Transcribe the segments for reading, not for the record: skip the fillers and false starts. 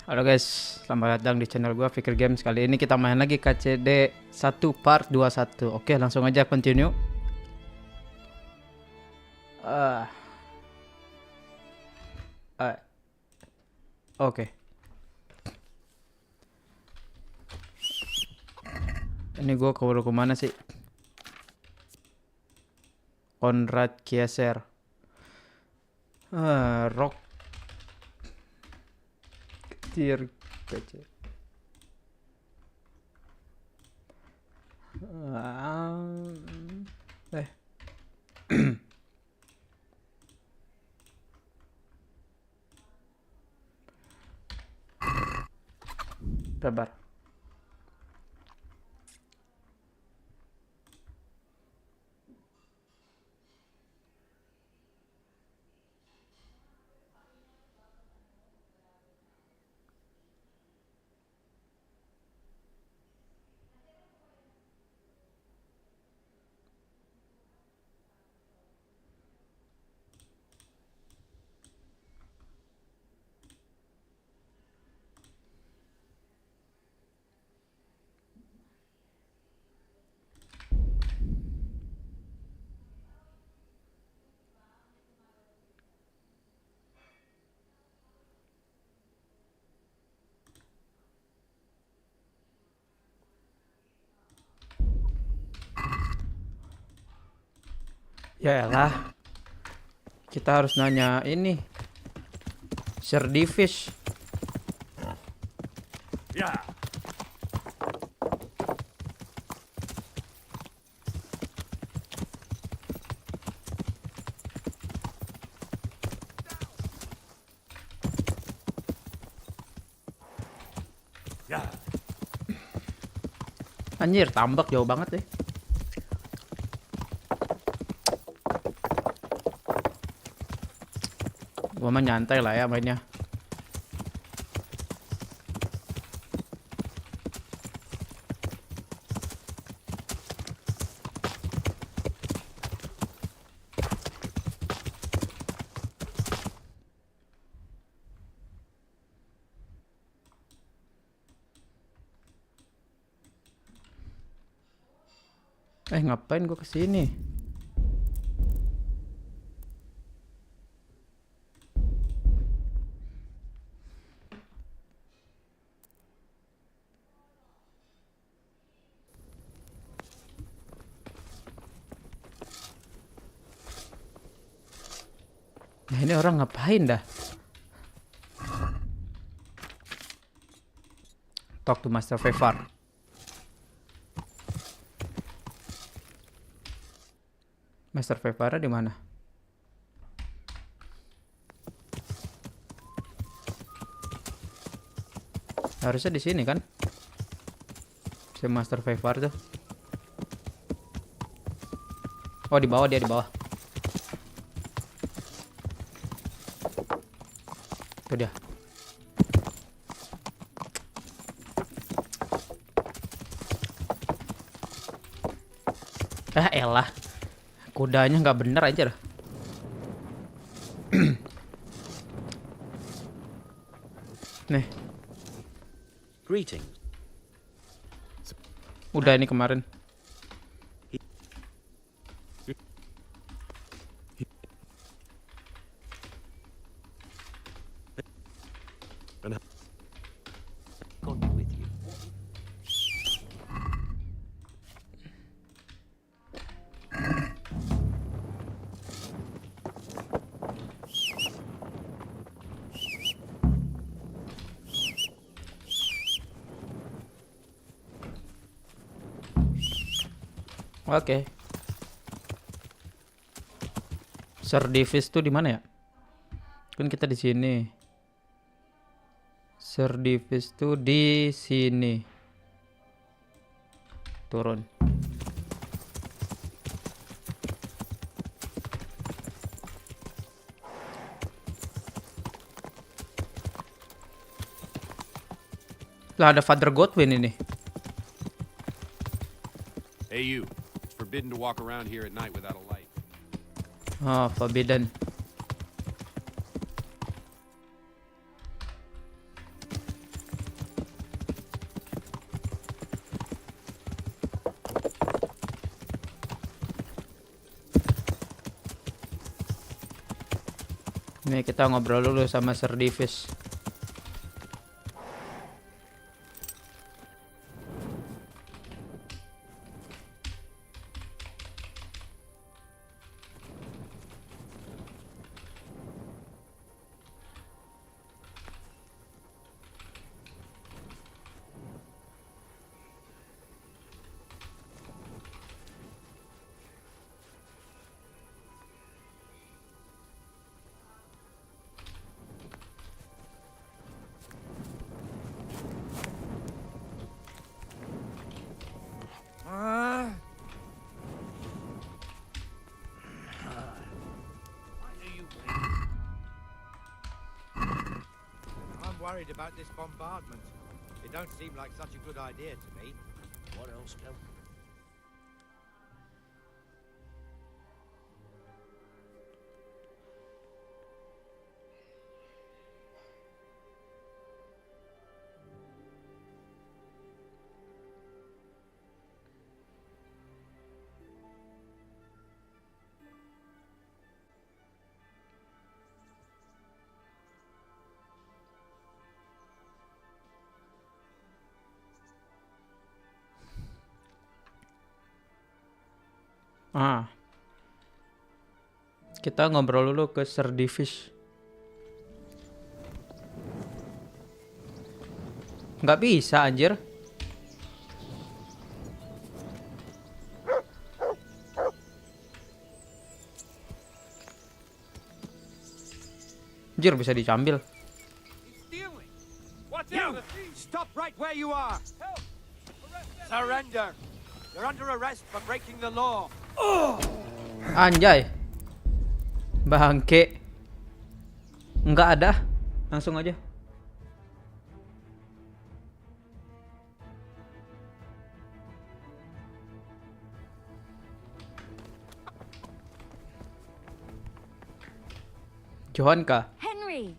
Halo guys, selamat datang di channel gua Fikir Games. Kali ini kita main lagi KCD 1 part 21. Oke, langsung aja continue. Ah, ah, Oke. Ini gua ke mana sih? Konrad Kieser. Rock tier kecil. Eh. Sabar. Ya elah. Kita harus nanya ini. Serdifish. Ya. Ya. Anjir, tambak jauh banget deh. Gua mah nyantai lah ya mainnya. Ngapain gua kesini? Nah, ini orang ngapain dah? Talk to Master Fevar. Master Fevar di mana? Harusnya di sini kan? Si Master Fevar tuh. Oh, di bawah, dia di bawah. Tuh dia. Elah. Kudanya nggak bener aja lah. Nih, Greeting. udah ini kemarin. God be with you. Oke. Serdifish tuh di mana ya? Kan kita di sini. Serdifish tuh di sini. Turun. Lah ada Father Godwin ini. Hey you, it's forbidden to walk around here at night without a light. Oh, forbidden. Ini kita ngobrol dulu sama Sir Divis. I'm worried about this bombardment. It don't seem like such a good idea to me. What else, Bill? Kita ngobrol dulu ke Sir Divis. Nggak bisa anjir. Anjir bisa diambil. Stealing! What's you? Stop right where you are! Help! Surrender! You're under arrest for breaking the law. Anjay. Bangke. Nggak ada. Langsung aja. Johan kah? Henry,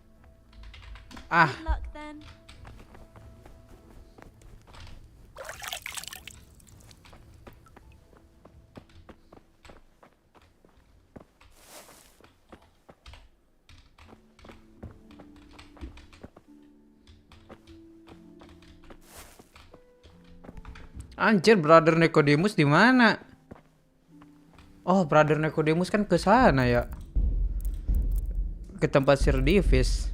Ah, good luck then. anjir, Brother Nicodemus di mana? Oh, Brother Nicodemus kan ke sana ya. Ke tempat Sir Divis.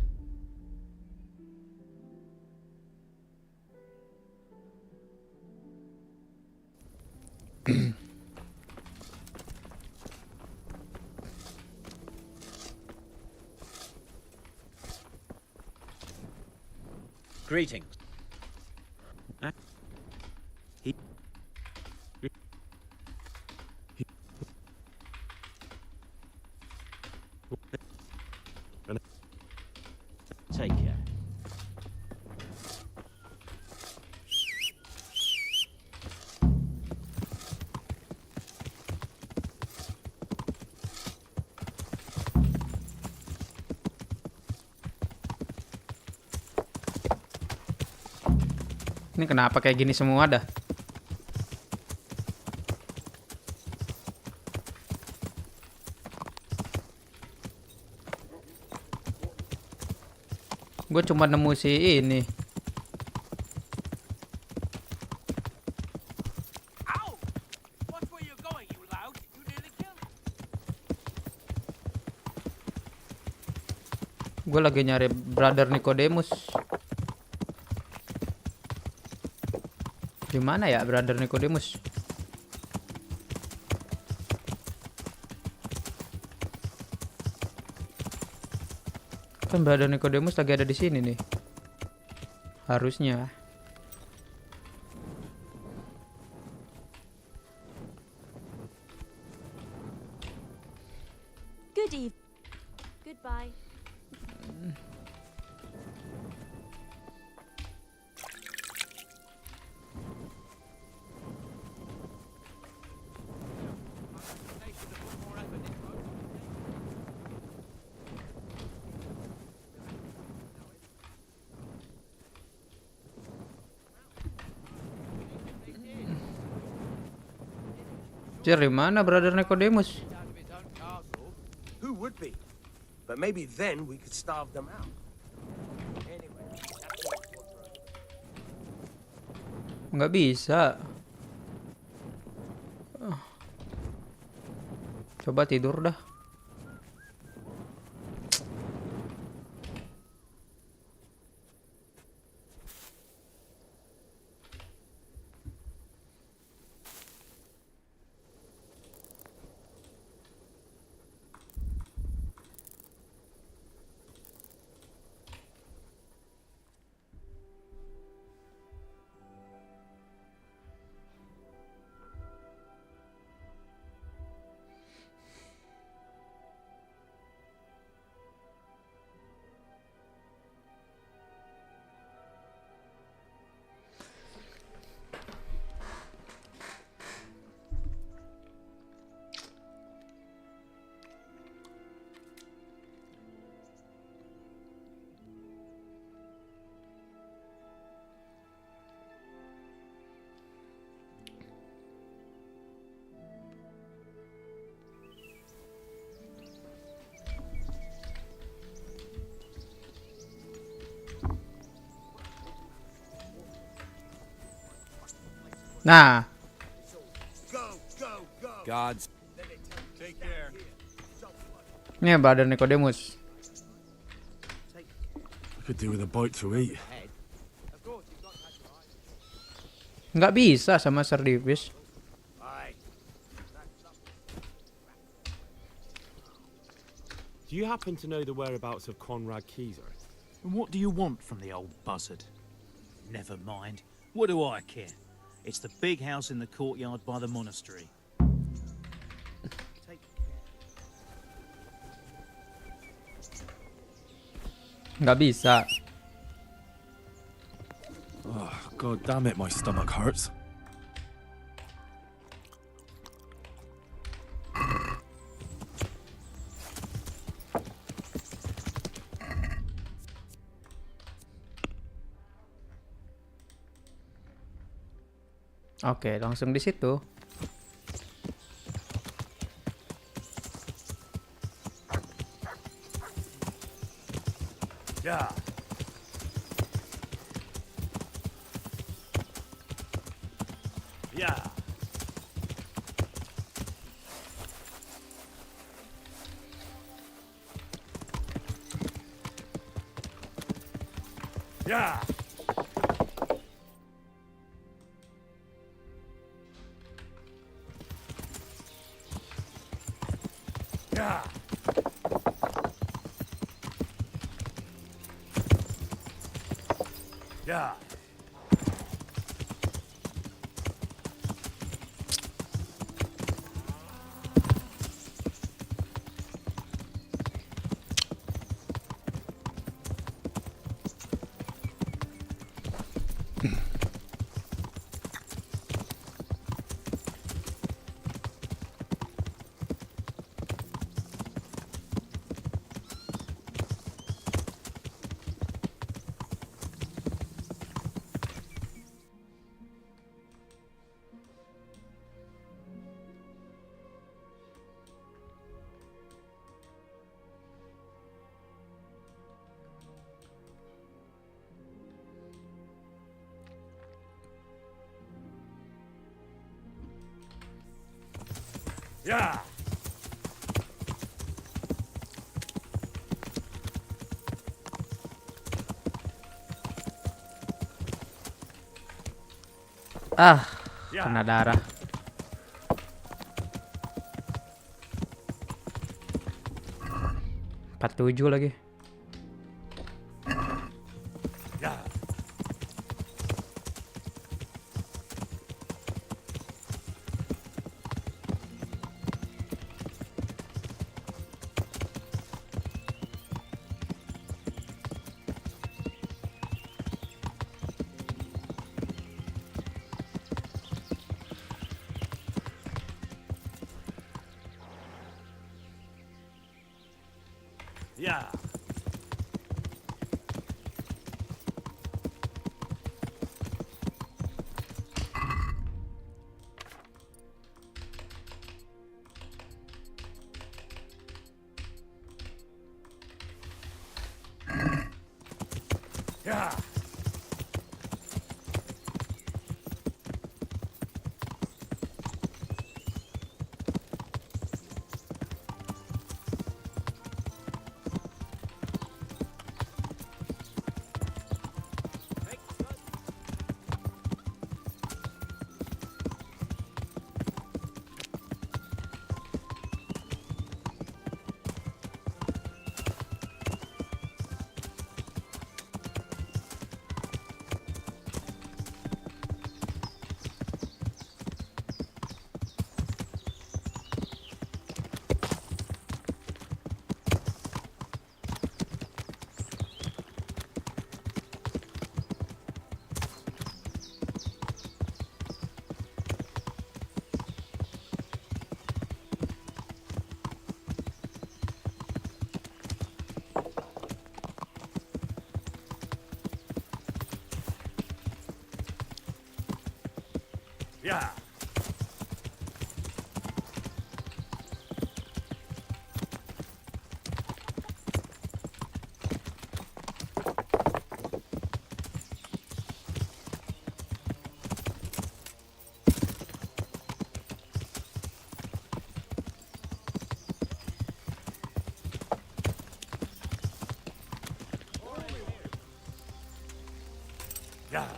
Greetings. Take care. Ini kenapa kayak gini semua dah? Gue cuma nemu si ini. Ow! Watch where you're going, you lout! You nearly killed me! Gue lagi nyari Brother Nicodemus. Di mana ya Brother Nicodemus? Kan Brother Nicodemus lagi ada di sini nih. Harusnya. Good eve. Goodbye. Cir, di mana Brother Nicodemus? Out of his own castle. Who would be? But maybe then we could starve them out. Anyway, Nggak bisa. Coba tidur dah. Nah, Gods. Take care. ini Brother Nicodemus. I could do with a bite to eat. Nggak bisa sama Sir Davis. Do you happen to know the whereabouts of Conrad Keyser? And what do you want from the old buzzard? Never mind. What do I care? It's the big house in the courtyard by the monastery. Nggak bisa. Oh, God damn it, my stomach hurts. Oke, langsung di situ. Yeah. Yeah. Yeah. Yeah. Yeah. Yeah. Kena darah. Empat tujuh lagi. Yeah. Yeah. Yeah. Yeah. Yeah.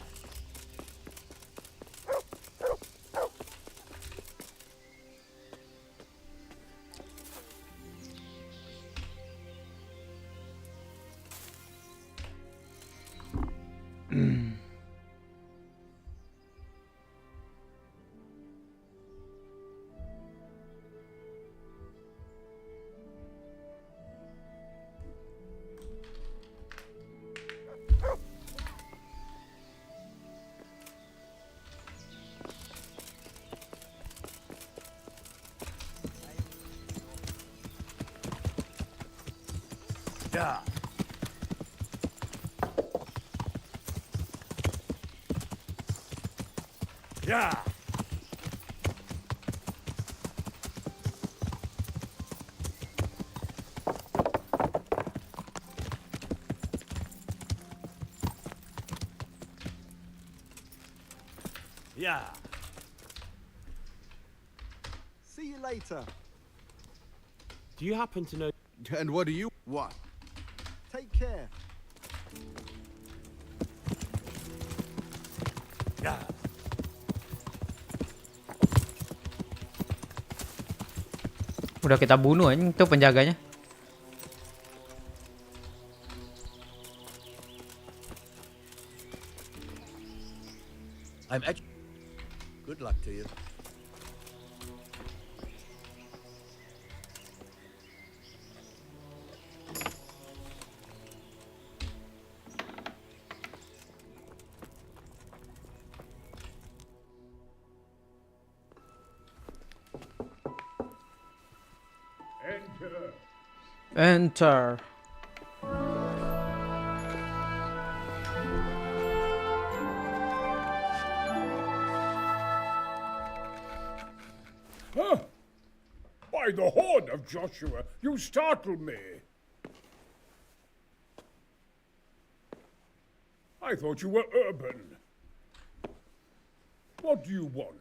Yeah. Yeah. Yeah. See you later. Do you happen to know? And what do you... What? Take care. Yeah. Udah kita bunuh anjing tuh penjaganya. I'm ex- Good luck to you. Enter. By the horn of Joshua, you startled me. I thought you were urban. What do you want?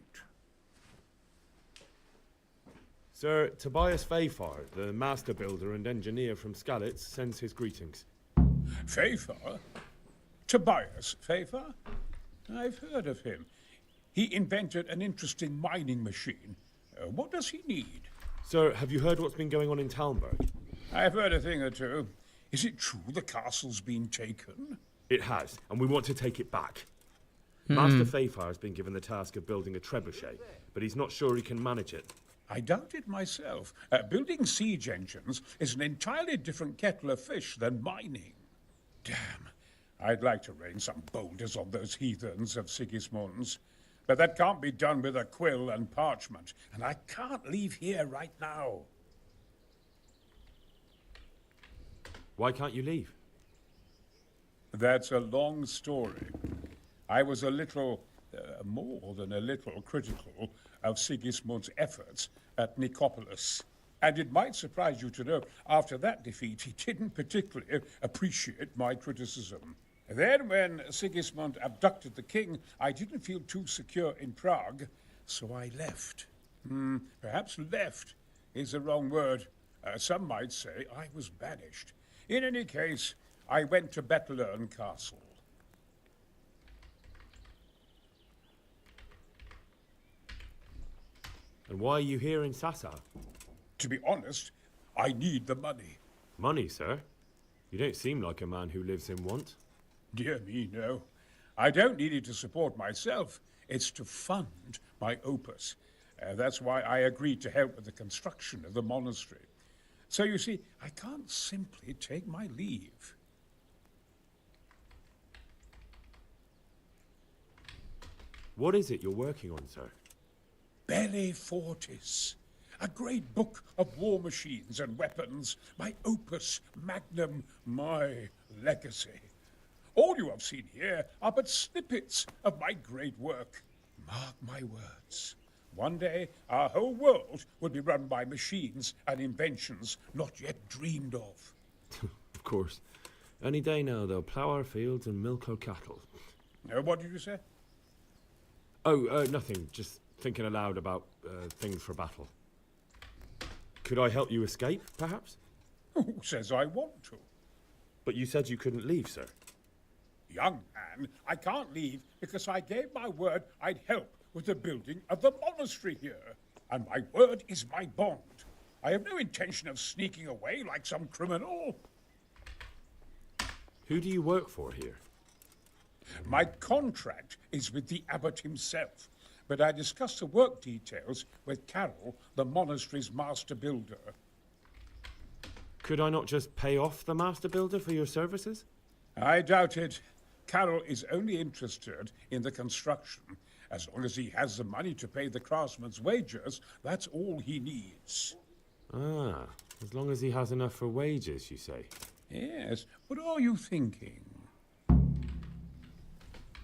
Sir Tobias Fayfar, the master builder and engineer from Skalitz, sends his greetings. Fayfar? Tobias Fayfar? I've heard of him. He invented an interesting mining machine. What does he need? Sir, have you heard what's been going on in Talmberg? I've heard a thing or two. Is it true the castle's been taken? It has, and we want to take it back. Master Fayfar has been given the task of building a trebuchet, but he's not sure he can manage it. I doubt it myself. Building siege engines is an entirely different kettle of fish than mining. Damn. I'd like to rain some boulders on those heathens of Sigismund's. But that can't be done with a quill and parchment, and I can't leave here right now. Why can't you leave? That's a long story. I was a little, more than a little, critical of Sigismund's efforts at Nicopolis. And it might surprise you to know, after that defeat, he didn't particularly appreciate my criticism. Then, when Sigismund abducted the king, I didn't feel too secure in Prague, so I left. Perhaps left is the wrong word. Some might say I was banished. In any case, I went to Bettelern Castle. And why are you here in Sasa? To be honest, I need the money. Money, sir? You don't seem like a man who lives in want. Dear me, no. I don't need it to support myself. It's to fund my opus. That's why I agreed to help with the construction of the monastery. So you see, I can't simply take my leave. What is it you're working on, sir? Belli Fortis, a great book of war machines and weapons, my opus magnum, my legacy. All you have seen here are but snippets of my great work. Mark my words. One day, our whole world will be run by machines and inventions not yet dreamed of. Of course. Any day now, they'll plough our fields and milk our cattle. What did you say? Oh, nothing. Just thinking aloud about things for battle. Could I help you escape, perhaps? Who says I want to? But you said you couldn't leave, sir. Young man, I can't leave because I gave my word I'd help with the building of the monastery here. And my word is my bond. I have no intention of sneaking away like some criminal. Who do you work for here? My contract is with the abbot himself, but I discussed the work details with Carol, the monastery's master builder. Could I not just pay off the master builder for your services? I doubt it. Carol is only interested in the construction. As long as he has the money to pay the craftsmen's wages, that's all he needs. Ah, as long as he has enough for wages, you say? Yes, what are you thinking?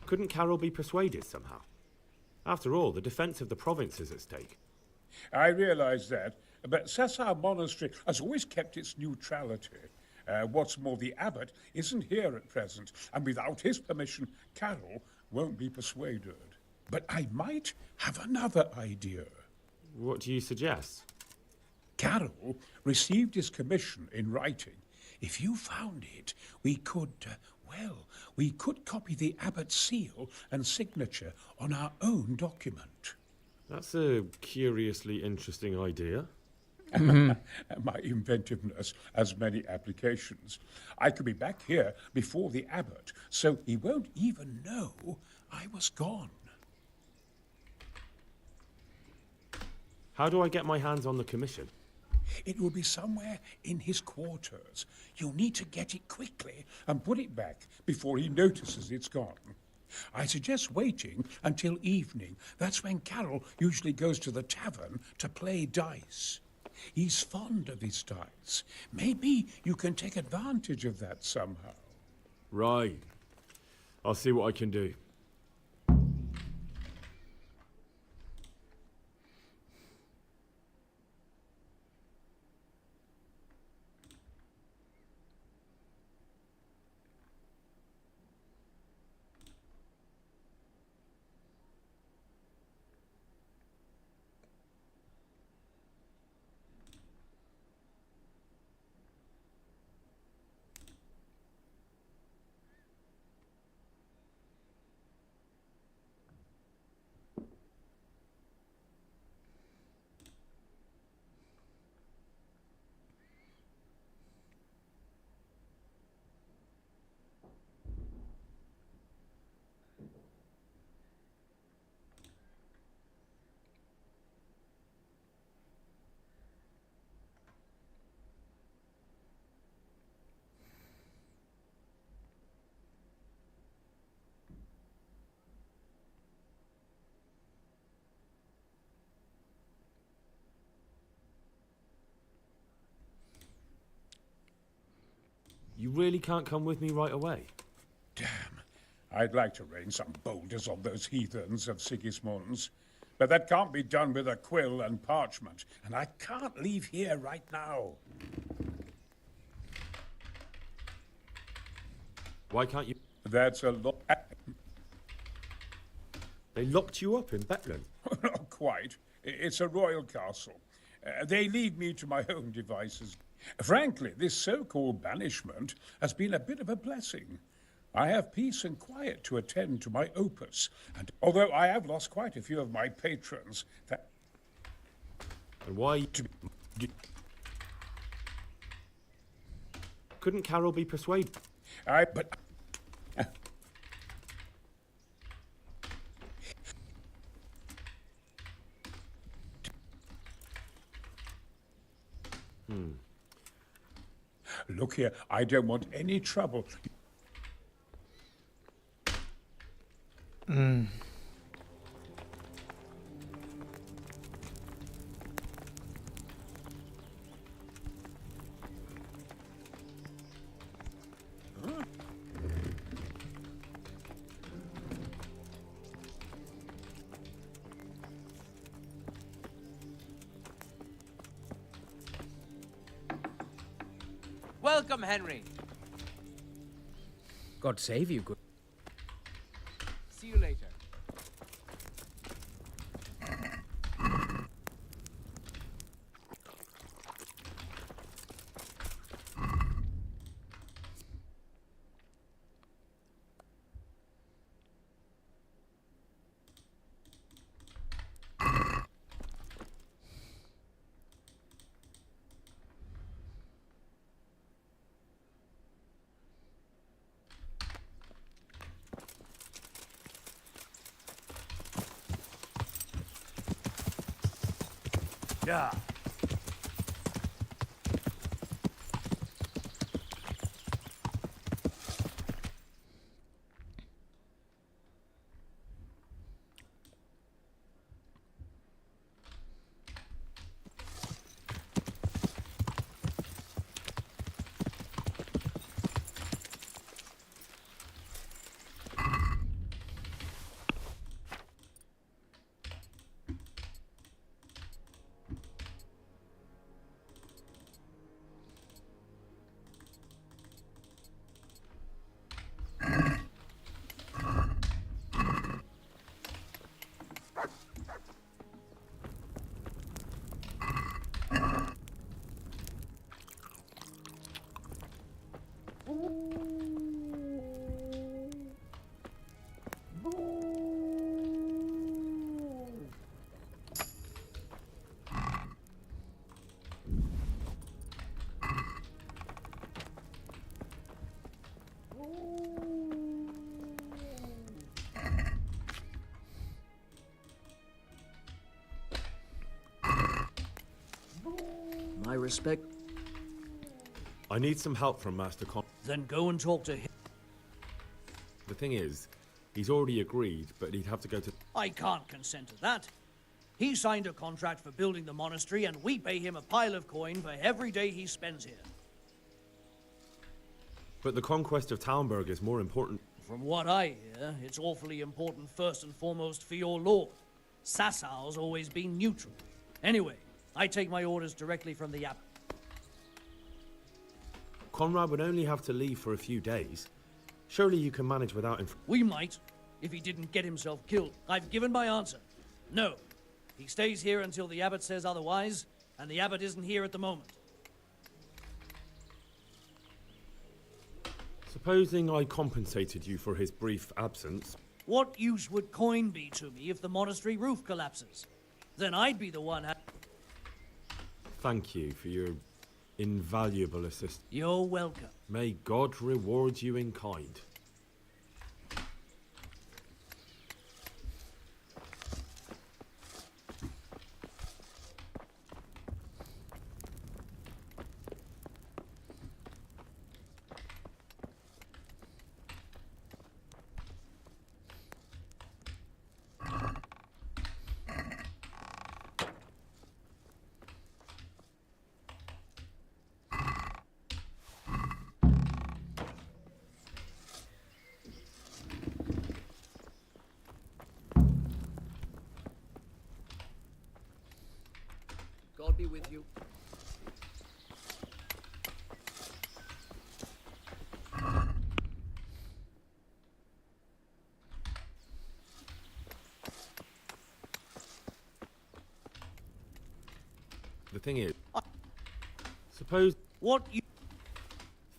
Couldn't Carol be persuaded somehow? After all, the defense of the province is at stake. I realize that, but Selesain Monastery has always kept its neutrality. What's more, the abbot isn't here at present, and without his permission, Carol won't be persuaded. But I might have another idea. What do you suggest? Carol received his commission in writing. If you found it, we could, we could copy the abbot's seal and signature on our own document. That's a curiously interesting idea. My inventiveness has many applications. I could be back here before the abbot, so he won't even know I was gone. How do I get my hands on the commission? It will be somewhere in his quarters. You'll need to get it quickly and put it back before he notices it's gone. I suggest waiting until evening. That's when Carol usually goes to the tavern to play dice. He's fond of his dice. Maybe you can take advantage of that somehow. Right. I'll see what I can do. You really can't come with me right away? Damn. I'd like to rain some boulders on those heathens of Sigismund's. But that can't be done with a quill and parchment, and I can't leave here right now. Why can't you? That's a lot. They locked you up in Betland. Not quite. It's a royal castle. They leave me to my own devices. Frankly, this so-called banishment has been a bit of a blessing. I have peace and quiet to attend to my opus, and although I have lost quite a few of my patrons, that... And why? Couldn't Carol be persuaded? But... Look here, I don't want any trouble. Welcome, Henry. God save you, good. See you later. Yeah. My respect. I need some help from Master Con. Then go and talk to him. The thing is, he's already agreed, but he'd have to go to... I can't consent to that. He signed a contract for building the monastery, and we pay him a pile of coin for every day he spends here. But the conquest of Talmberg is more important. From what I hear, it's awfully important first and foremost for your lord. Sassau's always been neutral. Anyway, I take my orders directly from the abbot. Conrad would only have to leave for a few days. Surely you can manage without him. We might, if he didn't get himself killed. I've given my answer. No. He stays here until the abbot says otherwise, and the abbot isn't here at the moment. Supposing I compensated you for his brief absence. What use would coin be to me if the monastery roof collapses? Then I'd be the one. Thank you for your invaluable assistance. You're welcome. May God reward you in kind. God be with you. The thing is, suppose. What you...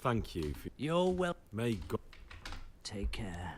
Thank you for. You're well... May God. Take care.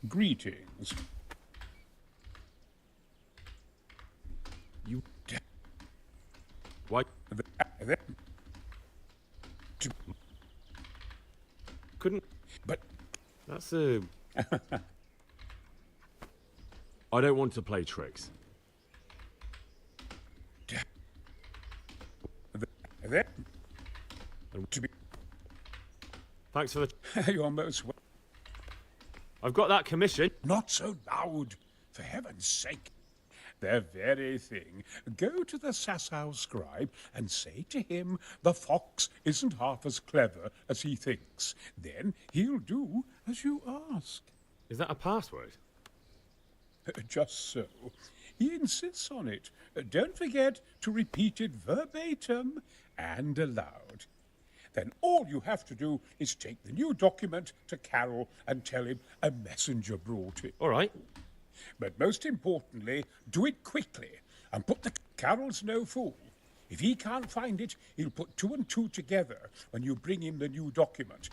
Greetings. You. Why? Couldn't. But. That's a. I don't want to play tricks. To be. Thanks for the. You're most welcome. I've got that commission. Not so loud, for heaven's sake. The very thing. Go to the Selesain scribe and say to him the fox isn't half as clever as he thinks. Then he'll do as you ask. Is that a password? Just so. He insists on it. Don't forget to repeat it verbatim and aloud. Then all you have to do is take the new document to Carol and tell him a messenger brought it. All right. But most importantly, do it quickly and put the Carol's no fool. If he can't find it, he'll put 2 and 2 together when you bring him the new document.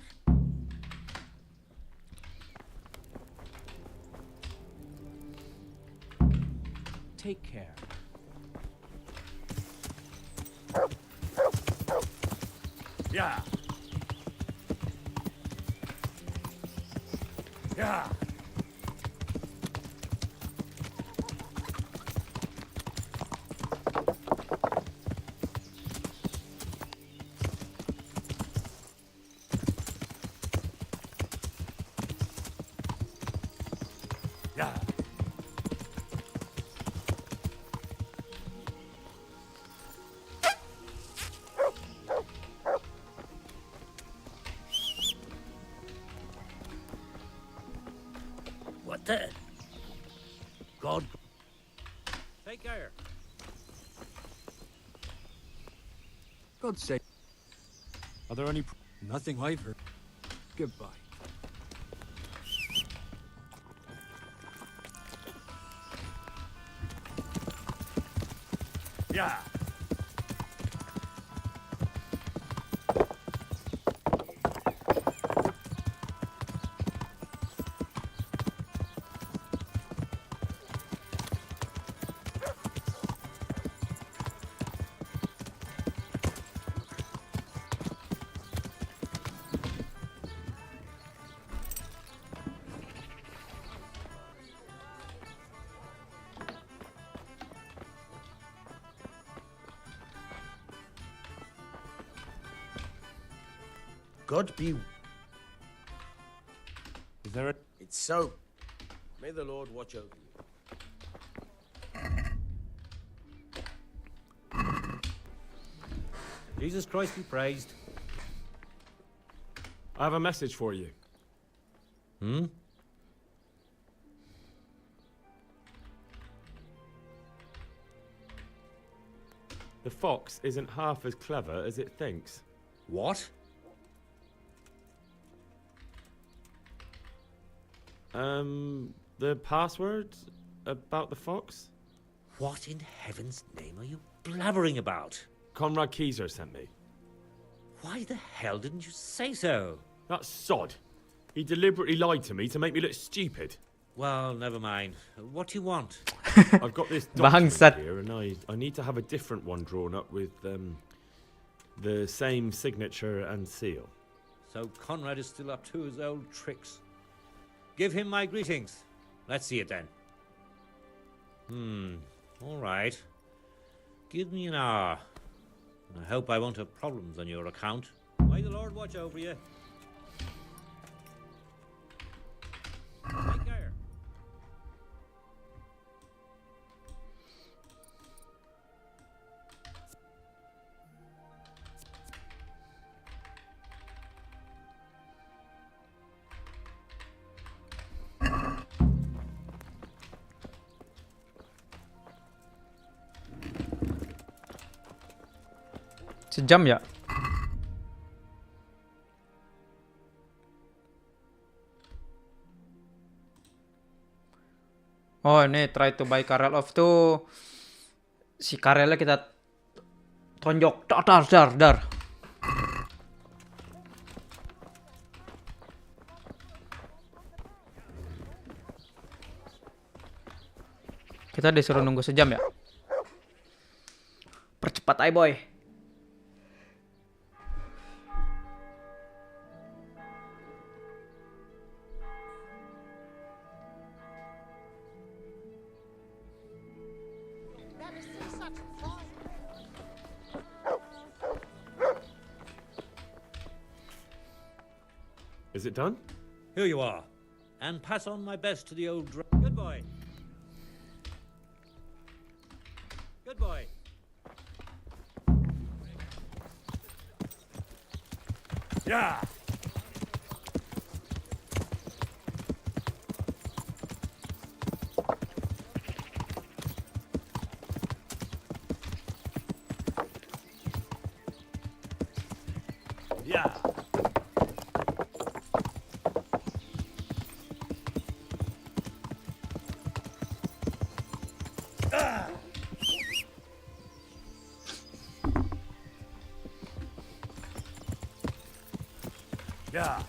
Take care. Yeah. Yeah. Yeah. What the? God save. Are there any... Nothing I've heard. Goodbye. Yeah. God be. Is there a... It's so. May the Lord watch over you. Jesus Christ be praised. I have a message for you. Hmm? The fox isn't half as clever as it thinks. What? The password about the fox? What in heaven's name are you blabbering about? Conrad Keyser sent me. Why the hell didn't you say so? That sod. He deliberately lied to me to make me look stupid. Well, never mind. What do you want? I've got this document Bangsat. here, and I need to have a different one drawn up with the same signature and seal. So Conrad is still up to his old tricks. Give him my greetings. Let's see it then. All right. Give me an hour. I hope I won't have problems on your account. May the Lord watch over you. Take care. Sejam ya? Oh ini try to buy Karel off tuh. Si Karelnya kita tonjok. Dar. Kita disuruh nunggu sejam ya? Percepat aja boy. Is it done? Here you are. And pass on my best to the old Good boy. Good boy. Yeah. Yeah. Yeah.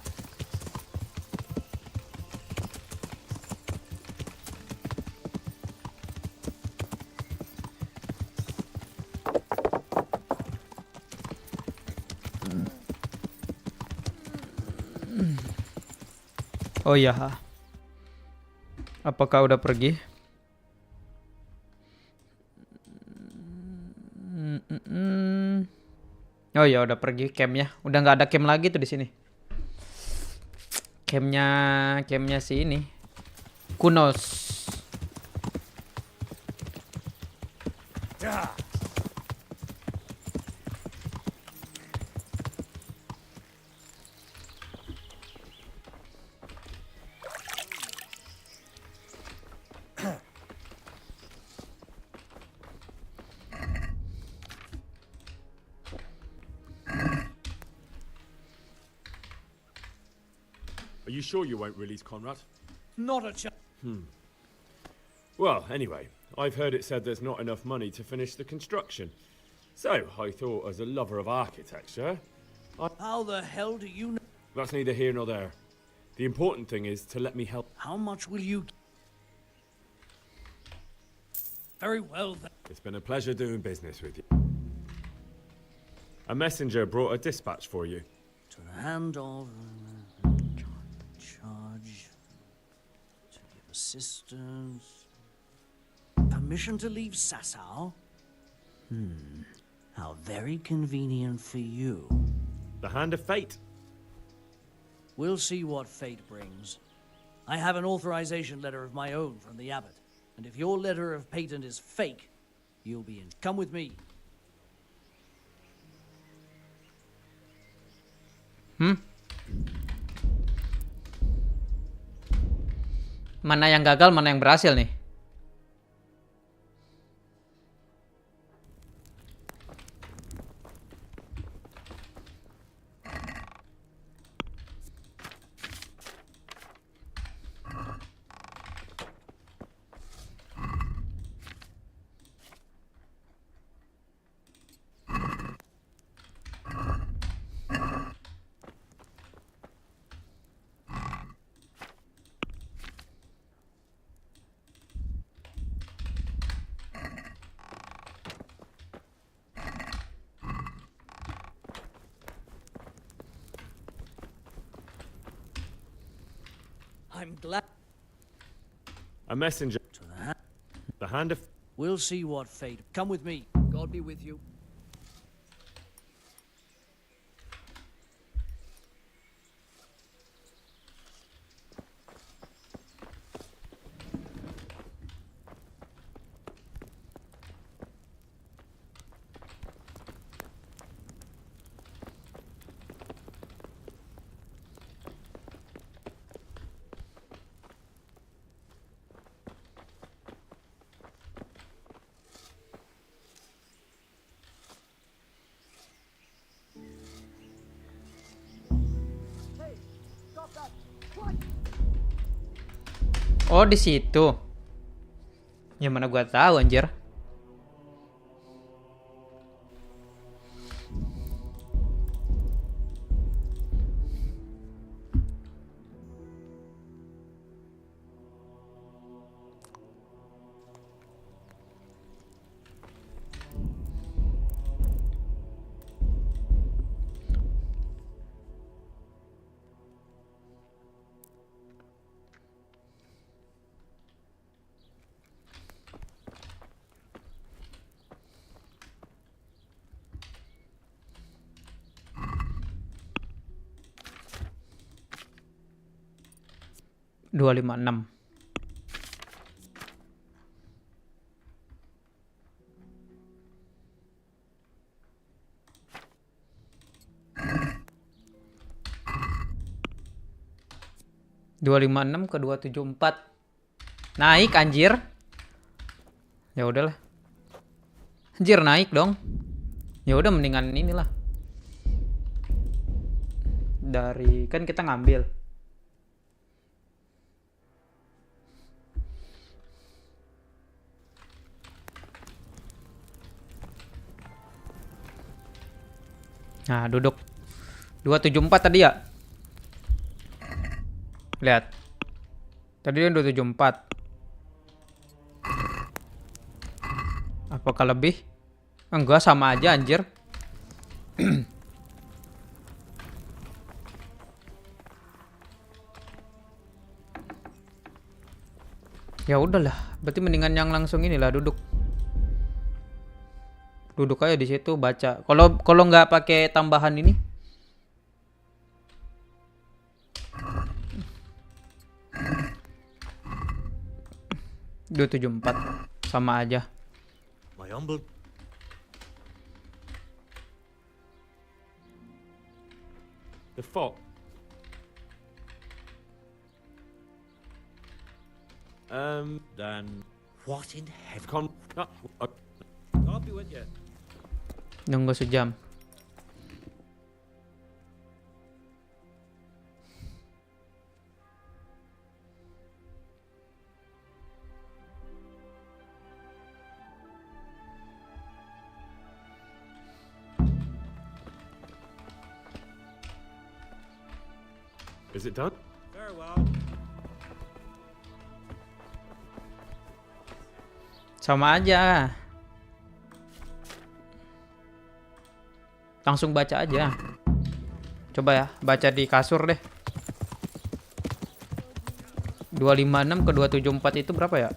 Oh iya. Apakah udah pergi? Oh iya udah pergi campnya. Udah nggak ada camp lagi tuh di sini. Campnya si ini. Kunos. Yeah. Are you sure you won't release Conrad? Not a chance. Well, anyway, I've heard it said there's not enough money to finish the construction. So, I thought as a lover of architecture... How the hell do you know? That's neither here nor there. The important thing is to let me help. How much will you... Very well, then. It's been a pleasure doing business with you. A messenger brought a dispatch for you. To the hand of... charge... to give assistance... Permission to leave Sasau? How very convenient for you. The hand of fate. We'll see what fate brings. I have an authorization letter of my own from the abbot, and if your letter of patent is fake, you'll be in. Come with me. Mana yang gagal, mana yang berhasil nih? I'm glad. A messenger. To the hand. The hand of... We'll see what fate. Come with me. God be with you. Oh, di situ. Ya mana gua tahu anjir. Dua lima enam. Dua lima enam ke 274. Naik anjir. Ya udahlah. Anjir naik dong. Ya udah mendingan inilah. Dari kan kita ngambil. Nah, duduk. 274 tadi ya? Lihat. Tadi dia 274. Apakah lebih? Enggak, sama aja anjir. Ya udahlah, berarti mendingan yang langsung inilah duduk. Duduk aja di situ baca. Kalau nggak pakai tambahan ini. Dua 274 sama aja. My humble. The fog. Then what in heaven? I'll be with you. Nunggu sejam. Is it done? Very well. Sama aja. Langsung baca aja. Coba ya, baca di kasur deh. 256 ke 274 itu berapa ya?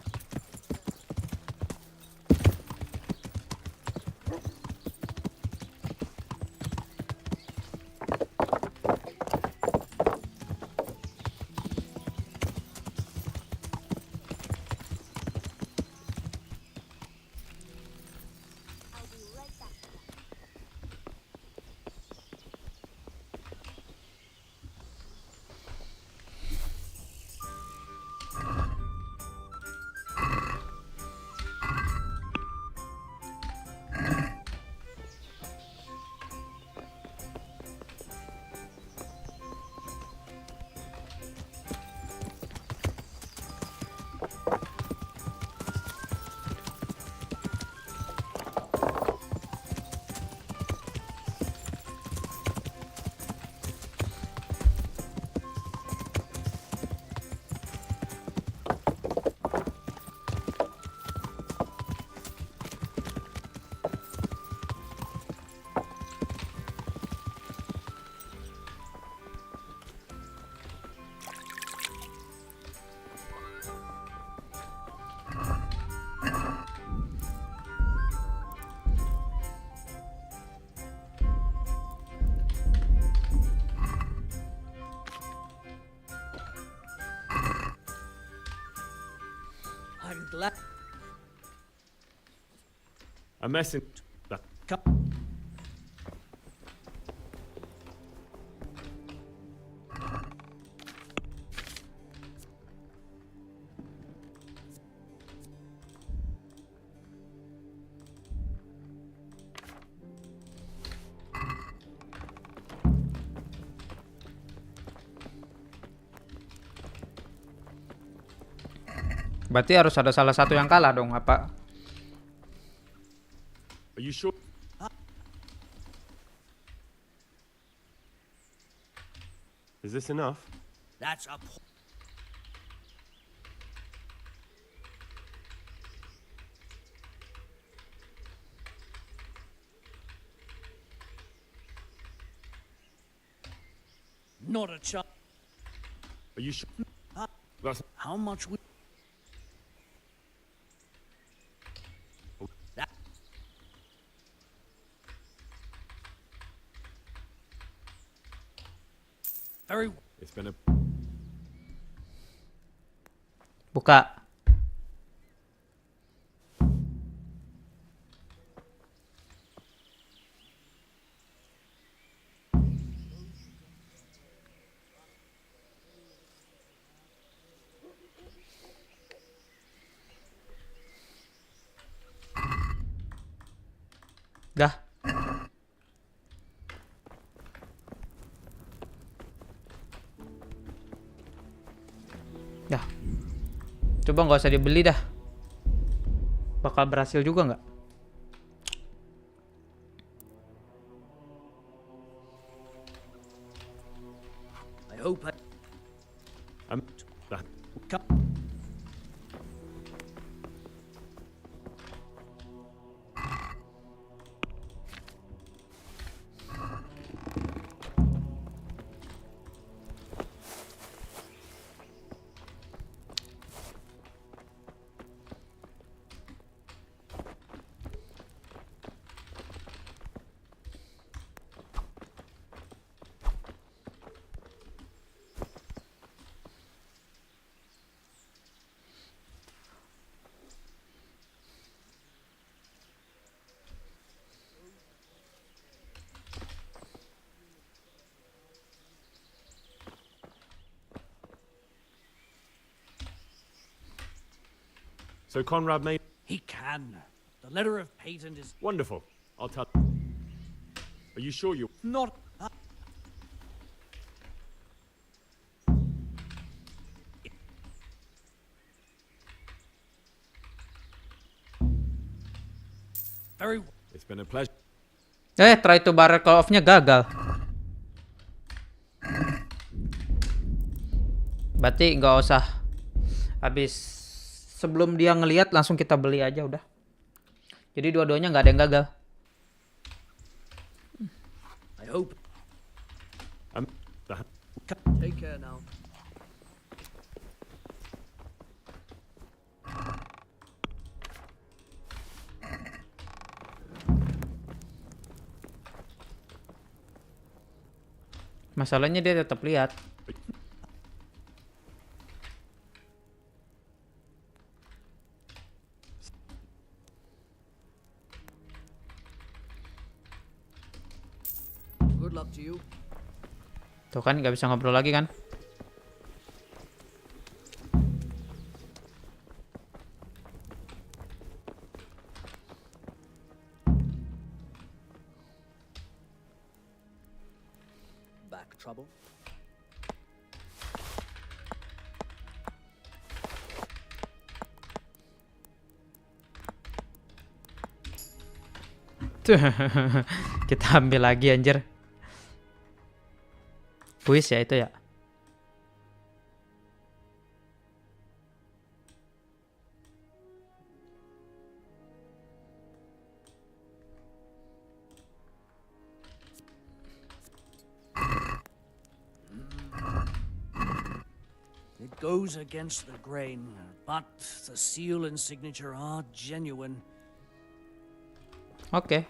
I'm glad. A message. Berarti harus ada salah satu yang kalah dong, apa? Are you sure? Is this enough? That's a not a chance. Are you sure? That's How much we that very it's been a Buka. Dah. Dah. Coba nggak usah dibeli dah. Bakal berhasil juga nggak? I hope I that. come. So Conrad made He can. The letter of patent is wonderful. I'll tell. Are you sure you? not. Very. It's been a pleasure. Try to barrel call off-nya gagal. Berarti nggak usah habis sebelum dia ngelihat langsung kita beli aja udah. Jadi dua-duanya nggak ada yang gagal. I hope. Take care now. Masalahnya dia tetap lihat. Good luck to you. Tuh kan nggak bisa ngobrol lagi kan? Back trouble. Tuh, kita ambil lagi anjir. Puis ya itu ya. It goes against the grain, but the seal and signature are genuine. Oke.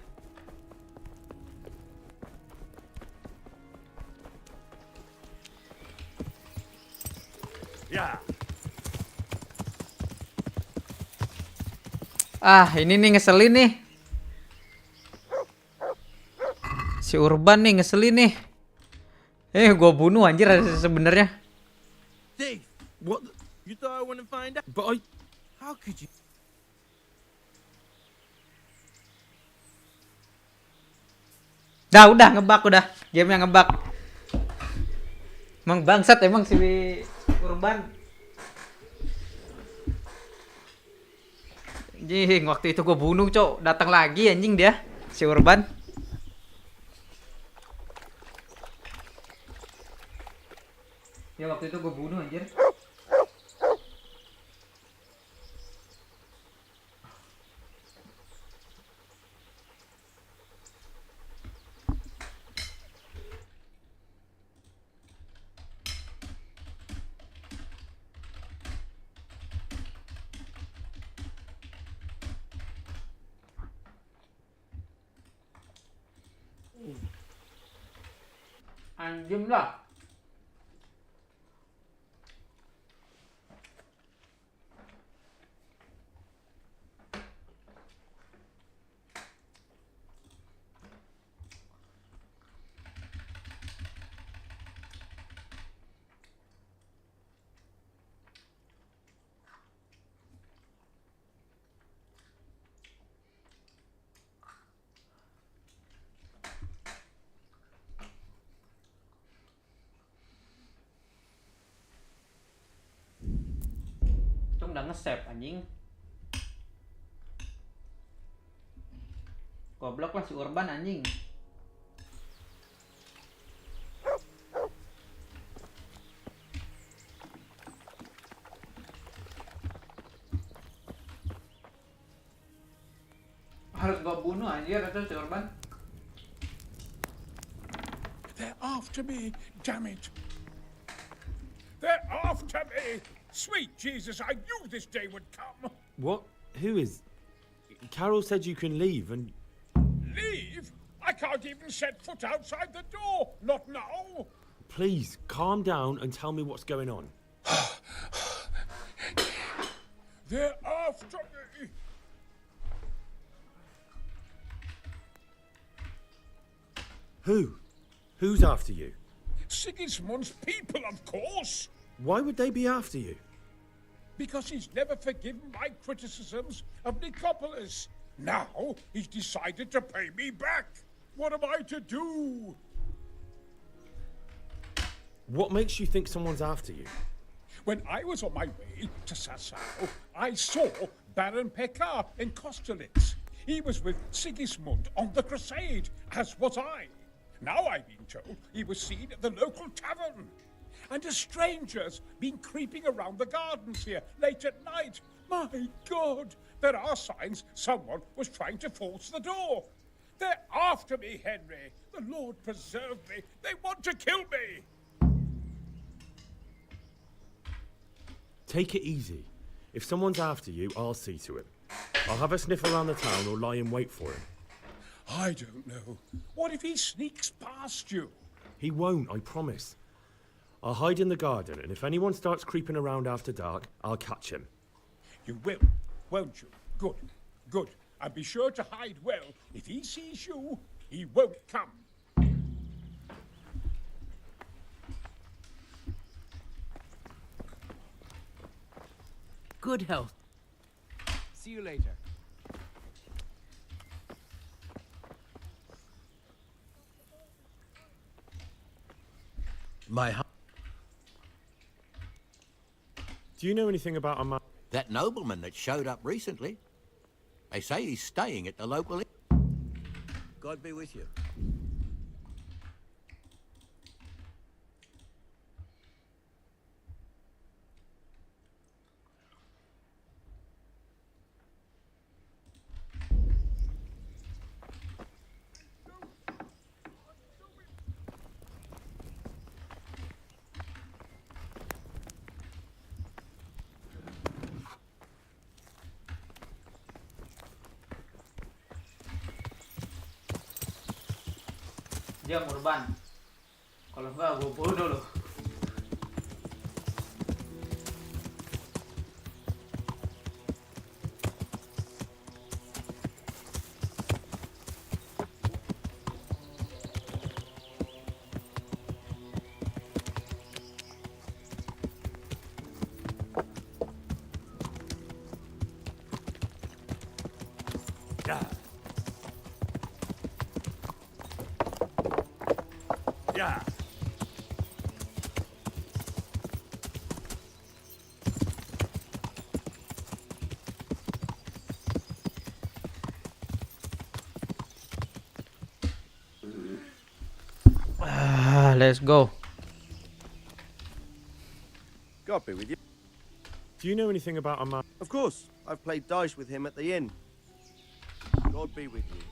Ya. Ah, ini nih ngeselin nih. Si Urban nih ngeselin nih. Gua bunuh anjir sebenarnya. Dave, what? You thought I wouldn't find out? But How could you? Udah ngebug udah. Game-nya ngebug. Emang bangsat emang si Urban. Anjing, waktu itu gue bunuh, Cok. Datang lagi anjing dia, si Urban. Ya waktu itu gue bunuh anjir. Anjing lah. Udah nge-save anjing. Goblok lah si Urban anjing. Harus gua bunuh anjir itu si Urban. They're after me, damn it. They're after me. Sweet Jesus, I knew this day would come. what? Who is? Carol said you can leave and. Leave? I can't even set foot outside the door. Not now. Please calm down and tell me what's going on. They're after me. Who? Who's after you? Sigismund's people, of course. Why would they be after you? Because he's never forgiven my criticisms of Nicopolis. Now he's decided to pay me back. What am I to do? What makes you think someone's after you? When I was on my way to Selesain, I saw Baron Pekar in Kostelitz. He was with Sigismund on the crusade, as was I. Now I've been told he was seen at the local tavern. And a stranger's been creeping around the gardens here late at night. My God, there are signs someone was trying to force the door. They're after me, Henry. The Lord preserve me. They want to kill me. Take it easy. If someone's after you, I'll see to it. I'll have a sniff around the town or lie in wait for him. I don't know. What if he sneaks past you? He won't, I promise. I'll hide in the garden, and if anyone starts creeping around after dark, I'll catch him. You will, won't you? Good, good. And be sure to hide well. If he sees you, he won't come. Good health. See you later. Do you know anything about a man? That nobleman that showed up recently. They say he's staying at the local inn. God be with you. Dia korban. Kalau enggak gue bunuh lo. Yeah. Let's go. God be with you. Do you know anything about a man? Of course. I've played dice with him at the inn. God be with you.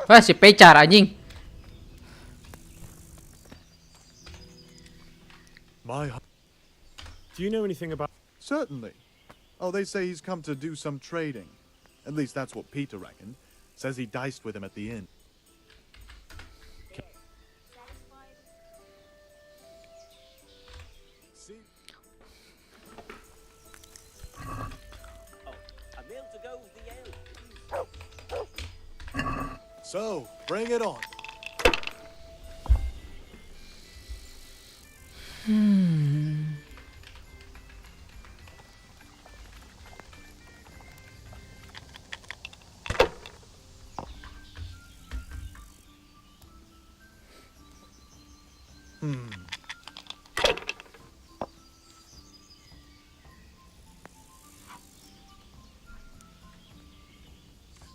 Wah, si pecar anjing. Do you know anything about? Certainly. Oh, they say he's come to do some trading. At least that's what Peter reckoned. Says he diced with him at the inn. So, bring it on.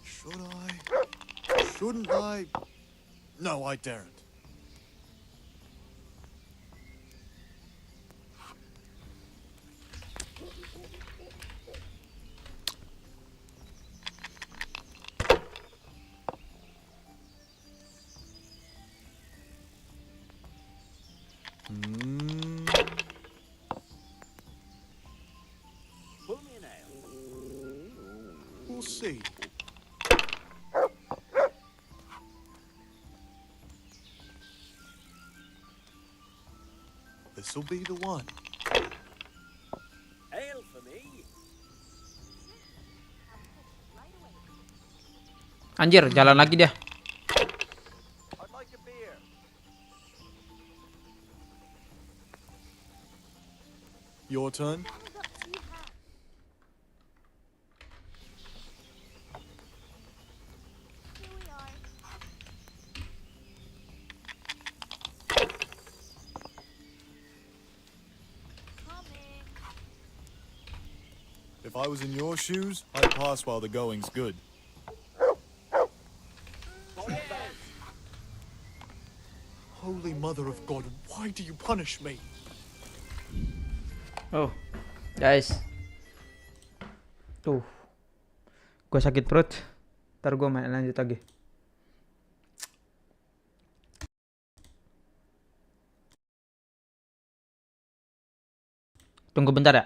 Should I? Shouldn't I? No, I daren't. We'll see. This'll be the one. Ale for me. Anjir, jalan lagi dia. I'd like a beer. Your turn. If I was in your shoes, I'd pass while the going's good. Holy Mother of God, why do you punish me? Oh, guys. Tuh, gue sakit perut. Ntar gue main lanjut lagi. Tunggu bentar ya.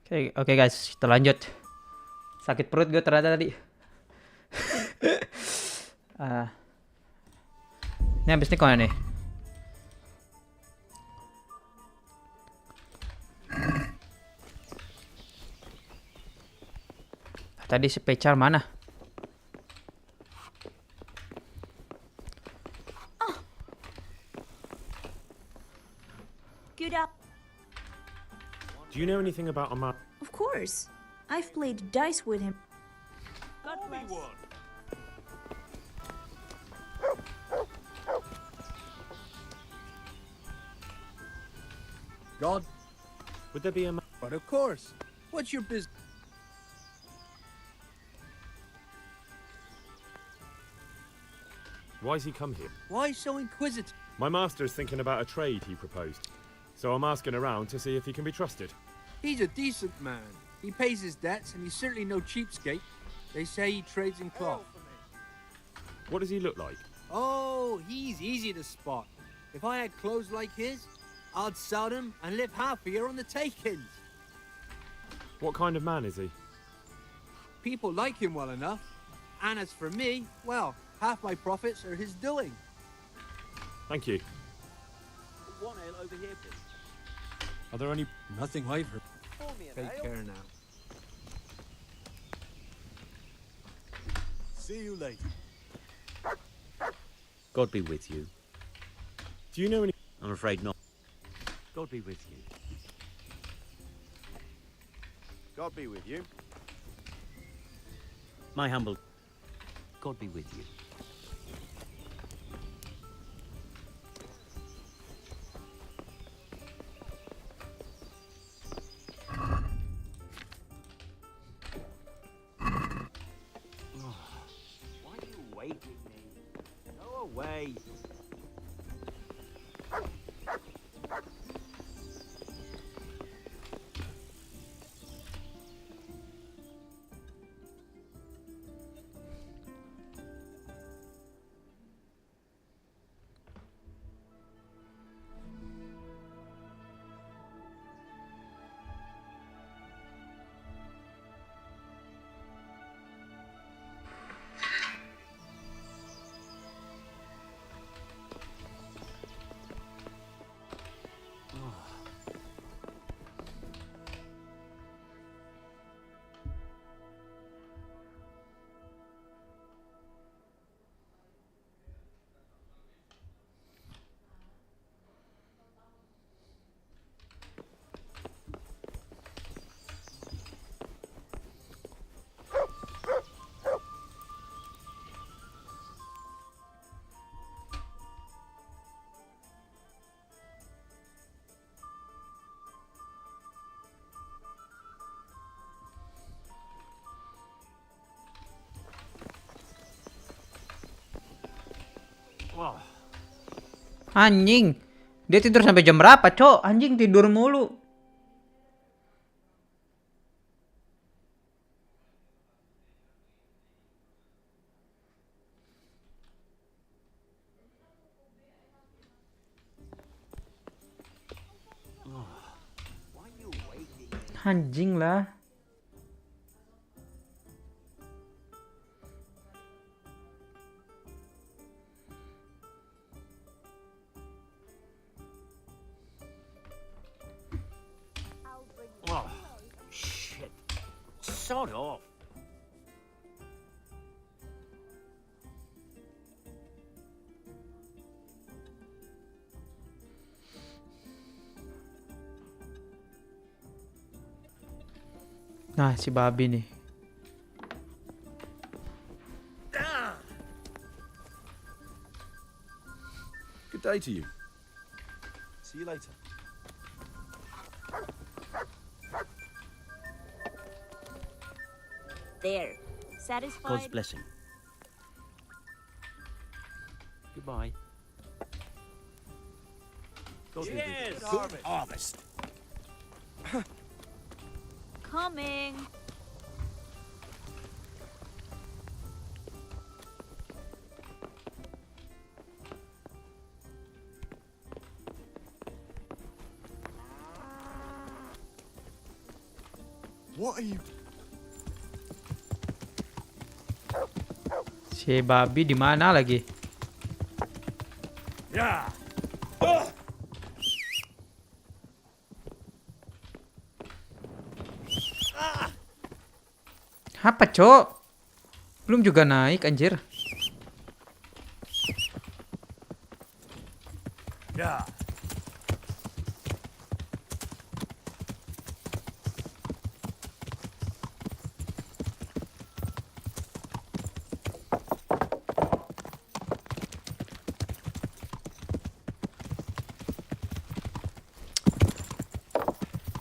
Oke guys, kita lanjut. Sakit perut gue ternyata tadi. Ini habis ini kemana nih? Tadi spesial mana? Good up. Do you know anything about a man? Of course. I've played dice with him. God bless. God? Would there be a man? But of course. What's your business? Why's he come here? Why so inquisitive? My master's thinking about a trade he proposed. So I'm asking around to see if he can be trusted. He's a decent man. He pays his debts, and he's certainly no cheapskate. They say he trades in cloth. What does he look like? Oh, he's easy to spot. If I had clothes like his, I'd sell them and live happier on the takings. What kind of man is he? People like him well enough. And as for me, well, half my profits are his doing. Thank you. One ale over here, please. Are there any... Nothing I've heard. Take care now. See you later. God be with you. Do you know any... I'm afraid not. God be with you. God be with you. My humble... God be with you. Why are you waking me? Go away. Wah. Anjing. Dia tidur sampai jam berapa, Cok? Anjing tidur mulu. Anjing lah. Oh, shit. Sod off. Nah, si babi nih. Good day to you. See you later. There. Satisfied? God's blessing. Goodbye. Cheers! Good harvest. Coming. What are you... Si babi di mana lagi? Yeah. Apa, Cok? Belum juga naik, anjir. Yeah.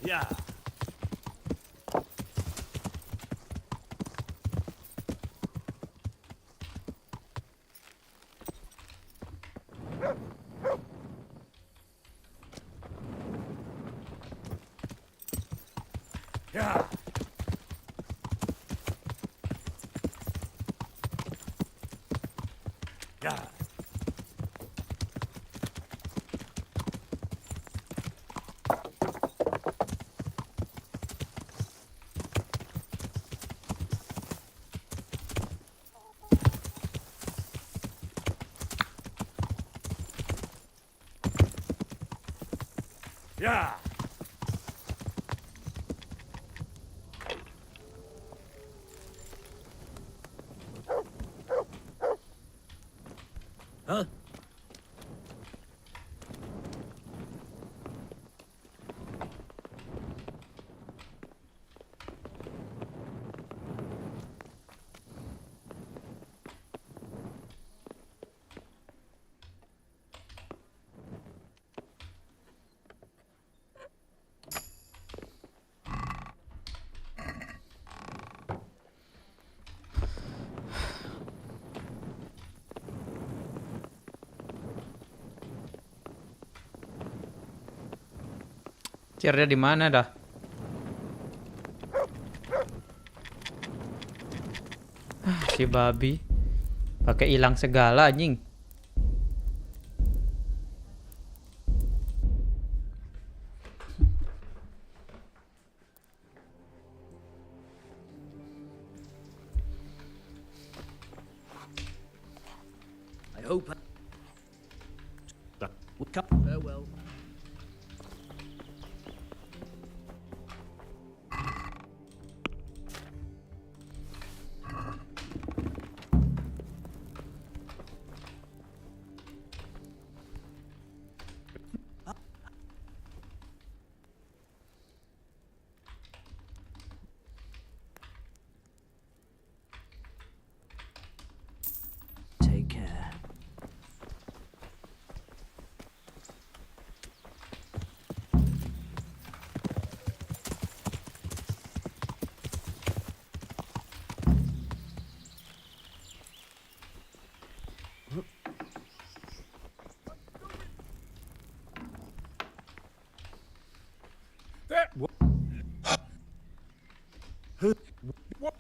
Yeah. Yeah. Yeah. Yeah. Huh? Chairnya di mana dah? Si babi pakai hilang segala anjing. I hope we come. Farewell. Take care. That what? What?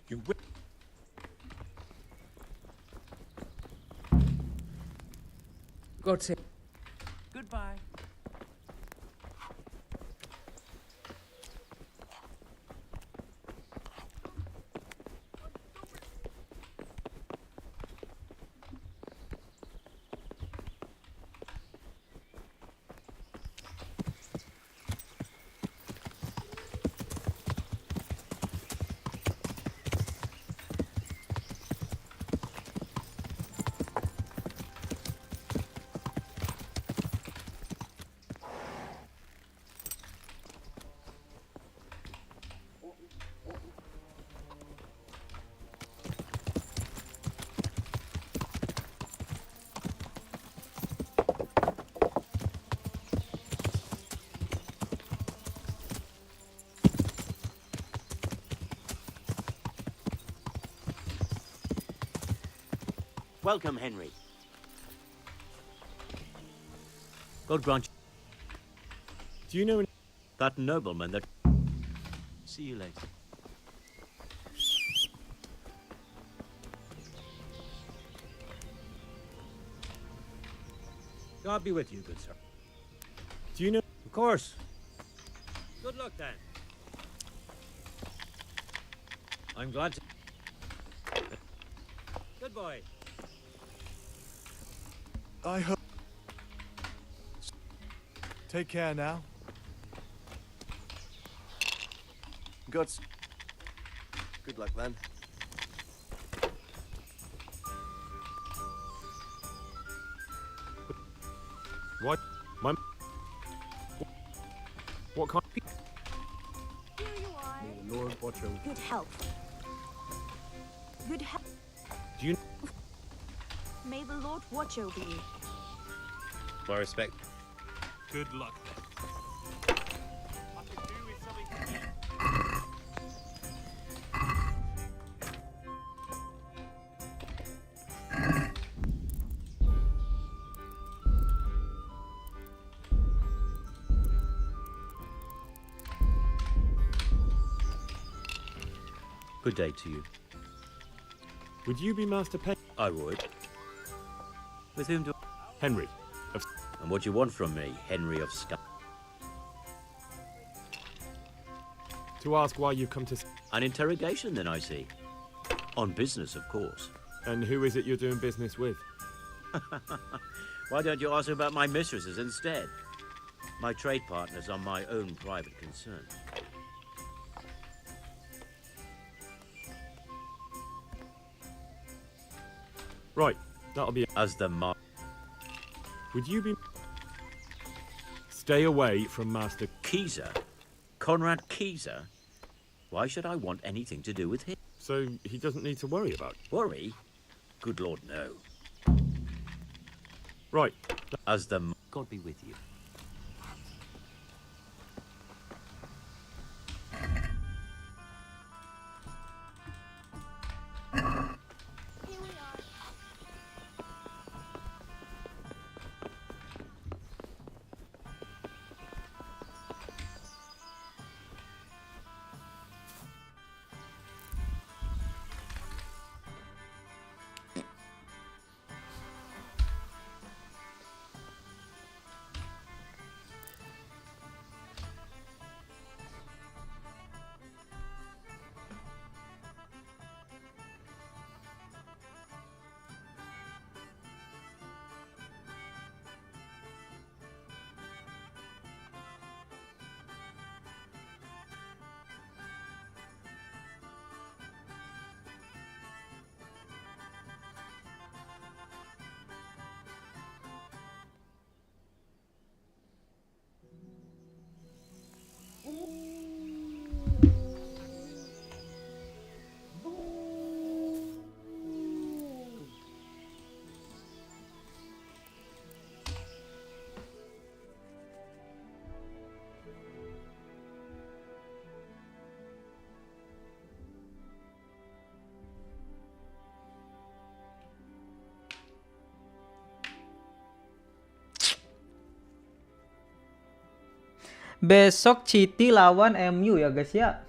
You will. God save. Goodbye. Welcome, Henry. God grant you. Do you know that nobleman that... See you later. God be with you, good sir. Do you know? Of course. Good luck then. I'm glad to... Goodbye. I hope. Take care now. Guts. Good luck then. What? My... What kind of... Here you are. May the Lord watch over. Good health. Good health. Do you... May the Lord watch over you. My respect. Good luck. Good day to you. Would you be Master Pen... I would. With whom do... Henry. Of... And what do you want from me, Henry of Scum? To ask why you've come to... An interrogation, then, I see. On business, of course. And who is it you're doing business with? Why don't you ask about my mistresses instead? My trade partners are my own private concern. Right, that'll be... As the Would you be... Stay away from Master... Keyser? Conrad Keyser? Why should I want anything to do with him? So he doesn't need to worry about... Worry? Good Lord, no. Right. As the... God be with you. Besok City lawan MU ya guys ya.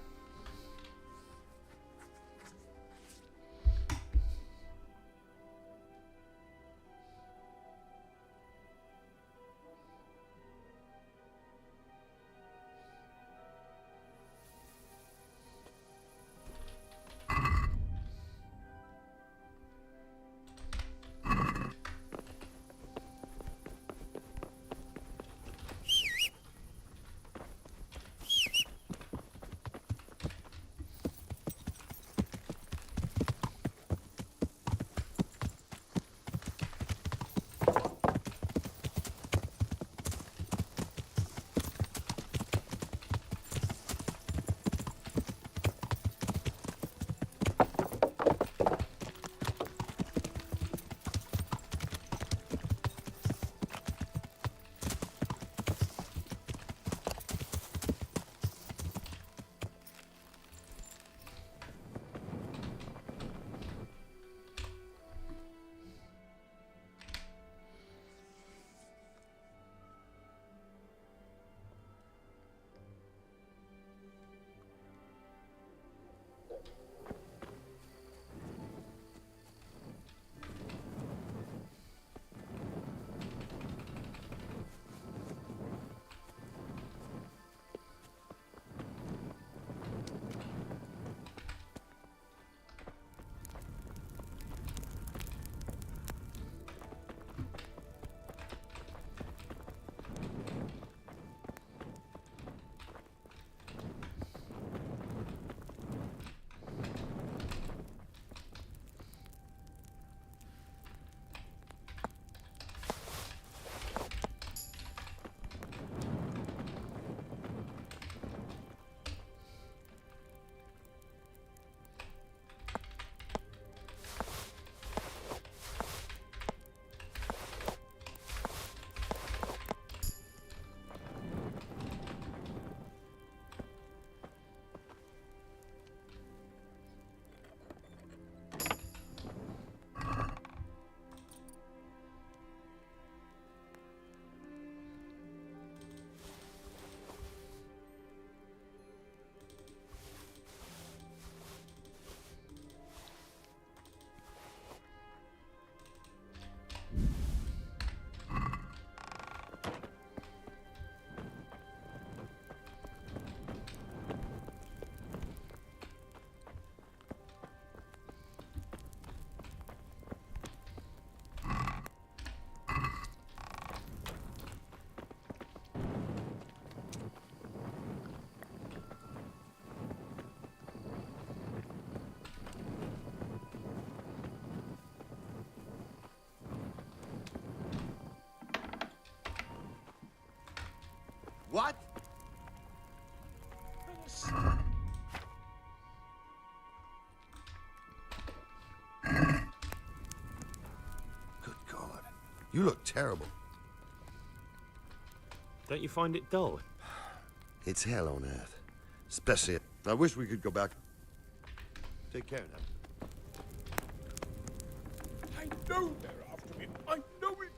What? Good God. You look terrible. Don't you find it dull? It's hell on earth. Especially... I wish we could go back. Take care now. I know they're after me. I know it.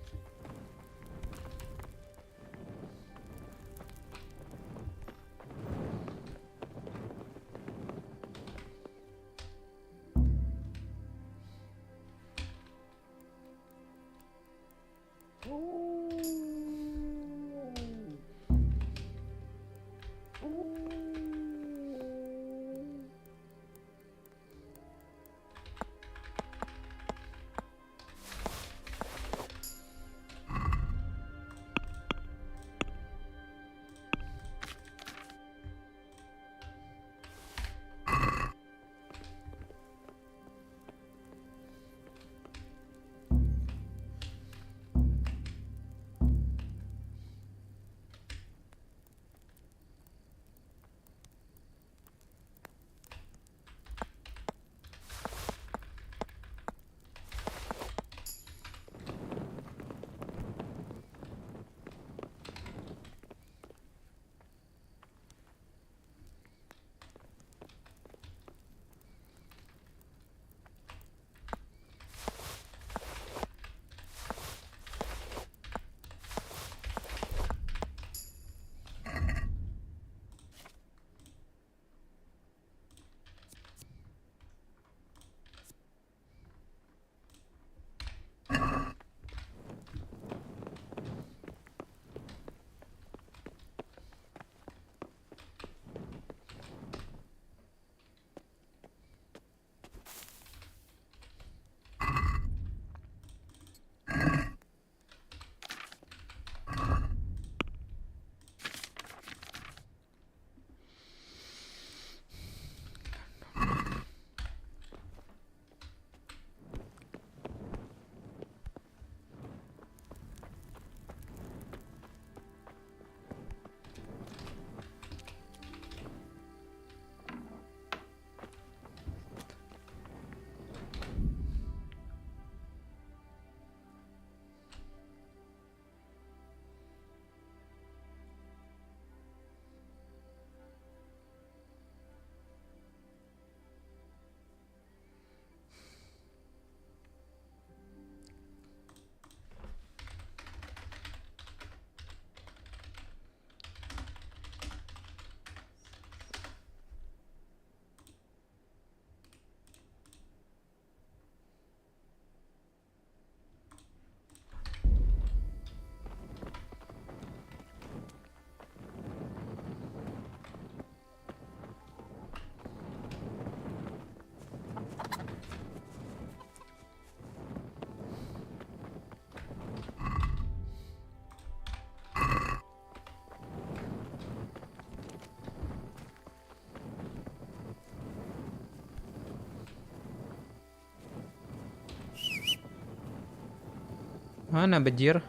Mana bejir?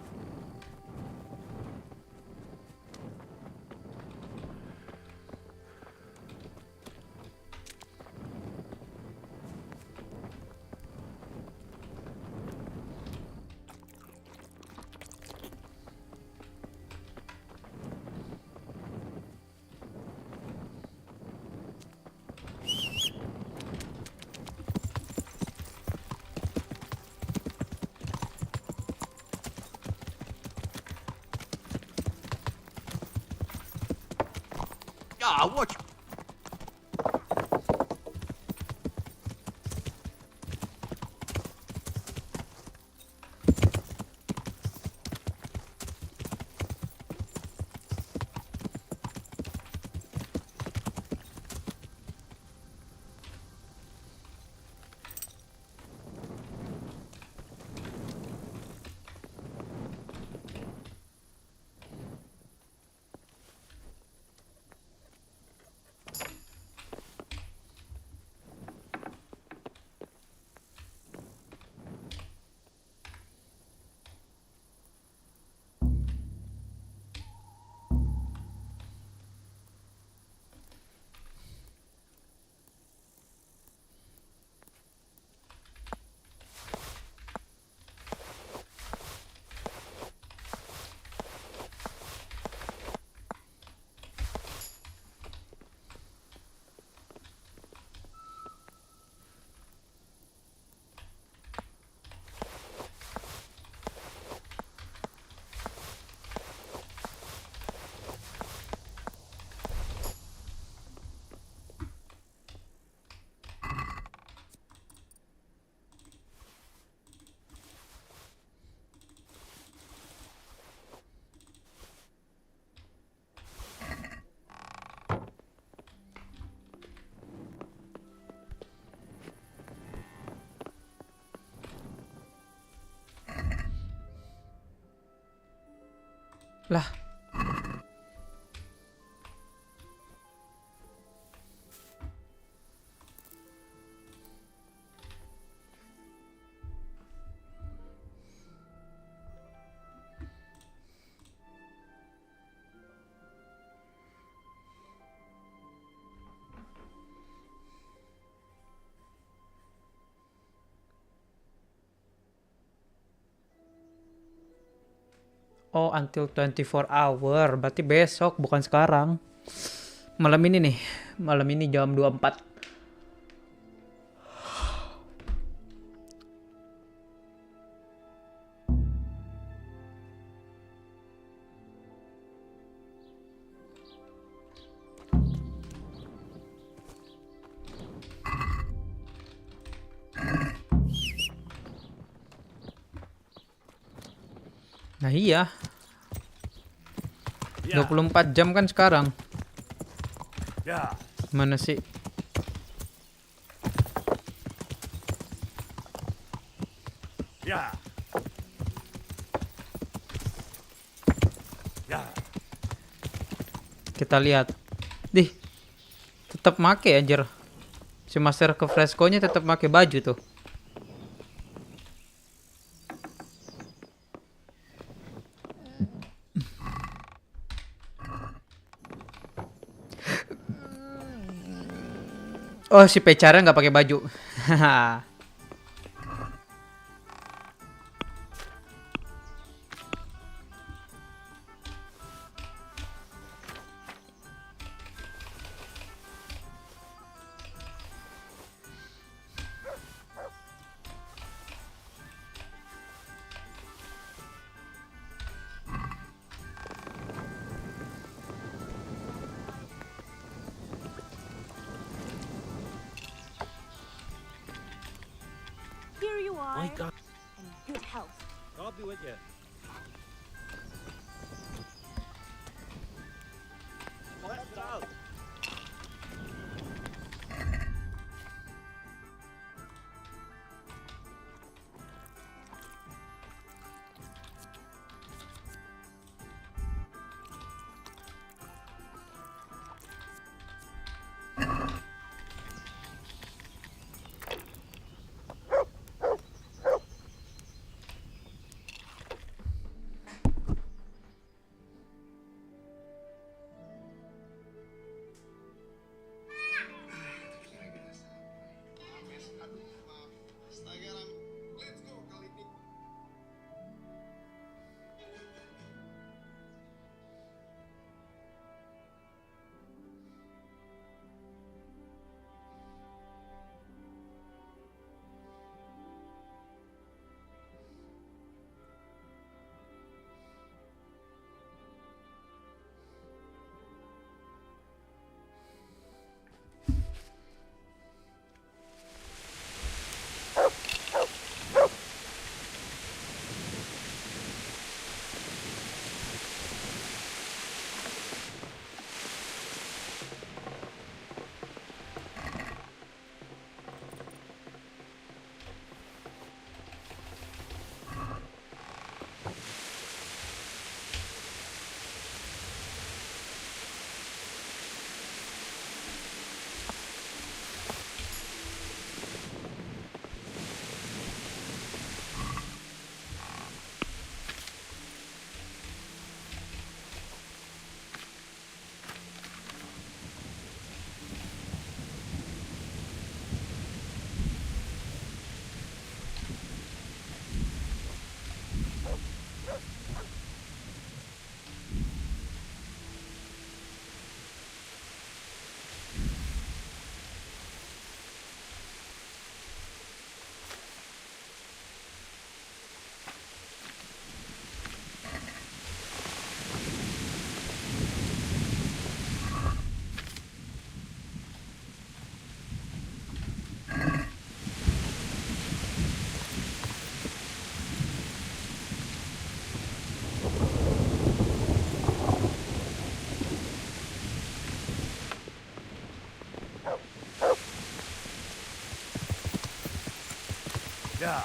Ah, watch. Lah. Oh, until 24 hour. Berarti besok, bukan sekarang. Malam ini nih. Malam ini jam 24. Nah iya. 24 jam kan sekarang. Ya. Mana sih? Ya. Ya. Kita lihat. Dih. Tetap make anjir. Si Master ke Fresco-nya tetap make baju tuh. Oh, si pecara nggak pakai baju. Here you are. My God. In good health. I'll be with you. Let's go. Yeah.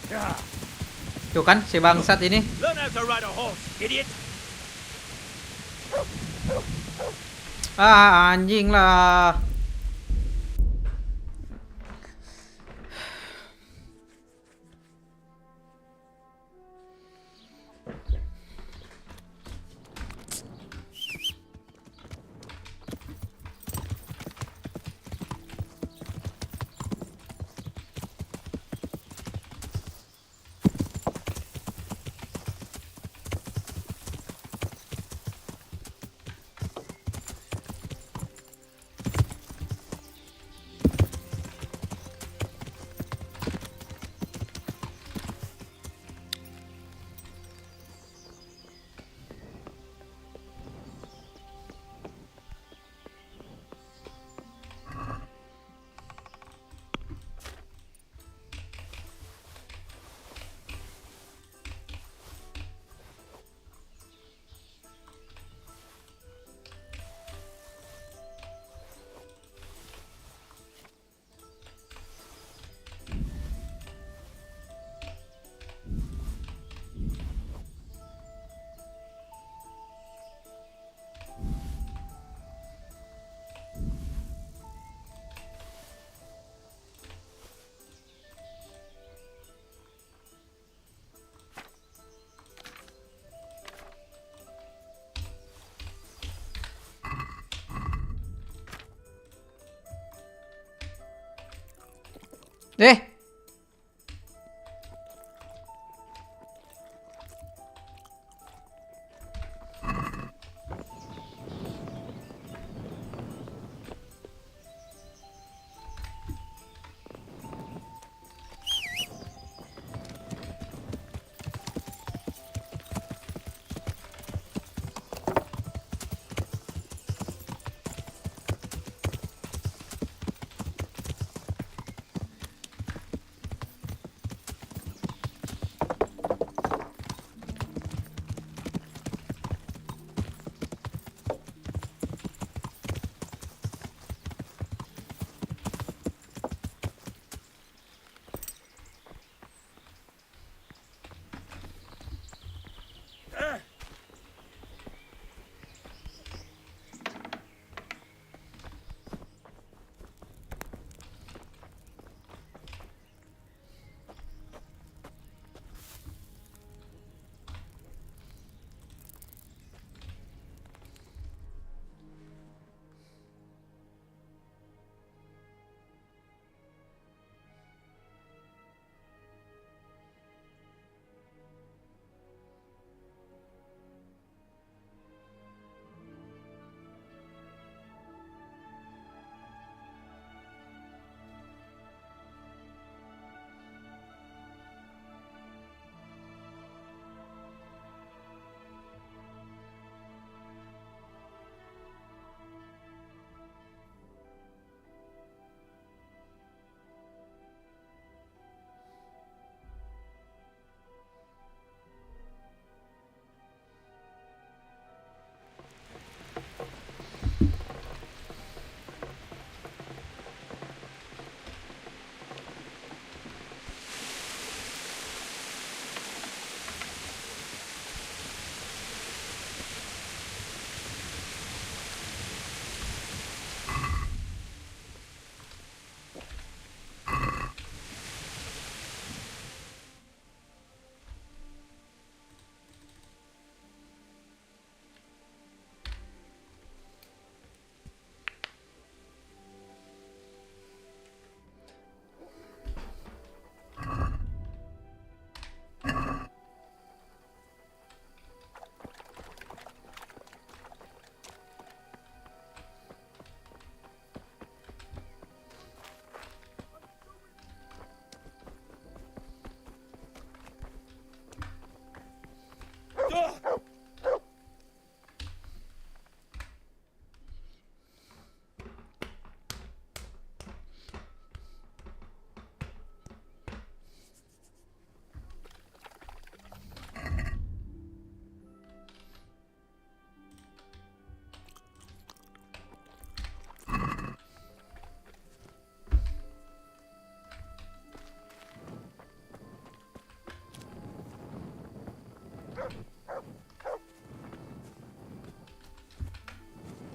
Tuh kan si bangsat ini. Learn how to ride a horse, idiot. Anjing lah.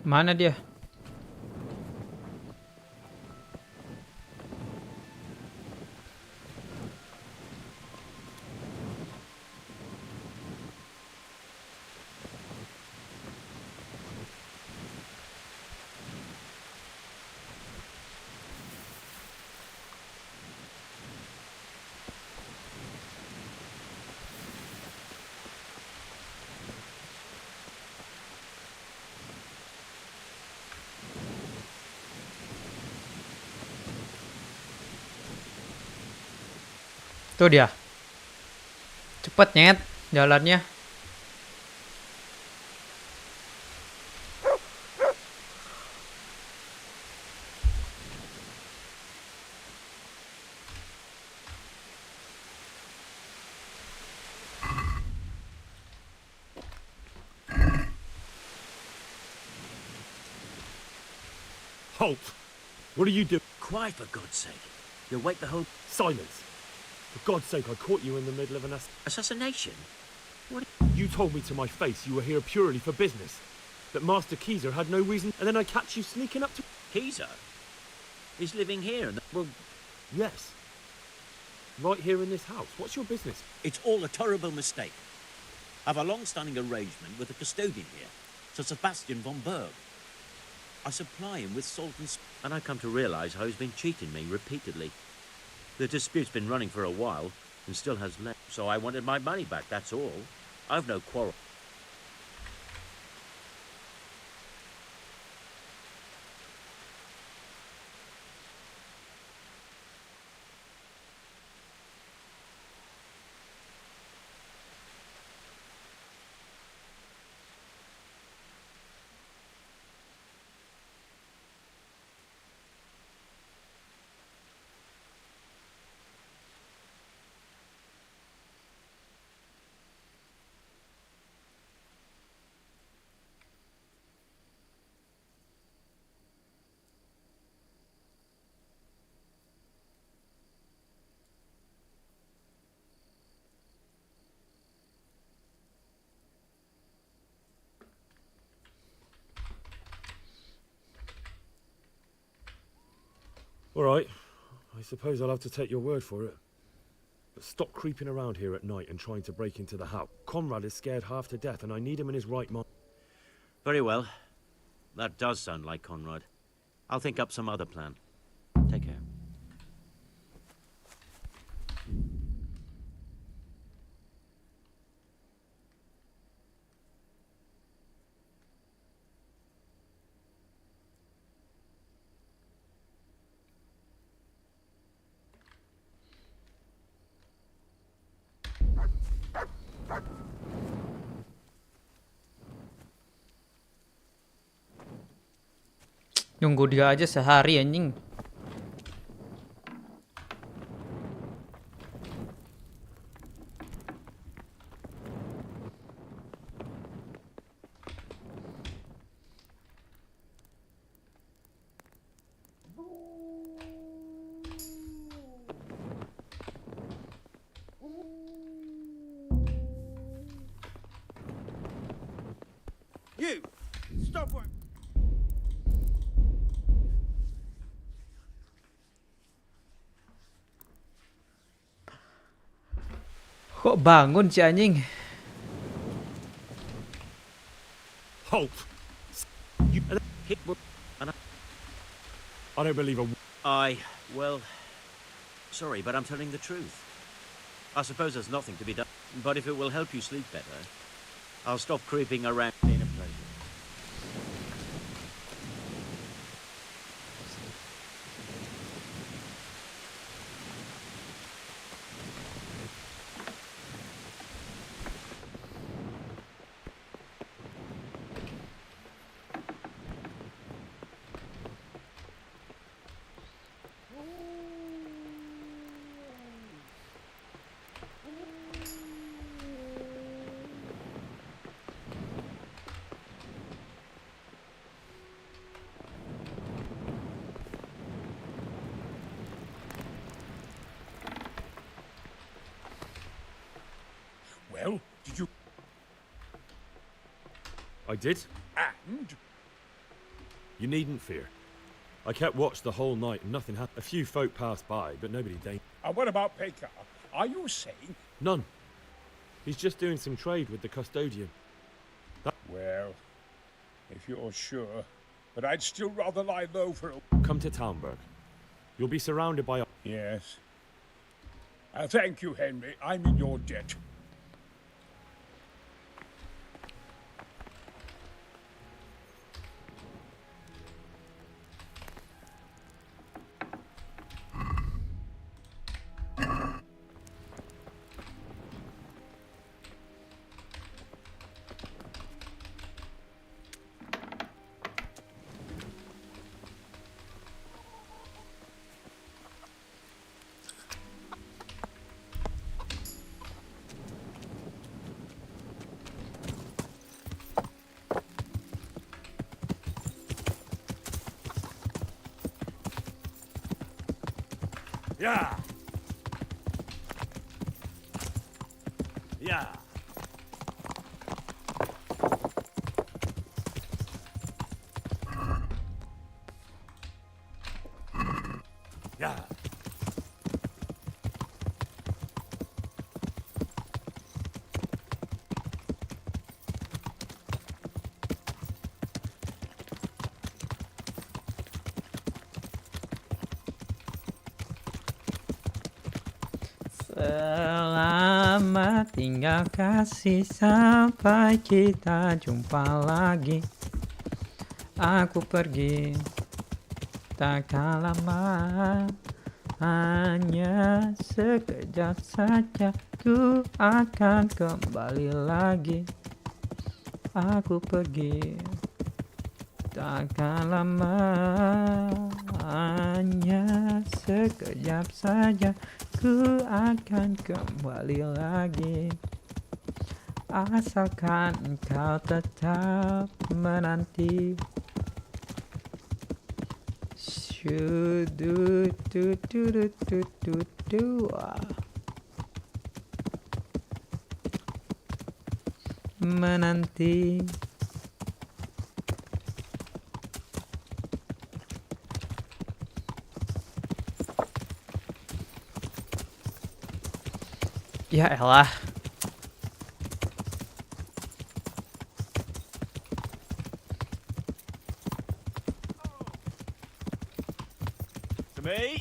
Mana dia? Tuh dia. Cepet nyet jalannya. Halt! What are you doing? Quiet, for God's sake. You'll wake the whole... Silence! For God's sake, I caught you in the middle of an assassination? What? You told me to my face you were here purely for business. That Master Keezer had no reason, and then I catch you sneaking up to... Keezer? He's living here and... Well... Yes. Right here in this house. What's your business? It's all a terrible mistake. I've a long-standing arrangement with the custodian here, Sir Sebastian von Berg. I supply him with salt and I come to realize how he's been cheating me repeatedly. The dispute's been running for a while and still has left, so I wanted my money back, that's all. I've no quarrel. All right. I suppose I'll have to take your word for it. But stop creeping around here at night and trying to break into the house. Conrad is scared half to death, and I need him in his right mind. Very well. That does sound like Conrad. I'll think up some other plan. Take care. Nunggu dia aja sehari anjing. You! Stop work! Kok bangun si anjing? Halt! You... I don't believe a... Well... Sorry, but I'm telling the truth. I suppose there's nothing to be done. But if it will help you sleep better, I'll stop creeping around in a pleasure. Well, did you... I did? And? You needn't fear. I kept watch the whole night and nothing happened. A few folk passed by, but nobody died. And what about Pekka? Are you saying? None. He's just doing some trade with the custodian. Well, if you're sure, but I'd still rather lie low for a... Come to Townburg. You'll be surrounded by... Yes. Thank you, Henry. I'm in your debt. Yeah. Yeah. Yeah. Selamat tinggal kasih sampai kita jumpa lagi. Aku pergi takkan lama, hanya sekejap saja ku akan kembali lagi. Aku pergi takkan lama, hanya sekejap saja ku akan kembali lagi. Asalkan engkau tetap menanti. Menanti. Ya elah. To me?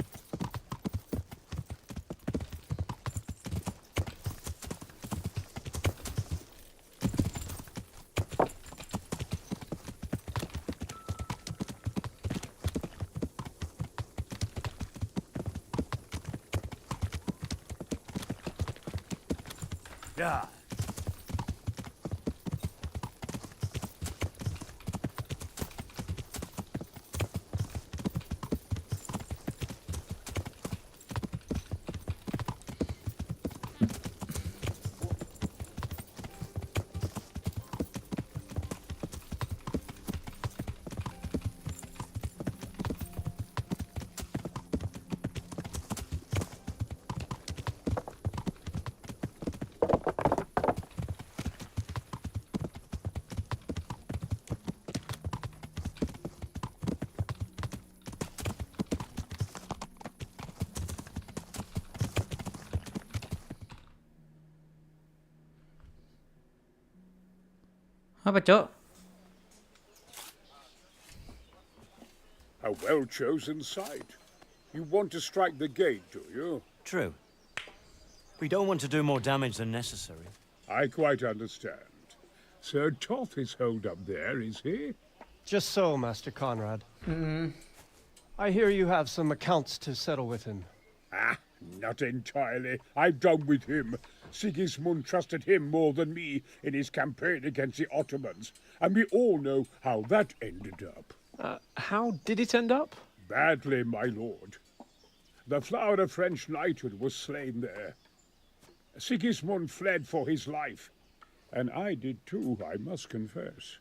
Yeah. Apa, Cok? A well-chosen site. You want to strike the gate, do you? True. We don't want to do more damage than necessary. I quite understand. Sir Toth is holed up there, is he? Just so, Master Conrad. I hear you have some accounts to settle with him. Ah, not entirely. I've done with him. Sigismund trusted him more than me in his campaign against the Ottomans, and we all know how that ended up. How did it end up? Badly, my lord. The flower of French knighthood was slain there. Sigismund fled for his life, and I did too, I must confess.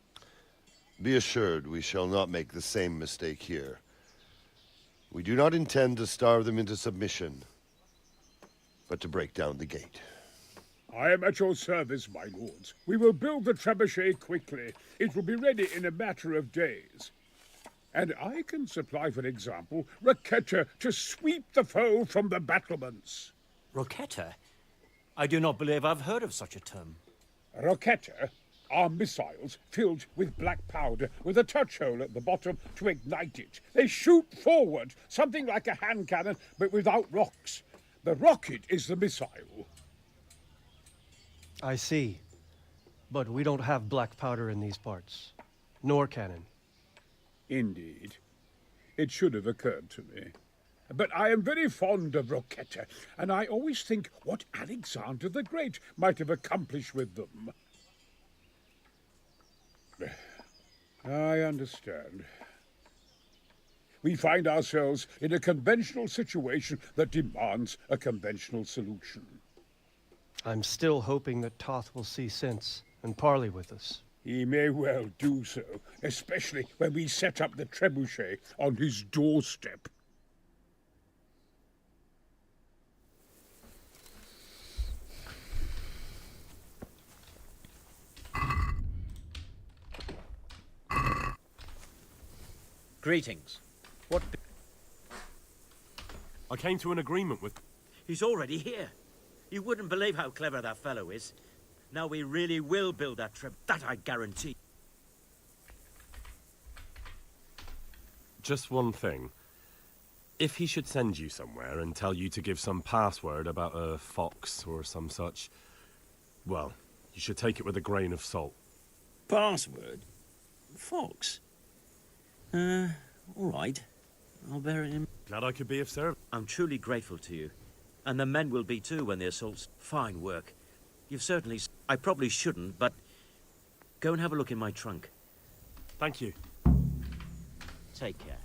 Be assured we shall not make the same mistake here. We do not intend to starve them into submission, but to break down the gate. I am at your service, my lords. We will build the trebuchet quickly. It will be ready in a matter of days. And I can supply, for example, Raketa to sweep the foe from the battlements. Roquetta? I do not believe I've heard of such a term. Roquetta are missiles filled with black powder with a touch hole at the bottom to ignite it. They shoot forward, something like a hand cannon, but without rocks. The rocket is the missile. I see. But we don't have black powder in these parts. Nor cannon. Indeed. It should have occurred to me. But I am very fond of Roquetta, and I always think what Alexander the Great might have accomplished with them. I understand. We find ourselves in a conventional situation that demands a conventional solution. I'm still hoping that Toth will see sense and parley with us. He may well do so, especially when we set up the trebuchet on his doorstep. Greetings. What? I came to an agreement with... He's already here. You wouldn't believe how clever that fellow is. Now we really will build that trip. That I guarantee. Just one thing. If he should send you somewhere and tell you to give some password about a fox or some such, well, you should take it with a grain of salt. Password? Fox? All right. I'll bear it in. Glad I could be of service. I'm truly grateful to you. And the men will be too when the assault's... Fine work. You've certainly... I probably shouldn't, but... Go and have a look in my trunk. Thank you. Take care.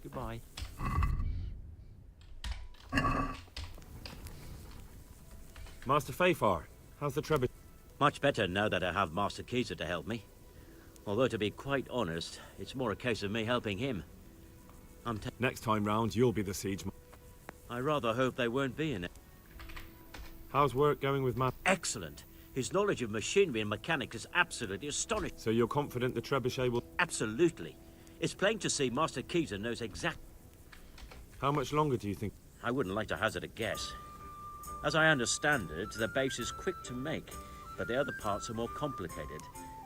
Goodbye. Master Fafar, how's the trebuchet? Much better now that I have Master Keezer to help me. Although, to be quite honest, it's more a case of me helping him. Next time round, you'll be the siege. I rather hope they won't be in it. How's work going with Matt? Excellent. His knowledge of machinery and mechanics is absolutely astonishing. So you're confident the trebuchet will... Absolutely. It's plain to see Master Keezer knows exactly... How much longer do you think? I wouldn't like to hazard a guess. As I understand it, the base is quick to make, but the other parts are more complicated.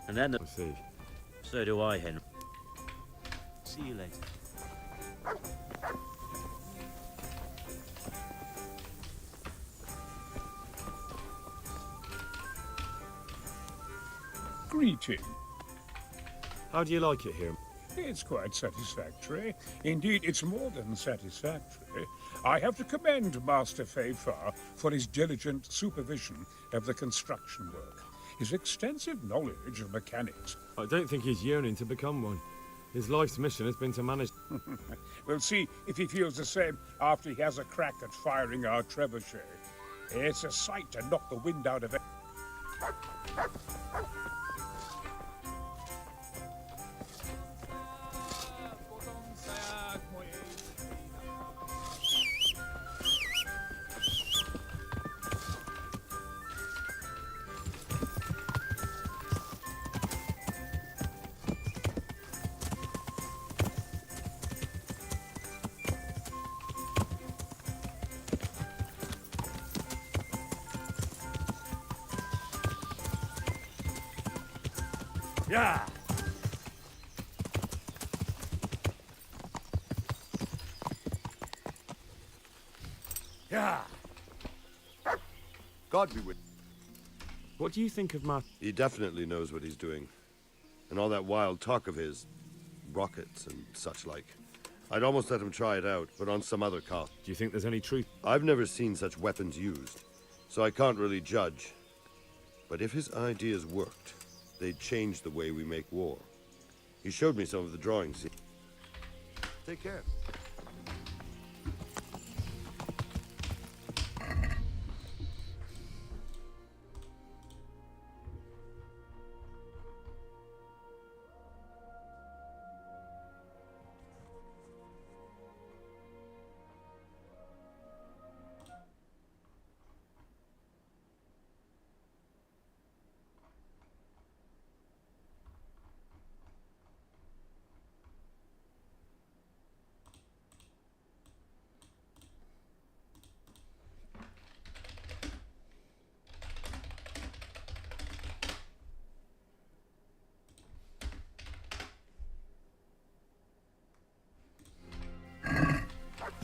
And then... I see. So do I, Henry. See you later. Greeting. How do you like it here? It's quite satisfactory. Indeed, it's more than satisfactory. I have to commend Master Fafar for his diligent supervision of the construction work. His extensive knowledge of mechanics. I don't think he's yearning to become one. His life's mission has been to manage... We'll see if he feels the same after he has a crack at firing our trebuchet. It's a sight to knock the wind out of it. Yeah! Yeah! God be with... What do you think of Matt? He definitely knows what he's doing. And all that wild talk of his rockets and such like. I'd almost let him try it out, but on some other cost. Do you think there's any truth? I've never seen such weapons used, so I can't really judge. But if his ideas worked, they'd change the way we make war. He showed me some of the drawings. Take care.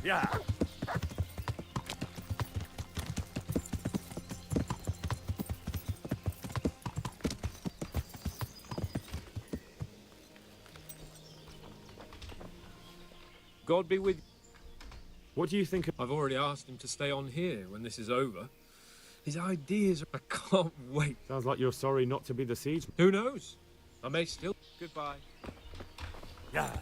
Yeah. God be with you. What do you think? I've already asked him to stay on here when this is over. His ideas, I can't wait. Sounds like you're sorry not to be the siege. Who knows? I may still. Goodbye. Yeah.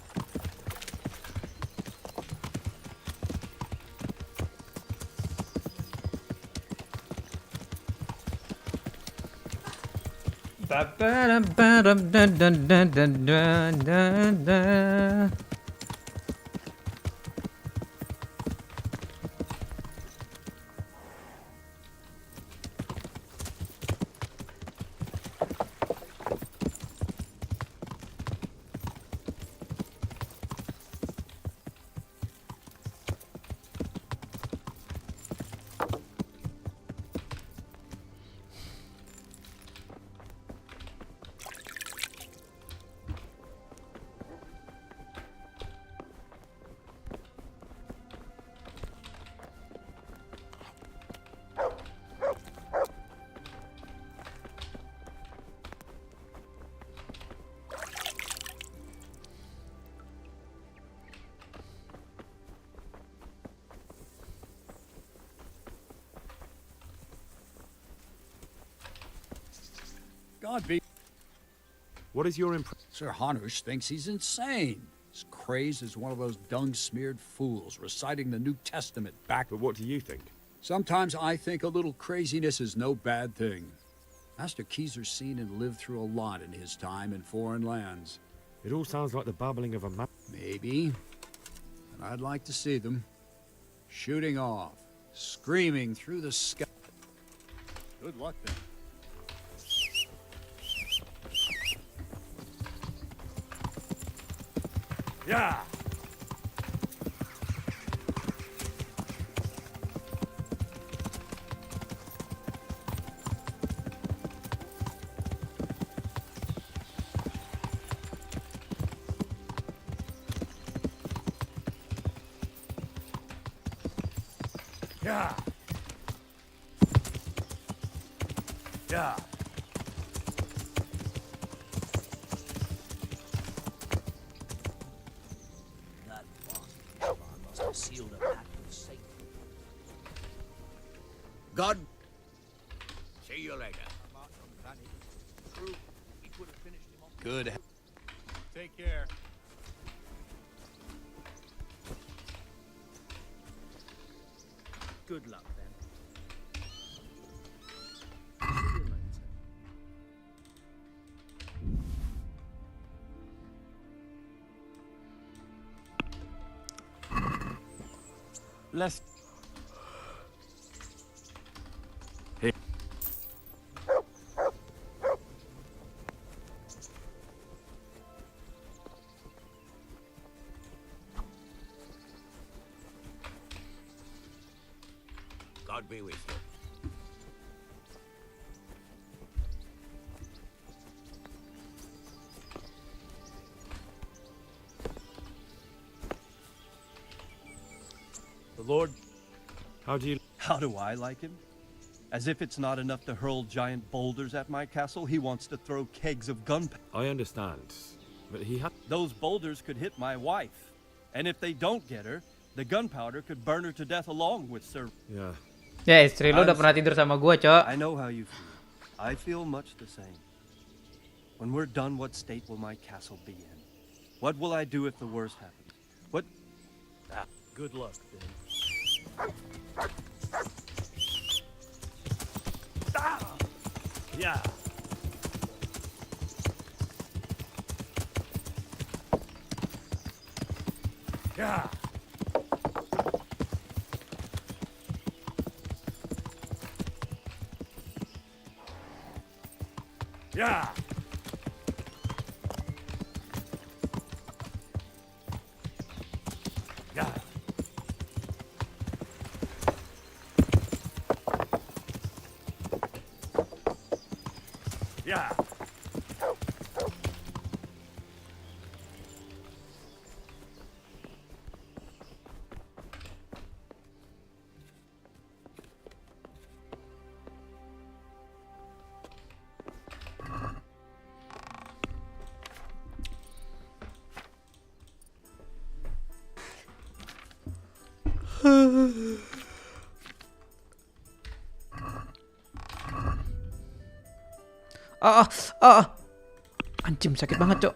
God be. What is your impression? Sir Hanush thinks he's insane. He's crazed as one of those dung-smeared fools reciting the New Testament back. But what do you think? Sometimes I think a little craziness is no bad thing. Master Keezer's seen and lived through a lot in his time in foreign lands. It all sounds like the babbling of a man. Maybe. And I'd like to see them. Shooting off. Screaming through the sky. Good luck then. Yeah. Yeah. Yeah. That bastard must have sealed a pact with Satan. God. See you later. Good. Take care. Good luck, then. Let's. Here. God be with you. The Lord... How do you... How do I like him? As if it's not enough to hurl giant boulders at my castle, he wants to throw kegs of gunpowder. I understand, but he had... Those boulders could hit my wife. And if they don't get her, the gunpowder could burn her to death along with Sir... Yeah. Ya, istri lu udah pernah tidur sama gua, Cok. I know how you feel. I feel much the same. When we're done, what state will my castle be in? What will I do if the worst happens? What... Good luck, Ben. Yeah. Yeah. Yeah. Yeah. Yeah. Anjim, sakit banget, Cok.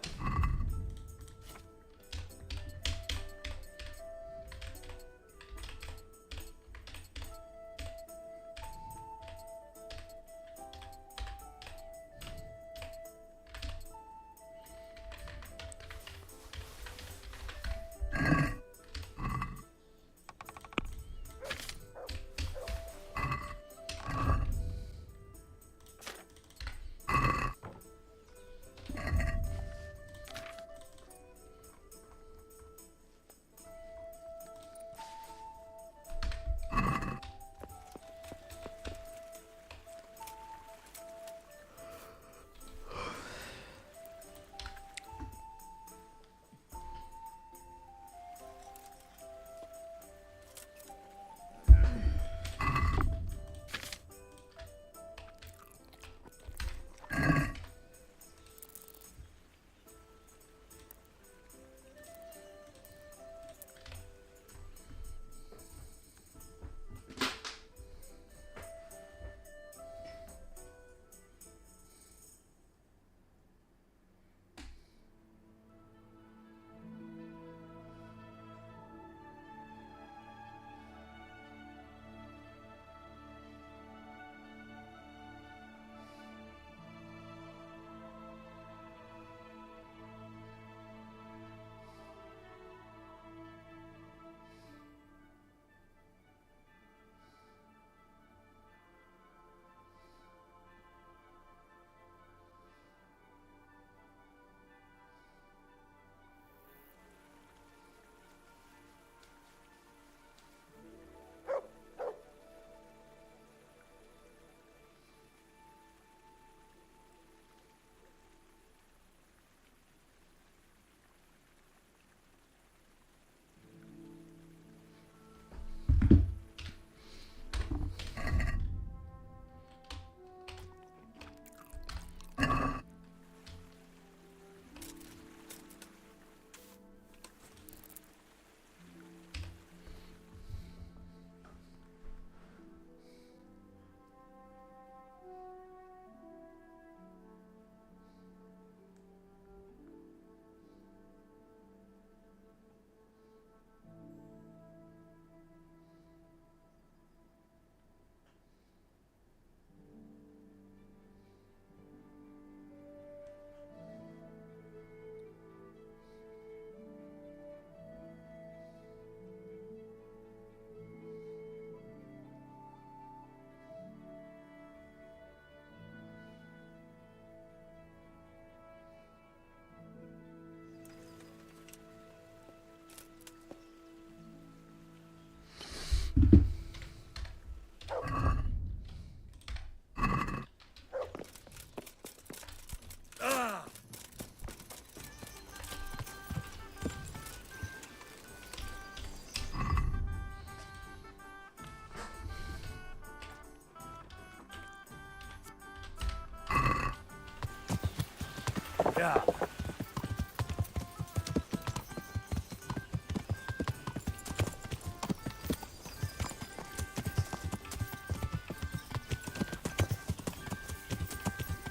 Yeah.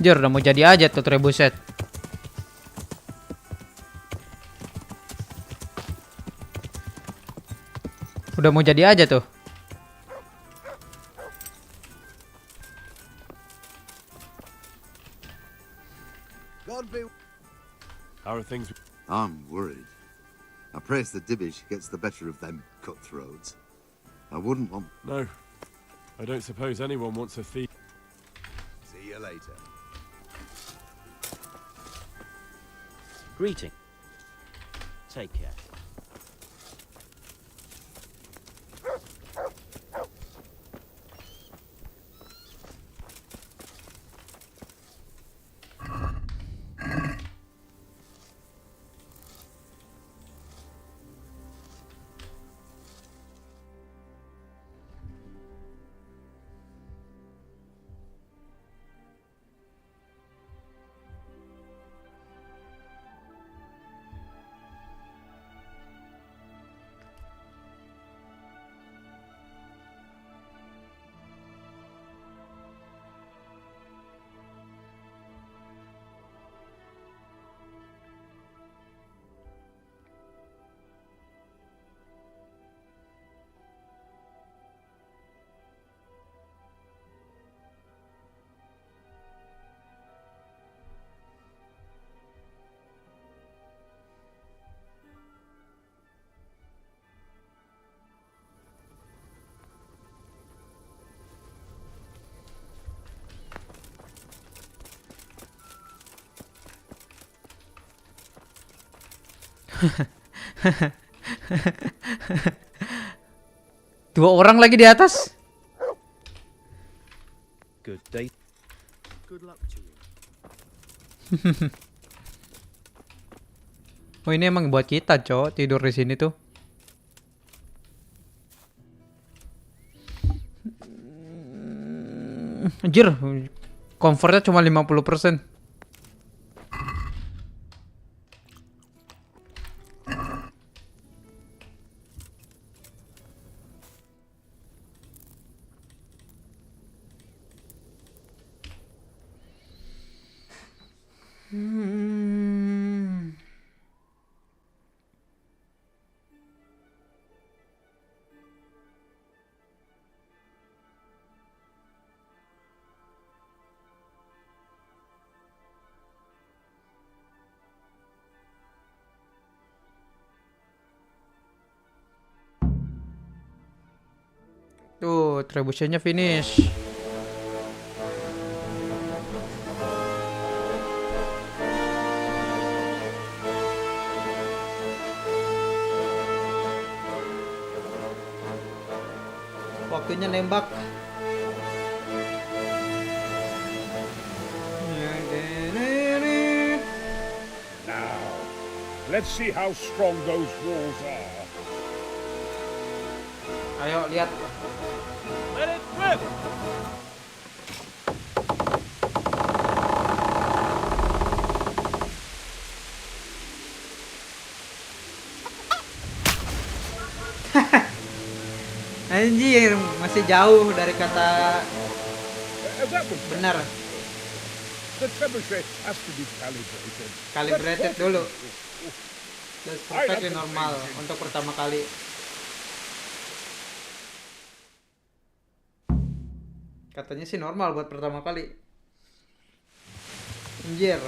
Jor, udah mau jadi aja tuh trebuset. Udah mau jadi aja tuh. How are things? I'm worried. I pray the Dibbish gets the better of them cutthroats. I wouldn't want... No. I don't suppose anyone wants a thief. See you later. Greeting. Take care. Dua orang lagi di atas. Good day. Good luck to you. Oh, ini emang buat kita, Cok, tidur di sini tuh. Anjir, comfortnya cuma 50%. Tuh, trebuchennya finish. Waktunya nembak. Now, let's see how strong those walls are. Ayo lihat. Let it rip! Anjir, masih jauh dari kata benar. The trebuchet has to be calibrated. Calibrated dulu. That's perfectly normal untuk pertama kali. Katanya sih normal buat pertama kali. Anjir.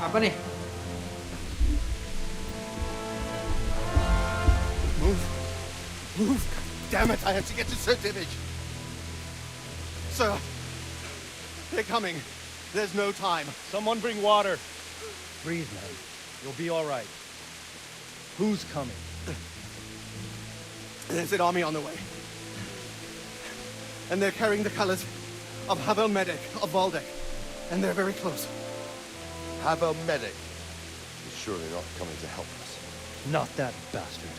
Apa nih? Move. Move. Damn it, I have to get to Sir Dibbage. Sir. They're coming. There's no time. Someone bring water. Breathe, man. You'll be all right. Who's coming? There's an army on the way. And they're carrying the colors of Havel Medic of Valdek. And they're very close. Havel Medic is surely not coming to help us. Not that bastard.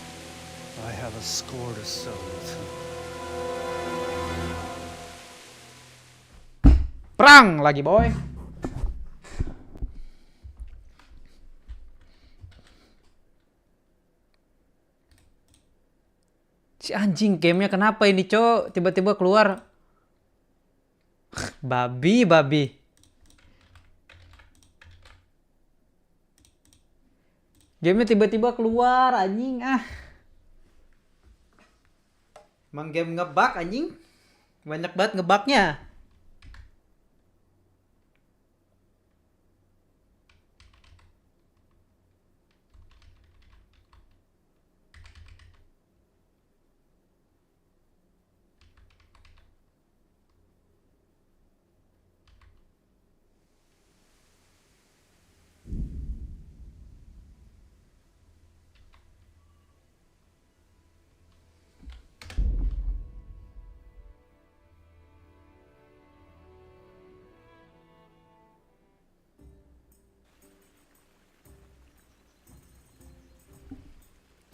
I have a score to settle with him. Perang lagi, boy. Si anjing gamenya kenapa ini, Cok? Tiba-tiba keluar. Babi. Game tiba-tiba keluar anjing ah. Emang game ngebug anjing. Banyak banget ngebugnya.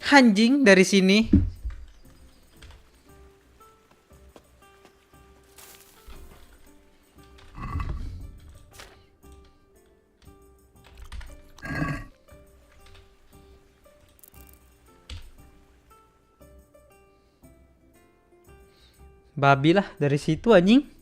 Anjing dari sini. Babi lah dari situ anjing.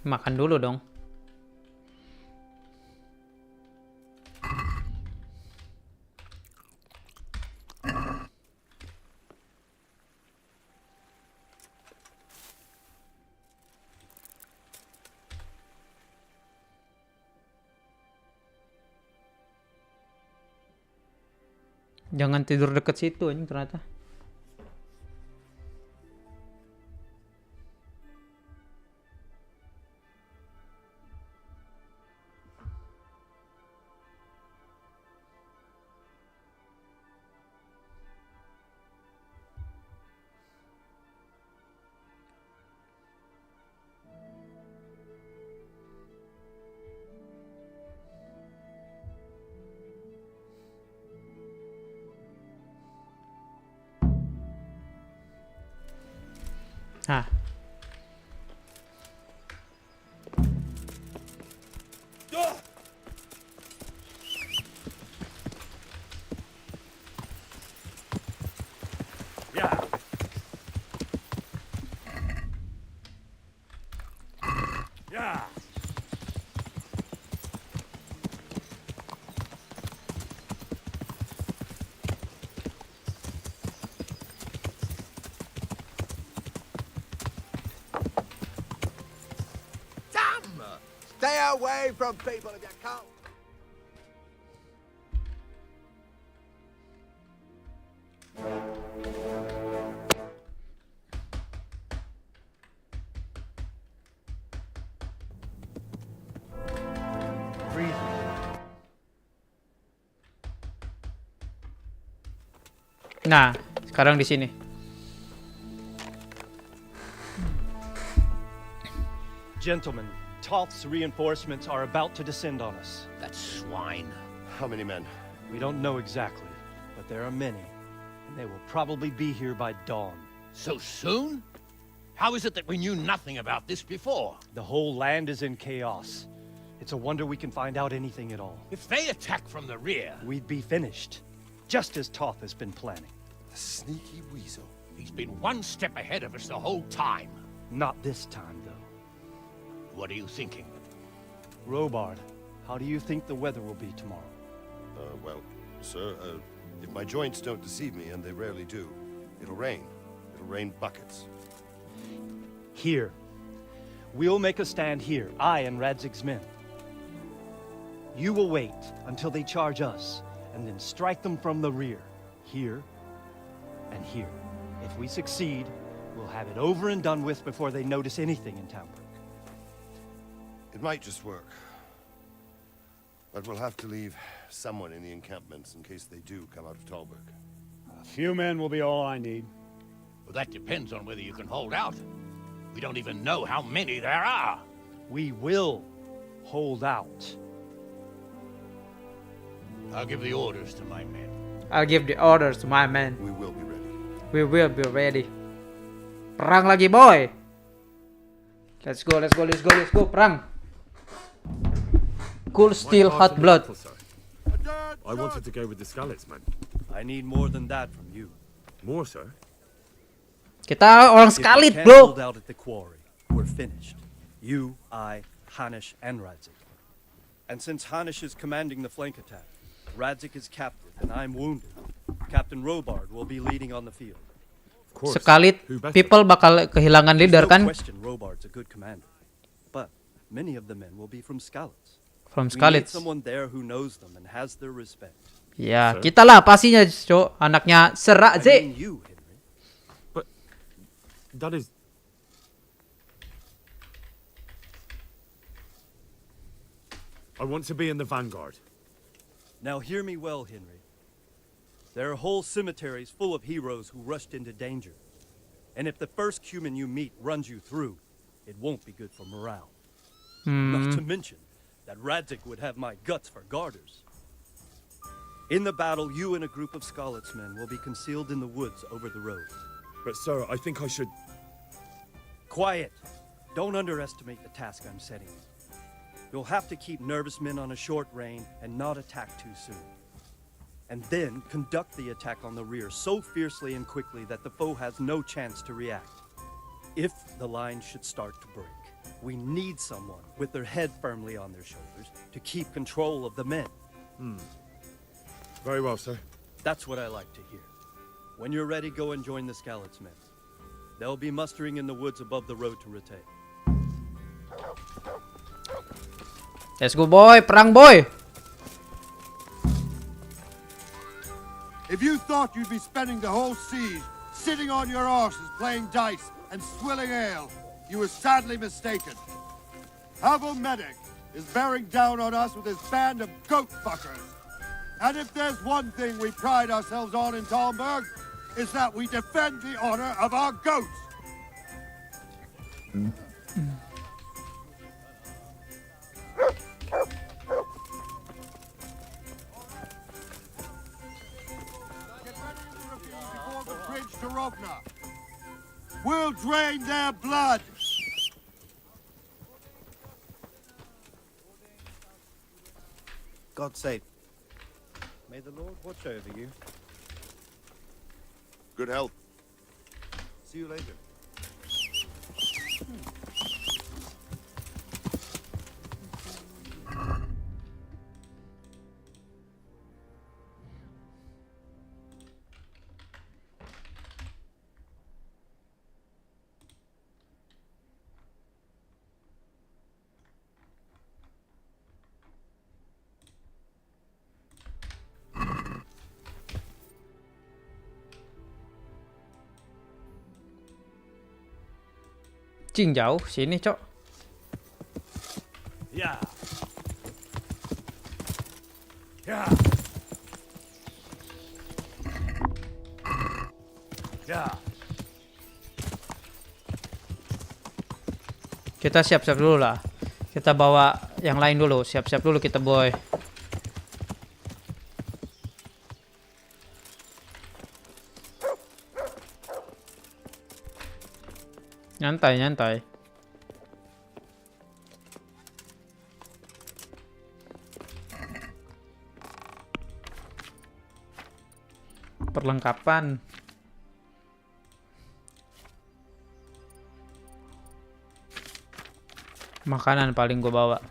Makan dulu dong. Jangan tidur deket situ anjing ternyata. Ah. Yeah. Yeah. Stay away from people if you can't. Nah, sekarang di sini. Gentlemen, Toth's reinforcements are about to descend on us. That swine. How many men? We don't know exactly, but there are many, and they will probably be here by dawn. So soon? How is it that we knew nothing about this before? The whole land is in chaos. It's a wonder we can find out anything at all. If they attack from the rear... We'd be finished, just as Toth has been planning. The sneaky weasel. He's been one step ahead of us the whole time. Not this time, though. What are you thinking? Robard, how do you think the weather will be tomorrow? Well, sir, if my joints don't deceive me, and they rarely do, it'll rain. It'll rain buckets. Here. We'll make a stand here, I and Radzig's men. You will wait until they charge us, and then strike them from the rear. Here and here. If we succeed, we'll have it over and done with before they notice anything in Townbrook. It might just work. But we'll have to leave someone in the encampments in case they do come out of Talberg. A few men will be all I need. Well, that depends on whether you can hold out. We don't even know how many there are. We will hold out. I'll give the orders to my men. I'll give the orders to my men. We will be ready. We will be ready. Perang lagi, boy. Let's go, let's go, let's go, let's go. Perang. Cool steel, hot blood. I wanted to go with the Skalitz men. I need more than that from you. More, sir? Kita orang If we Skalit, can't bro. hold out at the quarry, we're finished. You, I, Hanish, and Radzik. And since Hanish is commanding the flank attack, Radzik is captive and I'm wounded, Captain Robard will be leading on the field. Skalit people bakal kehilangan leader There's kan? no question Robard's a good commander, but many of the men will be from Skalitz. From We need Skalitz. someone there who knows them and has their respect. Ya, kita lah pastinya, Cok. Anaknya Serak Z. I mean you, Henry. But that is... I want to be in the vanguard. Now hear me well, Henry. There are whole cemeteries full of heroes who rushed into danger. And if the first human you meet runs you through, it won't be good for morale. Not to mention that Radzik would have my guts for garters. In the battle, you and a group of Skalitz men will be concealed in the woods over the road. But sir, I think I should... Quiet! Don't underestimate the task I'm setting you. You'll have to keep nervous men on a short rein and not attack too soon. And then conduct the attack on the rear so fiercely and quickly that the foe has no chance to react. If the line should start to break, we need someone with their head firmly on their shoulders to keep control of the men. Very well, sir. That's what I like to hear. When you're ready, go and join the Skalitz men. They'll be mustering in the woods above the road to Rete. Let's go, boy. Perang, boy. If you thought you'd be spending the whole siege sitting on your arses playing dice and swilling ale, you were sadly mistaken. Havel Medic is bearing down on us with his band of goat fuckers. And if there's one thing we pride ourselves on in Talmberg, is that we defend the honor of our goats. Before the bridge to Rovna. We'll drain their blood. God save. May the Lord watch over you. Good health. See you later. Cing jauh sini, Cok. Ya. Ya. Ya. Kita siap-siap dulu lah. Kita bawa yang lain dulu. Siap-siap dulu kita, boy. Nyantai, nyantai. Perlengkapan. Makanan paling gue bawa.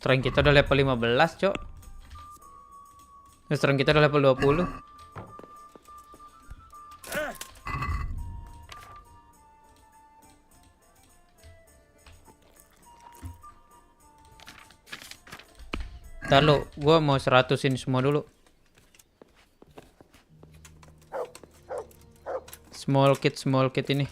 Strength kita udah level 15, Cok. Strength kita udah level 20. Ntar lu, gua mau 100-in semua dulu. Small kit ini.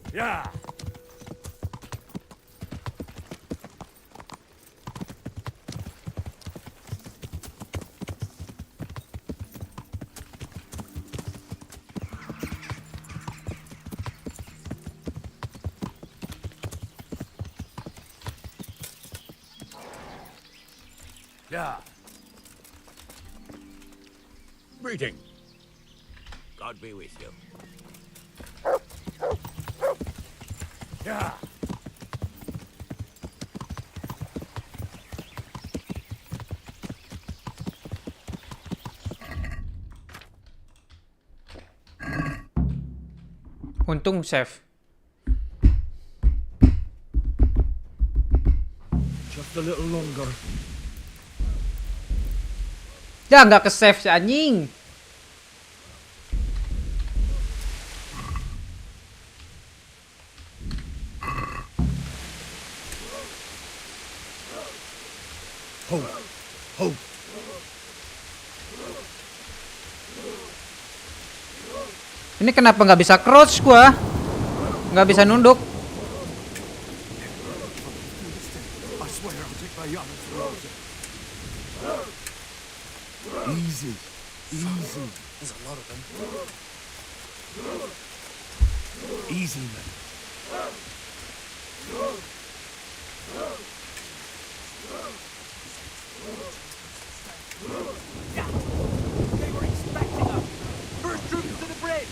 Yeah. Yeah. Greeting. God be with you. Yeah. Untung save. Just a little longer. Ya nggak ke save si anjing. Hold. Hold. Ini kenapa nggak bisa crouch gua? Nggak bisa nunduk. I swear I'll take my arm and throw it. Easy. Easy. There's a lot of them. Easy, man. They were expecting us. First troops to the bridge.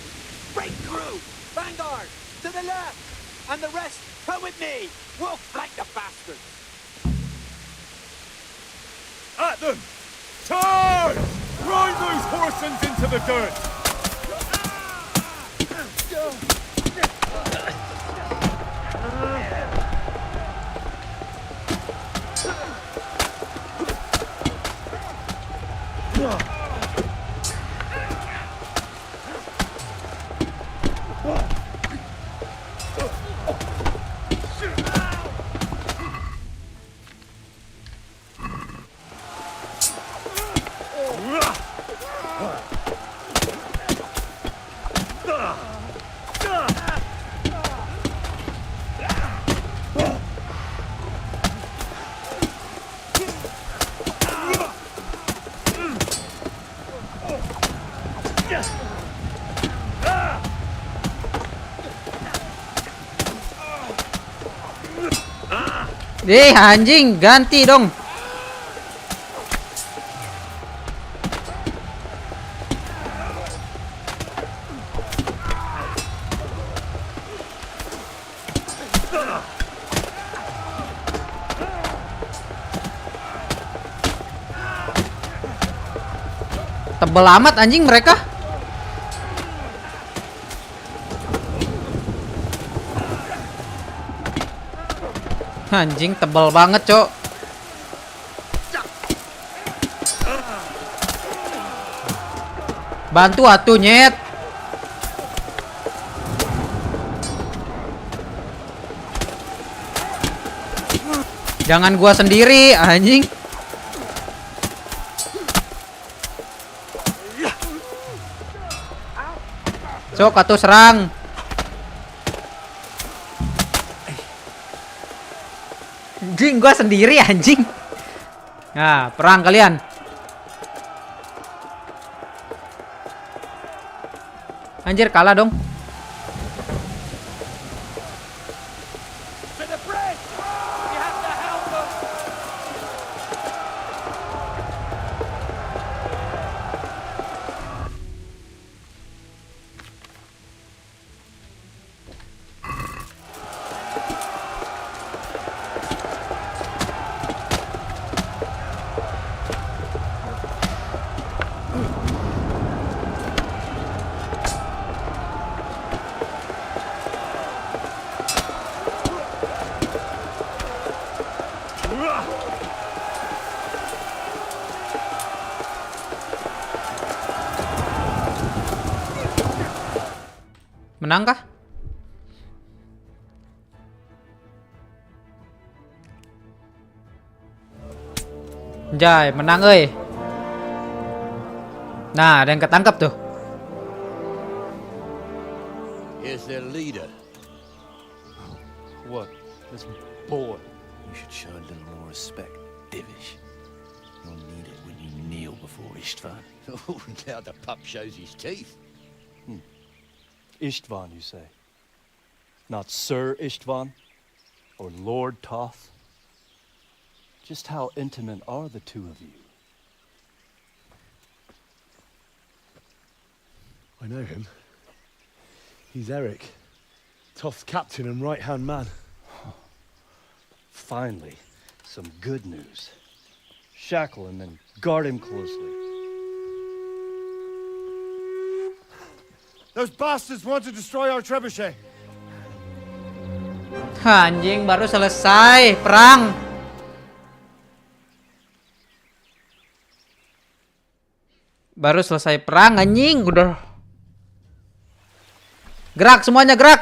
Break through. Vanguard, to the left. And the rest, come with me. We'll flank the bastards. At them! Charge! Grind those horsens into the dirt! Anjing, ganti dong. Tebel amat anjing mereka. Anjing tebal banget, Cok. Bantu atuh, nyet. Jangan gua sendiri, anjing. Cok, atuh serang. Anjing, gua sendiri anjing. Nah, perang kalian. Anjir, kalah dong. Menang kah? Jai, menang euy. Nah, ada yang ketangkep tuh. Here's their leader. What? This boy? You should show a little more respect, Divish. You'll need it when you kneel before Istvan. Oh, now the pup shows his teeth. Istvan, you say? Not Sir Istvan? Or Lord Toth? Just how intimate are the two of you? I know him. He's Eric, Toth's captain and right-hand man. Finally, some good news. Shackle him and guard him closely. Those bastards want to destroy our trebuchet. Anjing, baru selesai perang. Baru selesai perang anjing, udah. Gerak semuanya, gerak.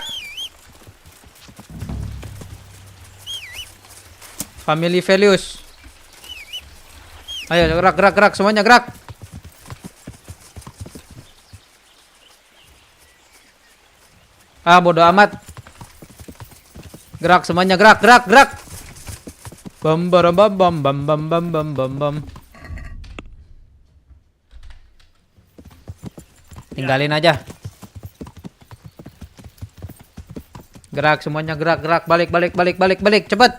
Family values. Ayo gerak, gerak, gerak semuanya, gerak. Ah, bodo amat. Gerak semuanya, gerak, gerak, gerak. Bam bam bam bam bam bam bam bam bam bam. Tinggalin aja. Gerak semuanya, gerak, gerak, balik, balik, balik, balik, balik, cepet.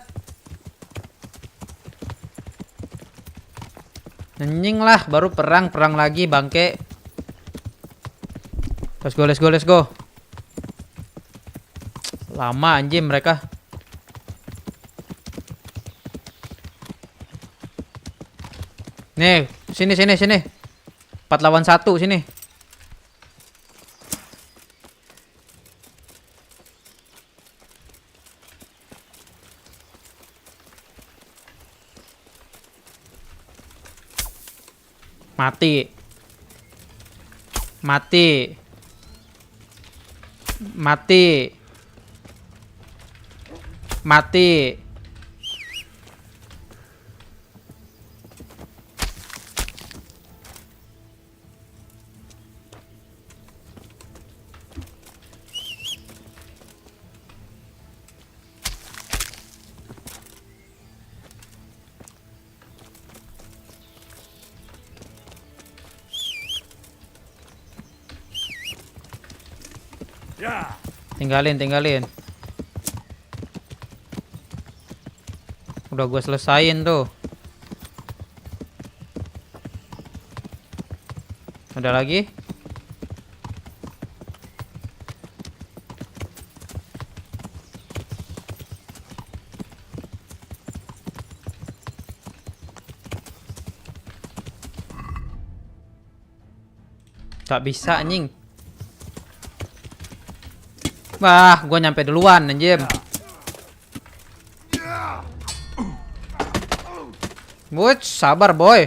Anjing lah, baru perang, perang lagi bangke. Let's go, let's go, let's go. Lama anjing mereka. Nih, sini. 4 lawan 1 sini. Mati. Tinggalin. Udah gue selesain tuh. Ada lagi? Gak bisa anjing. Wah, gue nyampe duluan anjir. Wuch, sabar boy.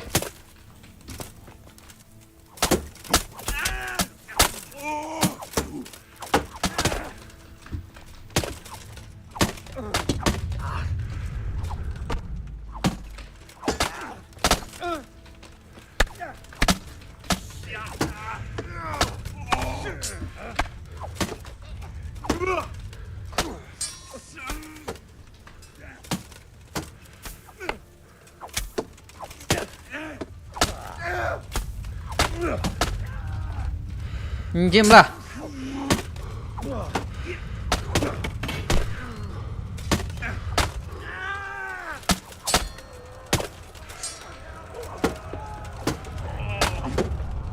Jim lah.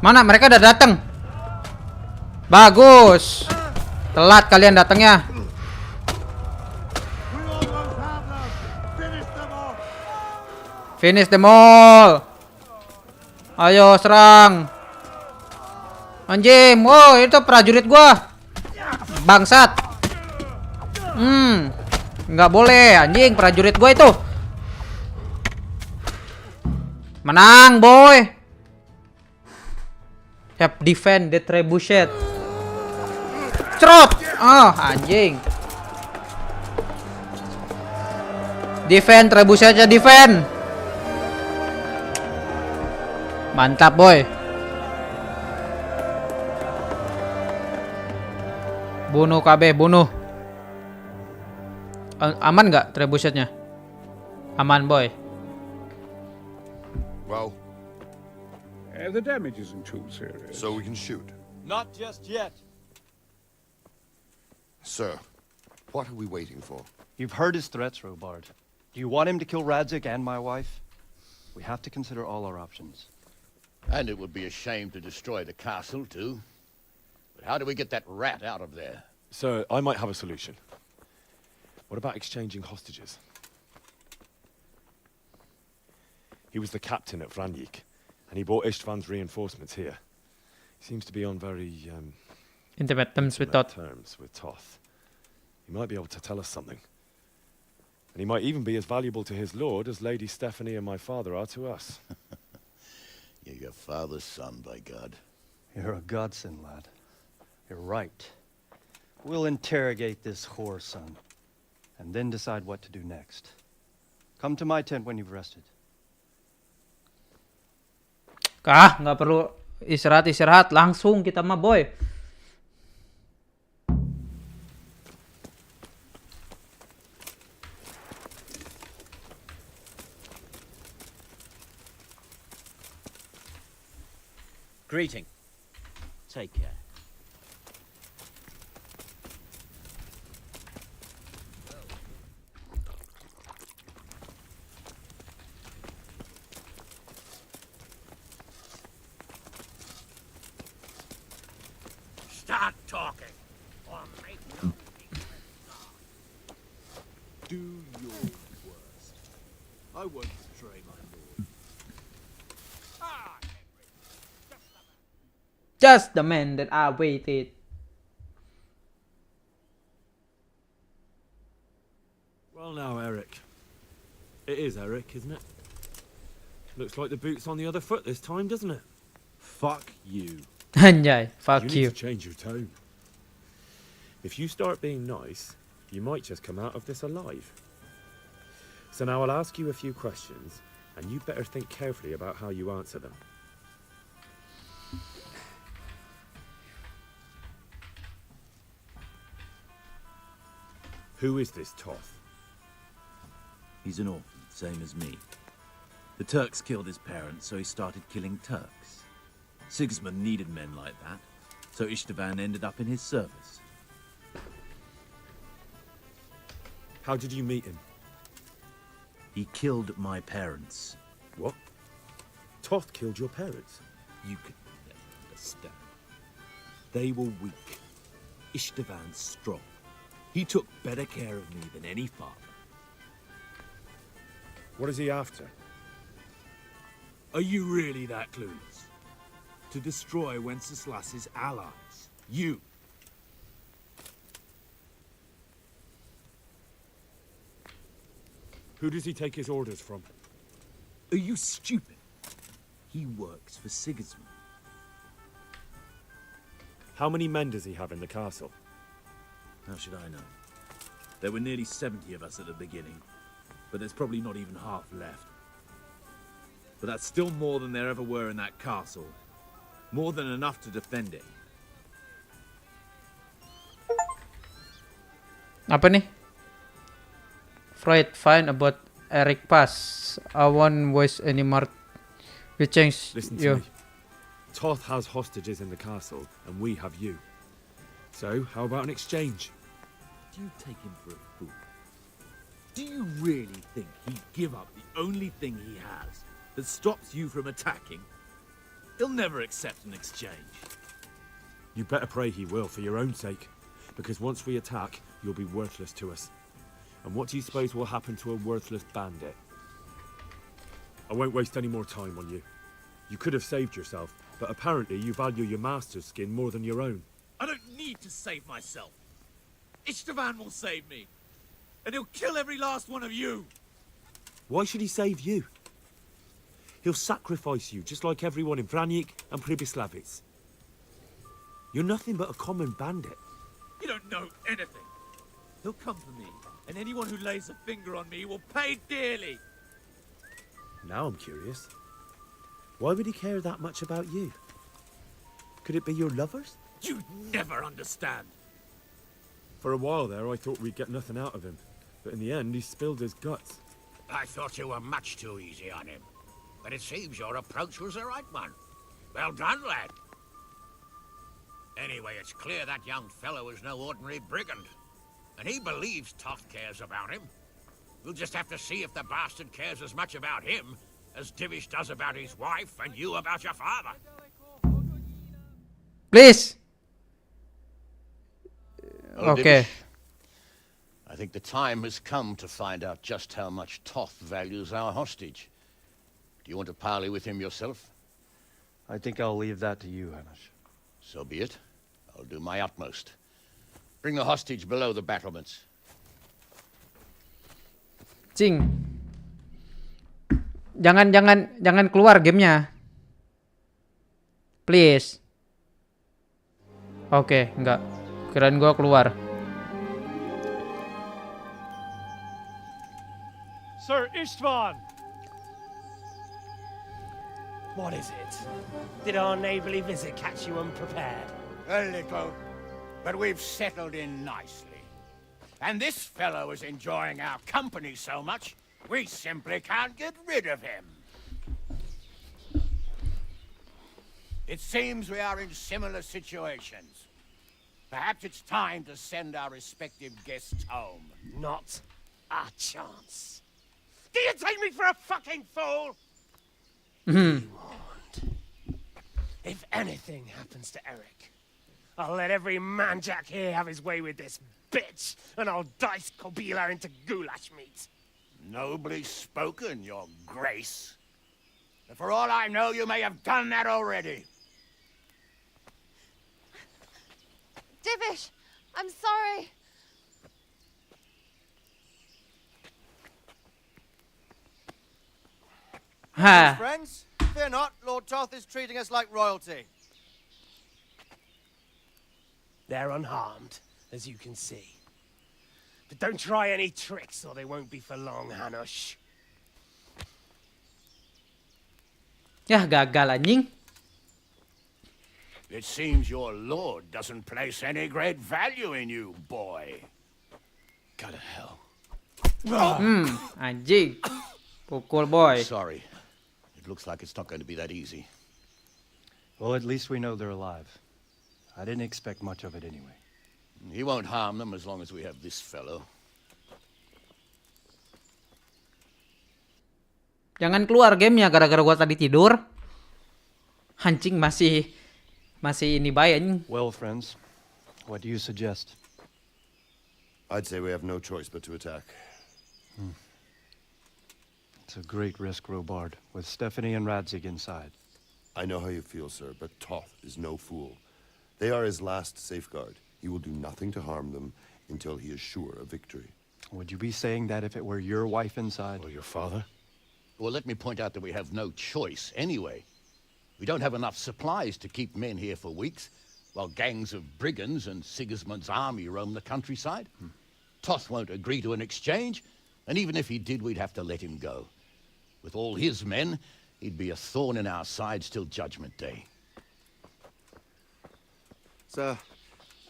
Mana mereka udah datang? Bagus. Telat kalian datangnya. Finish them all. Ayo serang. Anjing, wow itu prajurit gua. Bangsat. Nggak boleh anjing prajurit gua itu. Menang, boy. Have defend the trebuchet. Cerot. Oh, anjing. Defend trebuchetnya defend. Mantap, boy. Bunuh KB, bunuh. Aman nggak trebuchetnya? Aman, boy. Well, The damage isn't too serious. so we can shoot. Not just yet. Sir, what are we waiting for? You've heard his threats, Robard. Do you want him to kill Radzik and my wife? We have to consider all our options. And it would be a shame to destroy the castle, too. But how do we get that rat out of there? Sir, I might have a solution. What about exchanging hostages? He was the captain at Vranjik, and he brought Ishtvan's reinforcements here. He seems to be on very, Intimate terms with Toth. He might be able to tell us something. And he might even be as valuable to his lord as Lady Stephanie and my father are to us. You're your father's son, by God. You're a godsend, lad. You're right. We'll interrogate this whore, son, and then decide what to do next. Come to my tent when you've rested. Nggak perlu istirahat, langsung kita mah, boy. Greeting. Take care. Start talking, or make your Do your worst. I won't betray my lord. Just the man that I waited. Well now, Eric. It is Eric, isn't it? Looks like the boot's on the other foot this time, doesn't it? Fuck you. Anjay, fuck You you. need to change your tone. If you start being nice, you might just come out of this alive. So now I'll ask you a few questions, and you better think carefully about how you answer them. Who is this Toth? He's an orphan, same as me. The Turks killed his parents, so he started killing Turks. Sigismund needed men like that, so Istvan ended up in his service. How did you meet him? He killed my parents. What? Toth killed your parents? You could never understand. They were weak. Istvan's strong. He took better care of me than any father. What is he after? Are you really that clueless? To destroy Wenceslas's allies. You. Who does he take his orders from? Are you stupid? He works for Sigismund. How many men does he have in the castle? How should I know? There were nearly 70 of us at the beginning, but there's probably not even half left. But that's still more than there ever were in that castle. More than enough to defend it. Apa nih? Freud find about Eric Pass. I won't waste any more. We change Listen to you. me. Toth has hostages in the castle, and we have you. So, how about an exchange? Do you take him for a fool? Do you really think he'd give up the only thing he has that stops you from attacking? He'll never accept an exchange. You better pray he will, for your own sake. Because once we attack, you'll be worthless to us. And what do you suppose will happen to a worthless bandit? I won't waste any more time on you. You could have saved yourself, but apparently you value your master's skin more than your own. I don't need to save myself. Istvan will save me. And he'll kill every last one of you. Why should he save you? He'll sacrifice you, just like everyone in Vranic and Pribyslavitz. You're nothing but a common bandit. You don't know anything. He'll come for me, and anyone who lays a finger on me will pay dearly. Now I'm curious. Why would he care that much about you? Could it be your lovers? You'd never understand. For a while there, I thought we'd get nothing out of him. But in the end, he spilled his guts. I thought you were much too easy on him. But it seems your approach was the right one. Well done, lad. Anyway, it's clear that young fellow is no ordinary brigand. And he believes Toth cares about him. We'll just have to see if the bastard cares as much about him as Divish does about his wife and you about your father. Please. Well, Okay. Divish, I think the time has come to find out just how much Toth values our hostage. Do you want to parley with him yourself? I think I'll leave that to you, Hamish. So be it. I'll do my utmost. Bring the hostage below the battlements. Cing. Jangan keluar gamenya. Please. Oke, enggak. Kirain gua keluar. Sir Istvan! What is it? Did our neighborly visit catch you unprepared? A little, but we've settled in nicely. And this fellow is enjoying our company so much, we simply can't get rid of him. It seems we are in similar situations. Perhaps it's time to send our respective guests home. Not a chance. Do you take me for a fucking fool? If anything happens to Eric, I'll let every manjack here have his way with this bitch, and I'll dice Kobila into goulash meat. Nobly spoken, your grace. But for all I know, you may have done that already. Divish! I'm sorry. Greetings, friends. Fear not, Lord Toth is treating us like royalty. They're unharmed, as you can see. But don't try any tricks or they won't be for long, Hanush. Yah, gagal anjing. It seems your lord doesn't place any great value in you, boy. Go to hell. Anjing. Pukul boy. Sorry. It looks like it's not going to be that easy. Well, at least we know they're alive. I didn't expect much of it anyway. He won't harm them as long as we have this fellow. Jangan keluar gamenya gara-gara gua tadi tidur. Hancing masih ini baik anjing. Well, friends, what do you suggest? I'd say we have no choice but to attack. It's a great risk, Robard, with Stephanie and Radzig inside. I know how you feel, sir, but Toth is no fool. They are his last safeguard. He will do nothing to harm them until he is sure of victory. Would you be saying that if it were your wife inside? Or your father? Well, let me point out that we have no choice anyway. We don't have enough supplies to keep men here for weeks, while gangs of brigands and Sigismund's army roam the countryside. Toth won't agree to an exchange, and even if he did, we'd have to let him go. With all his men, he'd be a thorn in our sides till Judgment Day. Sir,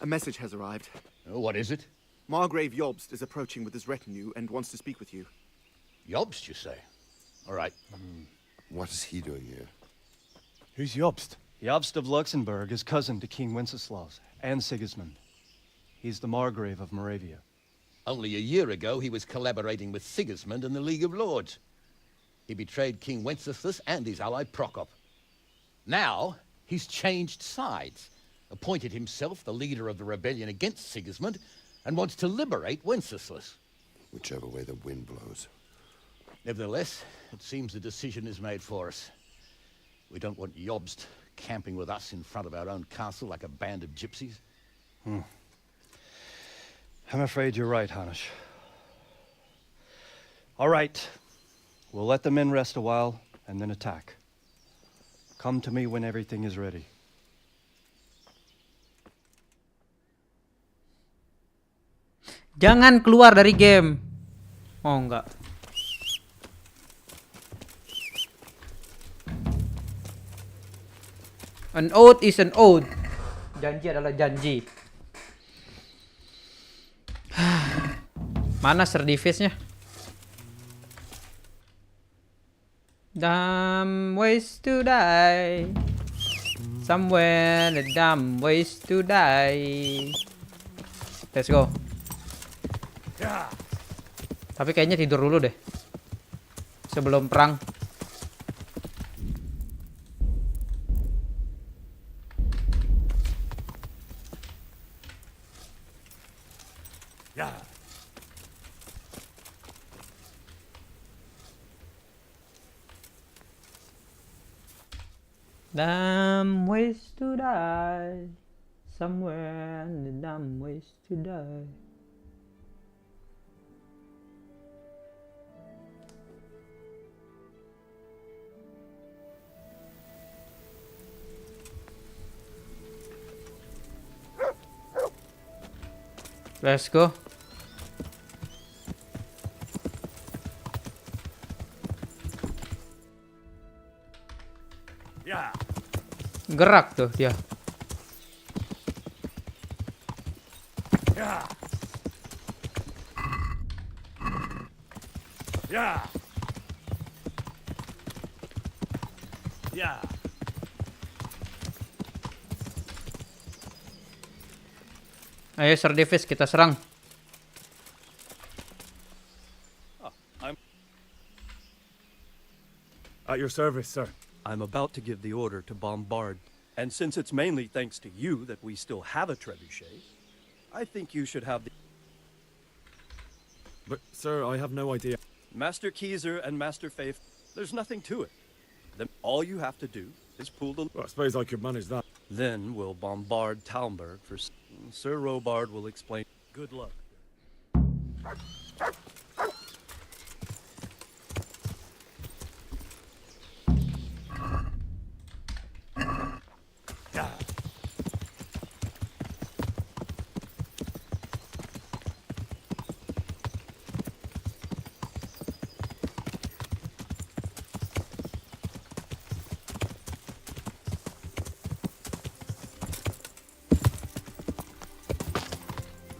a message has arrived. Oh, what is it? Margrave Jobst is approaching with his retinue and wants to speak with you. Jobst, you say? All right. What is he doing here? Who's Jobst? Jobst of Luxembourg is cousin to King Wenceslaus and Sigismund. He's the Margrave of Moravia. Only a year ago, he was collaborating with Sigismund and the League of Lords. He betrayed King Wenceslas and his ally Prokop. Now, he's changed sides, appointed himself the leader of the rebellion against Sigismund, and wants to liberate Wenceslas. Whichever way the wind blows. Nevertheless, it seems the decision is made for us. We don't want Jobst camping with us in front of our own castle like a band of gypsies. I'm afraid you're right, Hanush. All right. We'll let the men rest a while and then attack. Come to me when everything is ready. Jangan keluar dari game. Oh enggak. An oath is an oath. Janji adalah janji. Mana service-nya? Dumb ways to die. Somewhere the dumb ways to die. Let's go. Tapi kayaknya tidur dulu deh. Sebelum perang. Dumb ways to die. Somewhere the dumb ways to die. Let's go. Ya. Gerak tuh dia. Ya. Ya. Ya. Ayo service kita serang. I'm At your service, sir. I'm about to give the order to bombard. And since it's mainly thanks to you that we still have a trebuchet, I think you should have the... But, sir, I have no idea. Master Keyser and Master Faith, there's nothing to it. Then all you have to do is pull the... Well, I suppose I could manage that. Then we'll bombard Talmberg for... Sir Robard will explain. Good luck.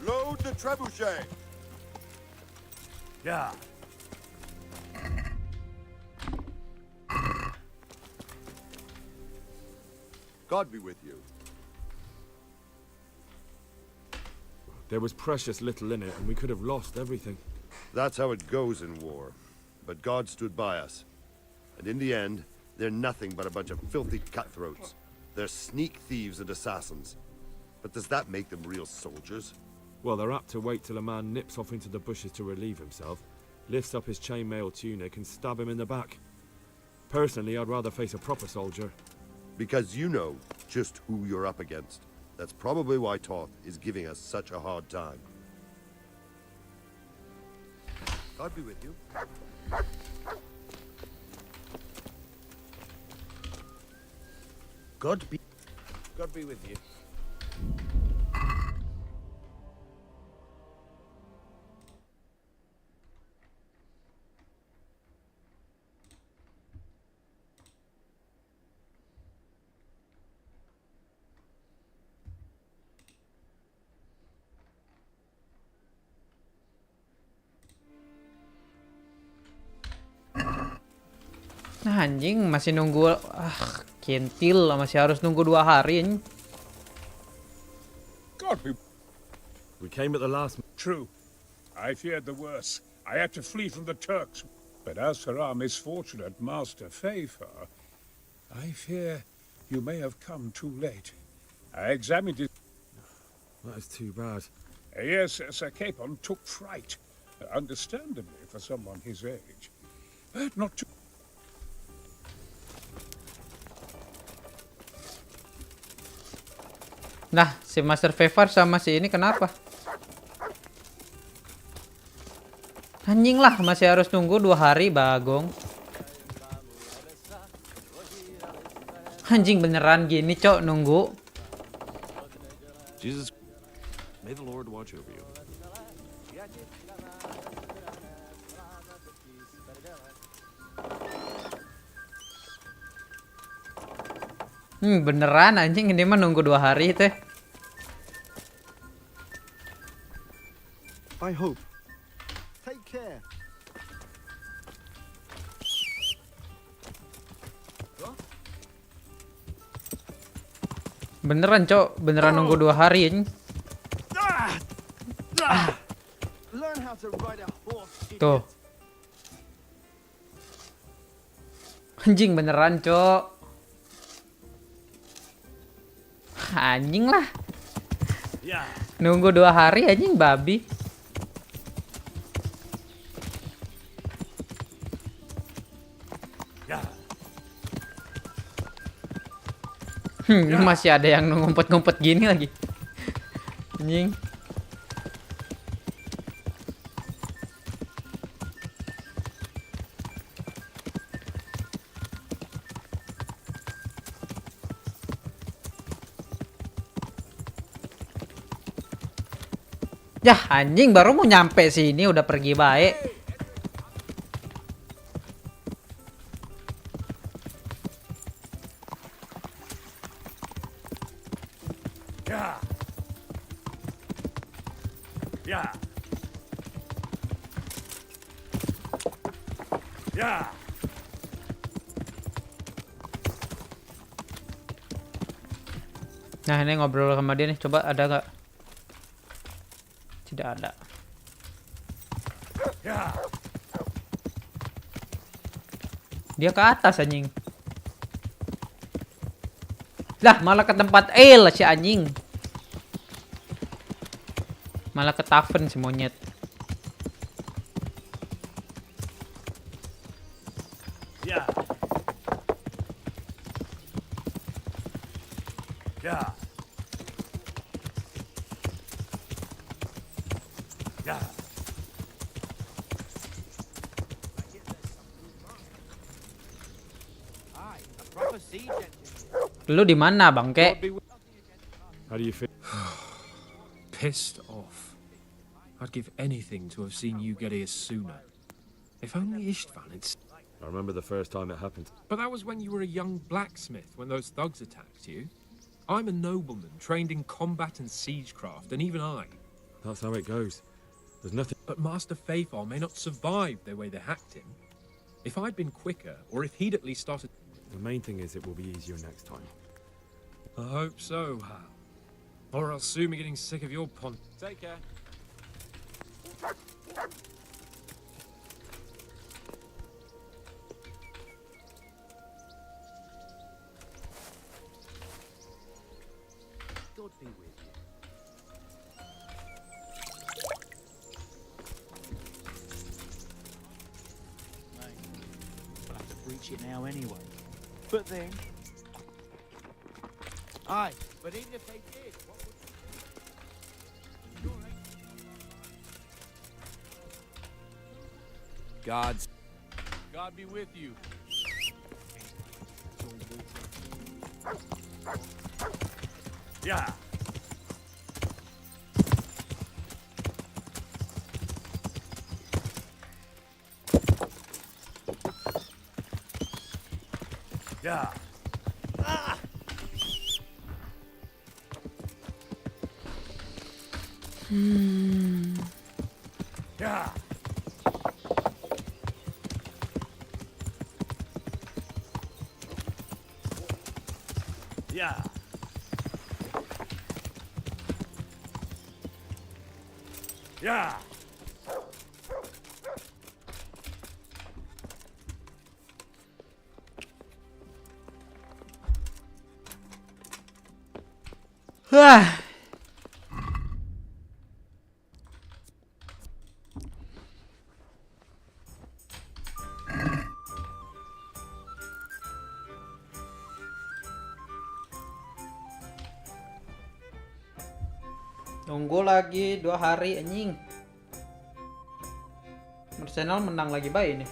Load the trebuchet. Yeah. God be with you. There was precious little in it, and we could have lost everything. That's how it goes in war. But God stood by us. And in the end, they're nothing but a bunch of filthy cutthroats. They're sneak thieves and assassins. But does that make them real soldiers? Well, they're apt to wait till a man nips off into the bushes to relieve himself, lifts up his chainmail tunic, and stab him in the back. Personally, I'd rather face a proper soldier. Because you know just who you're up against. That's probably why Toth is giving us such a hard time. God be with you. God be with you. Nah, anjing masih nunggu kintil masih harus nunggu 2 hari anjing. God, we came at the last. True. I feared the worst. I had to flee from the Turks. But as for our misfortunate Master Fafer, I fear you may have come too late. I examined it. That is too bad. Yes, Sir Capon took fright. Understandably for someone his age. But not too... Nah, si Master Favor sama si ini kenapa? Anjing lah, masih harus nunggu 2 hari, Bagong. Anjing beneran gini, Cok, nunggu. Jesus, may the Lord watch over you. Beneran anjing ini mah nunggu 2 hari teh. I hope. Take care. Beneran, Cok, beneran nunggu 2 hari anjing. Learn how to ride a horse. Tuh. Anjing beneran, Cok. Anjing lah. Nunggu 2 hari anjing babi. Masih ada yang ngumpet-ngumpet gini lagi. Anjing. Yah, anjing baru mau nyampe sini udah pergi baik. Ya. Ya. Ya. Nah, ini ngobrol sama dia nih, coba ada nggak? Tidak ada. Dia ke atas anjing. Lah, malah ke tempat lah si anjing. Malah ke tavern si monyet. Ya. Yeah. Yeah. Aye, a proper siege engine. Lu di mana, Bangke? How do you feel? Pissed off. I'd give anything to have seen you get here sooner. If only Istvan had... I remember the first time it happened. But that was when you were a young blacksmith, when those thugs attacked you. I'm a nobleman, trained in combat and siegecraft, and even I... That's how it goes. There's nothing... But Master Faithar may not survive the way they hacked him. If I'd been quicker, or if he'd at least started... The main thing is it will be easier next time. I hope so, Hal. Or I'll soon be getting sick of your pon... Take care. God be with you. I'll have to breach it now anyway. But then... Aye, but even if they did, what would you do? God be with you. Yeah. Yeah. Ah! Yeah. Yeah. Yeah. Hah. Tunggu lagi 2 hari anjing. Arsenal menang lagi baik nih.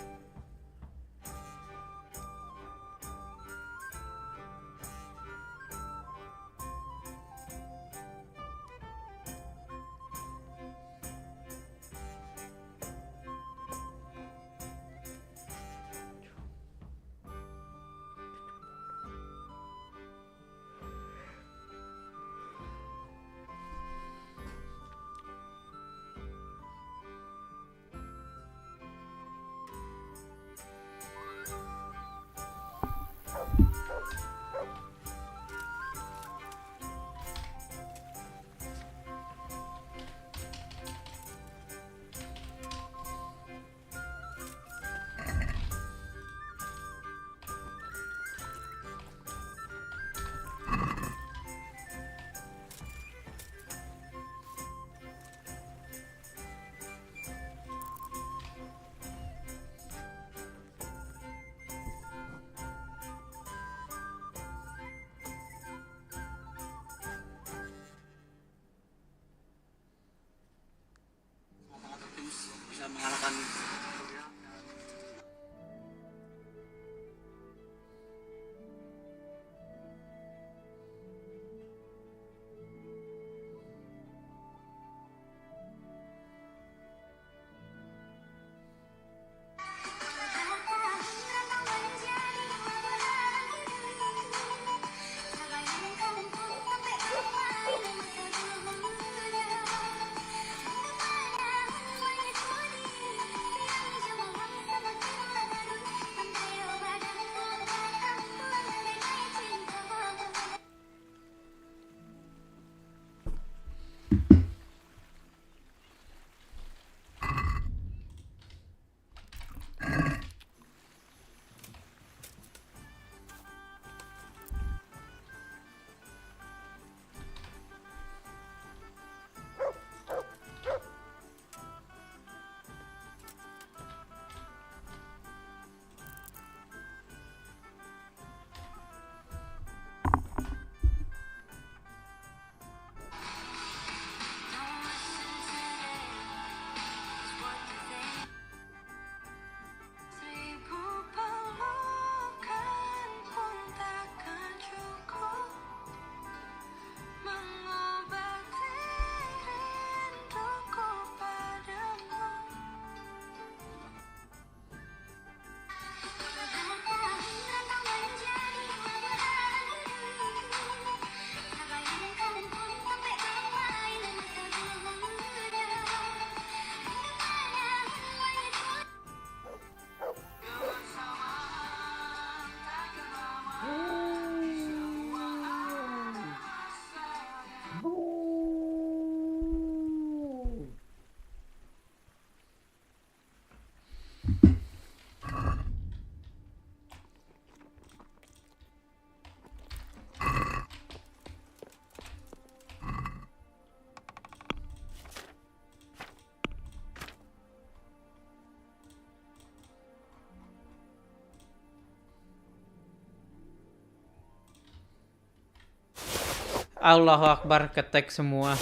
Allahu Akbar, ketek semua.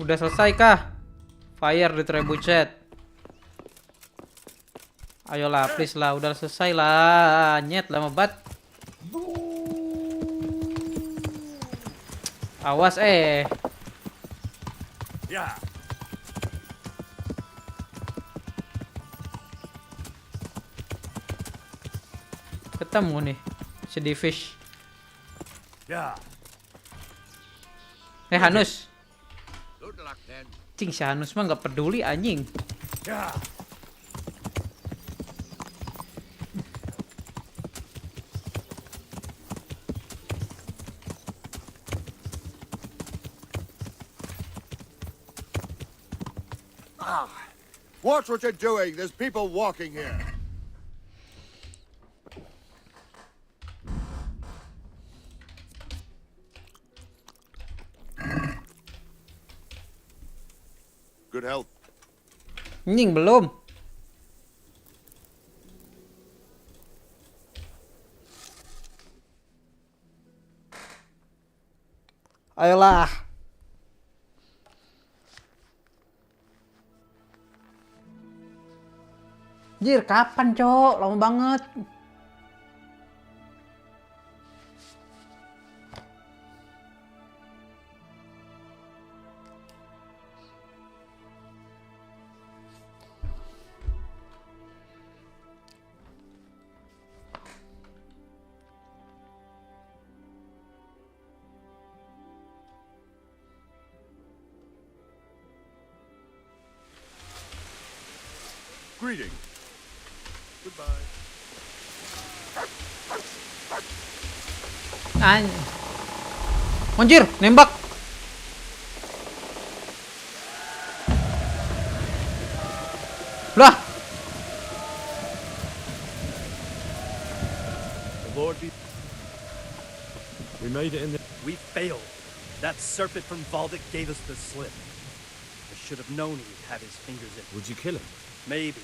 Udah selesai kah? Fire di trebuchet. Ayolah, please lah, udah selesai lah. Nyet, lama banget. Awas Ya. Ketemu nih si fish. Ya. Hanus. Good luck then. Cing, si Hanus mah nggak peduli anjing. Ya. Watch what you're doing. There's people walking here. Good health. Anjing belum. Ayolah. Jir, kapan, Cok? Lama banget. Greeting. Goodbye. Anjir, nembak. Lah. The Lord be. We made it in the. We failed. That serpent from Valdic gave us the slip. I should have known he'd have his fingers in it. Would you kill him? Maybe.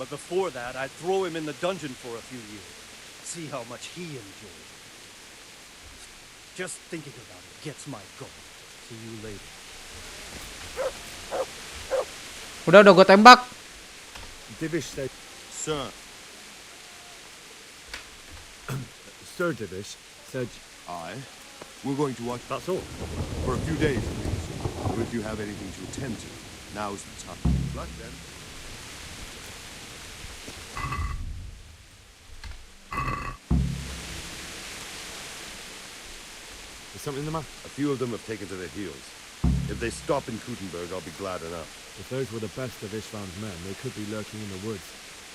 But before that, I'd throw him in the dungeon for a few years. See how much he enjoyed. Just thinking about it gets my goat. See you later. Udah gue tembak. Divish said. Sir. Sir Divish said. We're going to watch. That's all. For a few days, please. Or if you have anything to attend to, now's the time. Luck then. Is something the matter? A few of them have taken to their heels. If they stop in Kutenberg, I'll be glad enough. If those were the best of Isfan's men, they could be lurking in the woods.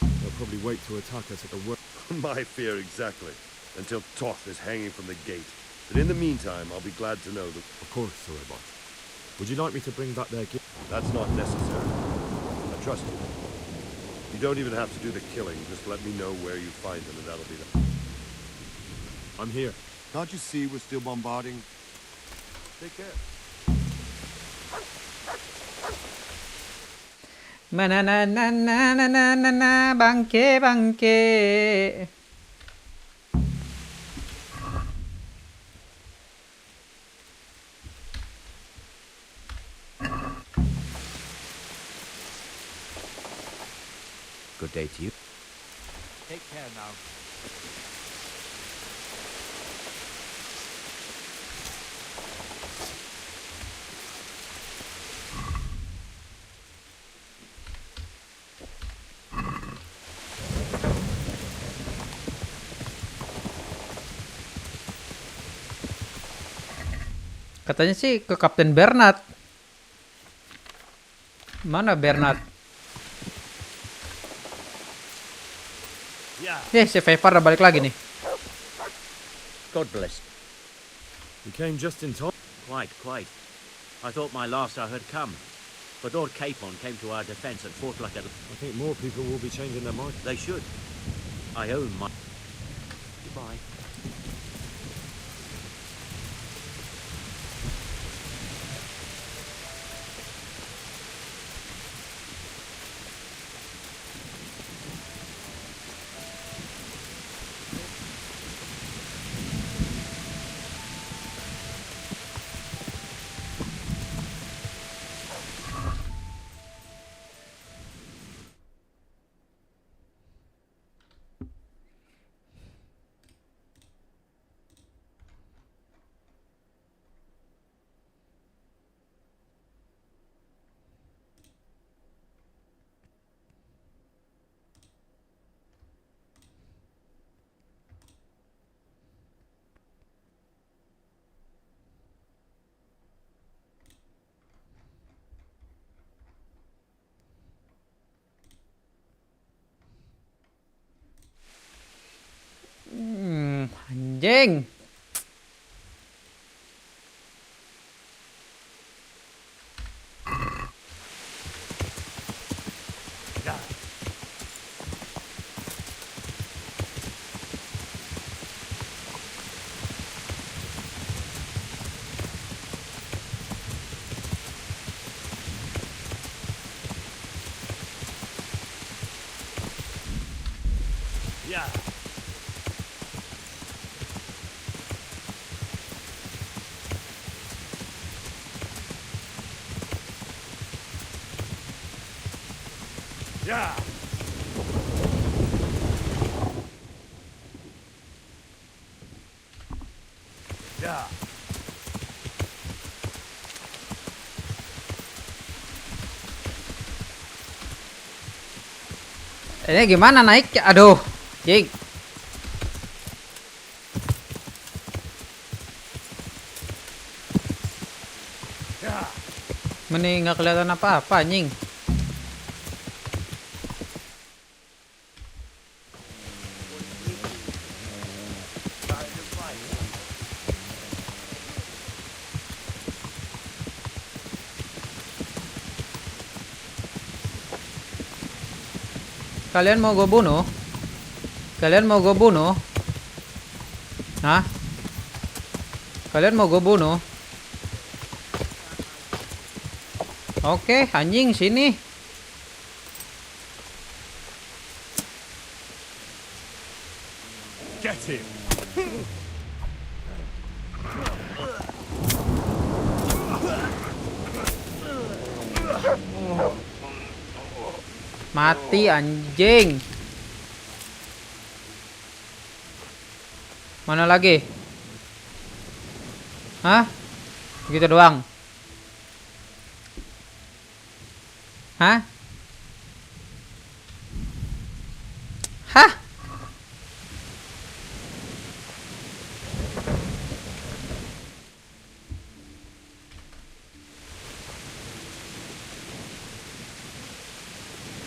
They'll probably wait to attack us at the worst. My fear exactly, until Toth is hanging from the gate. But in the meantime, I'll be glad to know that... Of course, Sir Abbot. Would you like me to bring back their gift? That's not necessary. I trust you. You don't even have to do the killing. Just let me know where you find them, and that'll be that. I'm here. Can't you see we're still bombarding? Take care. Mana na na na na na na na bangke bangke. Good day to you. Take care now. Katanya sih ke Kapten Bernard. Mana Bernard? Si Vivar udah balik lagi nih. God bless. You came just in time. Quite. I thought my last hour had come. But Lord Capon came to our defence and fought like a... I think more people will be changing their mind. They should. I own my... Goodbye. Anjing. Yeah. Yeah. Yeah. Ini gimana naik? Aduh, jing. Mending nggak kelihatan apa-apa, anjing. Kalian mau gue bunuh? Kalian mau gue bunuh? Hah? Kalian mau gue bunuh? Oke, anjing sini. Get him. Mati anjing. Mana lagi? Hah? Begitu doang. Hah? Hah?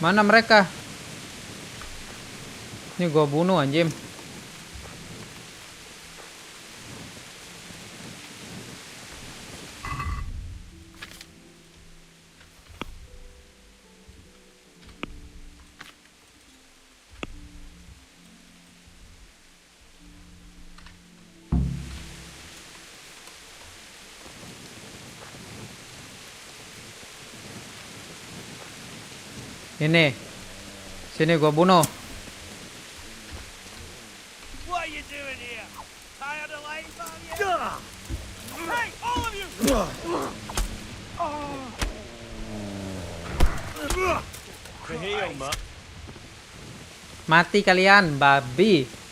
Mana mereka? Ini gua bunuh anjing. Ini. Sini gua bunuh. What are you doing here? Tired of waiting for you? Hey, all of you! Mati kalian, babi.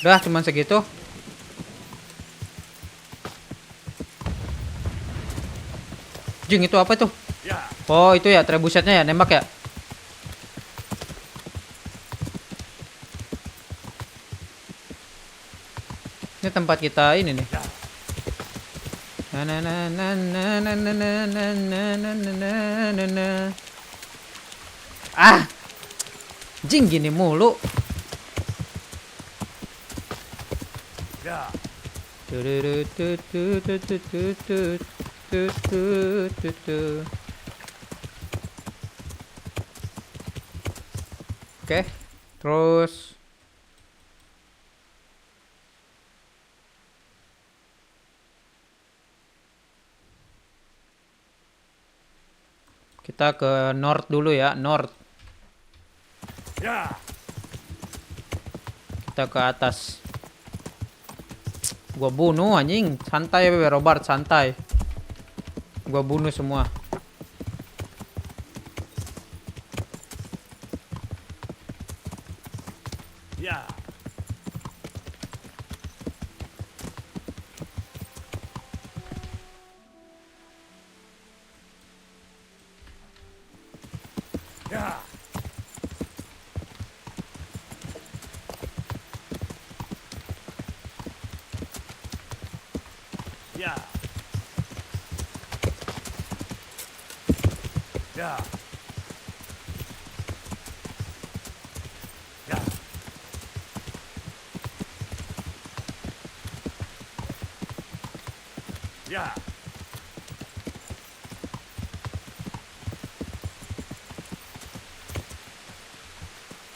Udah cuman segitu. Jing, itu apa tuh? Oh, itu ya trebusetnya ya, nembak ya. Ini tempat kita ini nih. Ah, jing gini mulu. Oke, terus kita ke north dulu ya, north. Kita ke atas. Gua bunuh anjing, santai ya Robert, santai. Gua bunuh semua.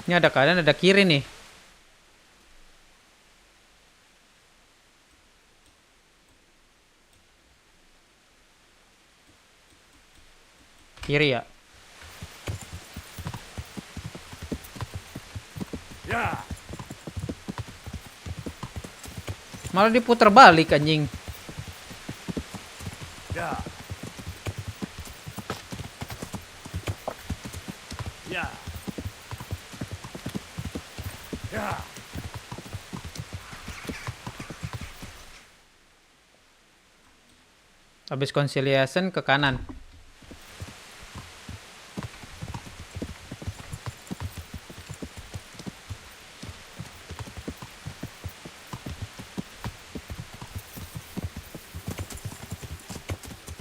Ini ada kanan, ada kiri nih. Kiri ya. Malah diputar balik anjing. Habis conciliation ke kanan.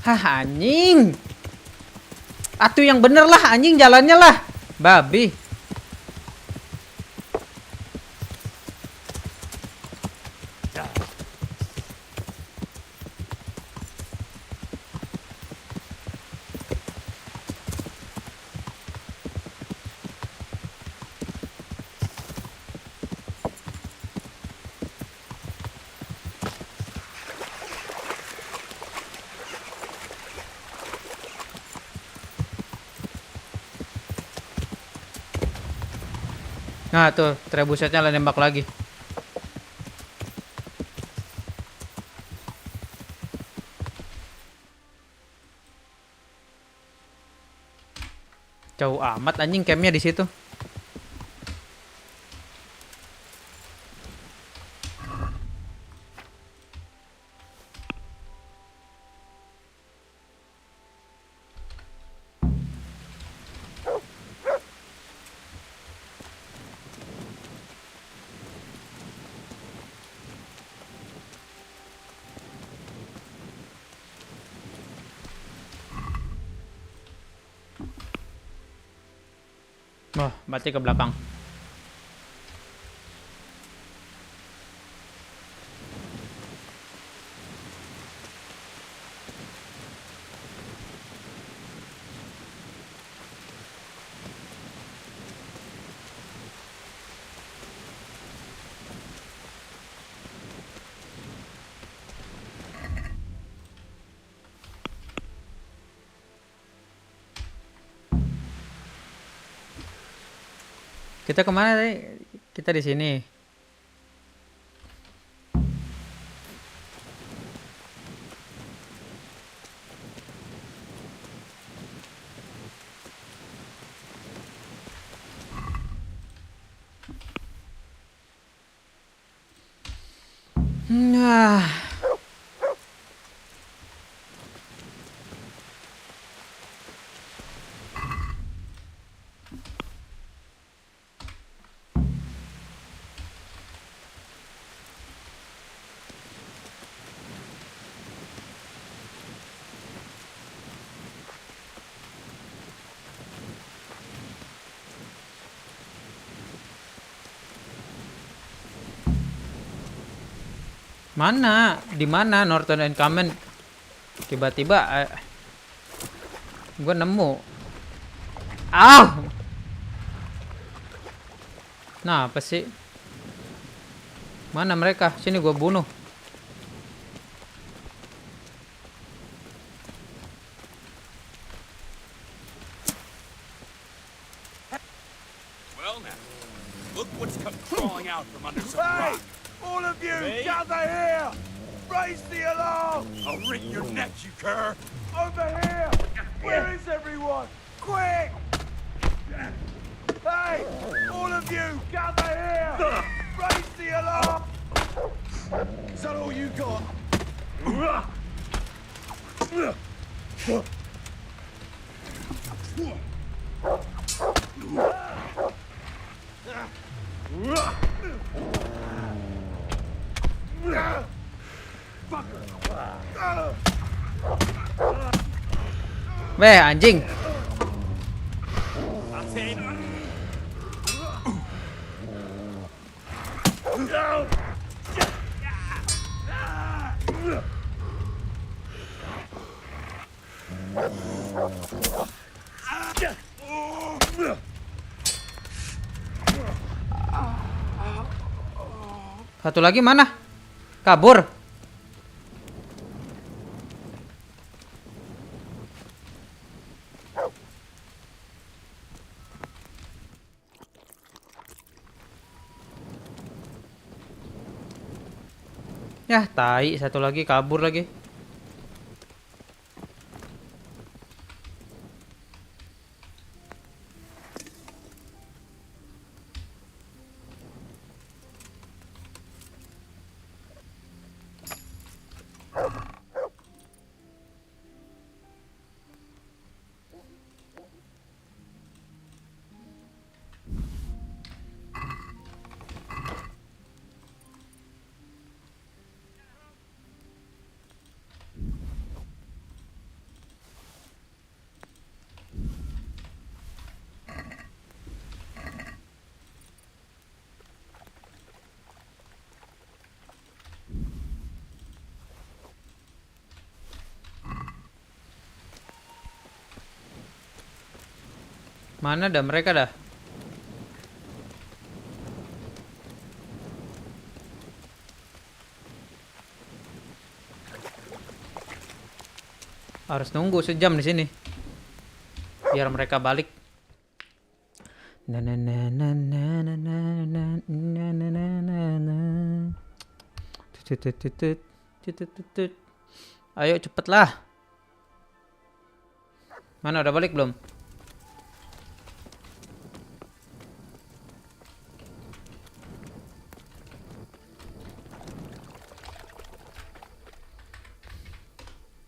Hah, anjing. Atuh yang bener lah anjing, jalannya lah. Babi. Nah tuh, trebusetnya lah nembak lagi. Jauh amat anjing campnya di situ. Wah, berarti ke belakang. Kita kemana tadi? Kita di sini. Nah. Mana? Di mana Norton and Kamen? Tiba-tiba gua nemu. Ah! Nah, apa sih? Mana mereka? Sini gua bunuh. Well now, look what's come crawling out from under some Hey! rock. All of you, Me? gather here! Raise the alarm! I'll wring your neck, you cur! Over here! Where is everyone? Quick! Hey! All of you, gather here! Raise the alarm! Is that all you got? Weh, anjing. Satu lagi mana? Kabur. Yah, tai, satu lagi kabur lagi. Mana dah mereka dah? Harus nunggu sejam di sini. Biar mereka balik. Ayo cepetlah. Mana udah balik belum?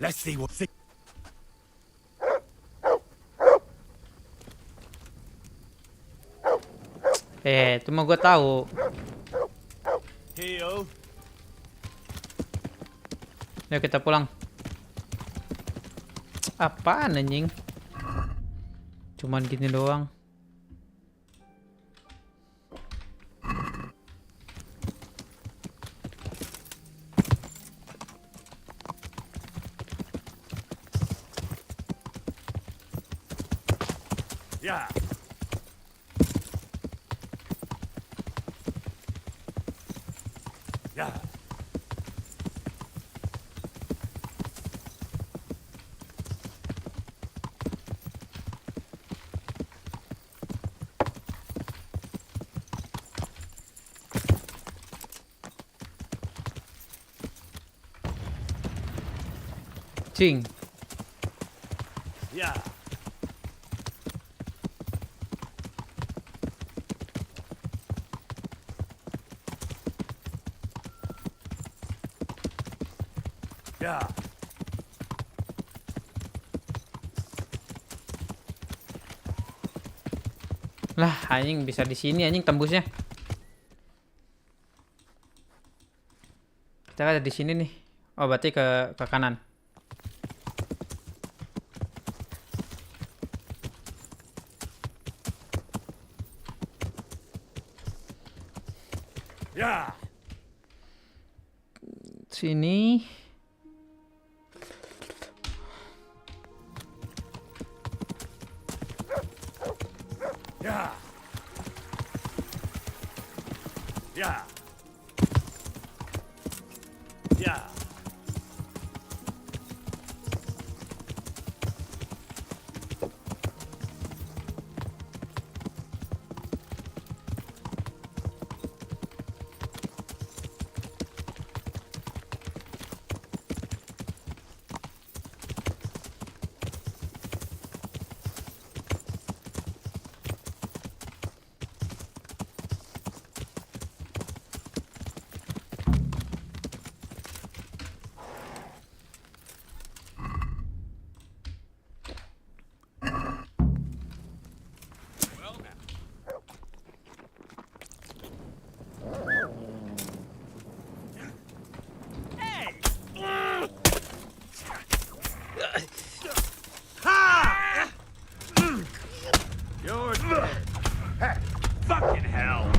Let's see what. Itu mah gue tahu. Heal. Yuk kita pulang. Apaan anjing? Cuman gini doang. Yeah. Yeah. Cing. Yeah. Yeah. Lah, anjing bisa di sini anjing tembusnya. Kita ada di sini nih. Oh, berarti ke kanan. Yeah. Sini. Yeah. Yeah. Yeah. You're dead. Hey, fucking hell.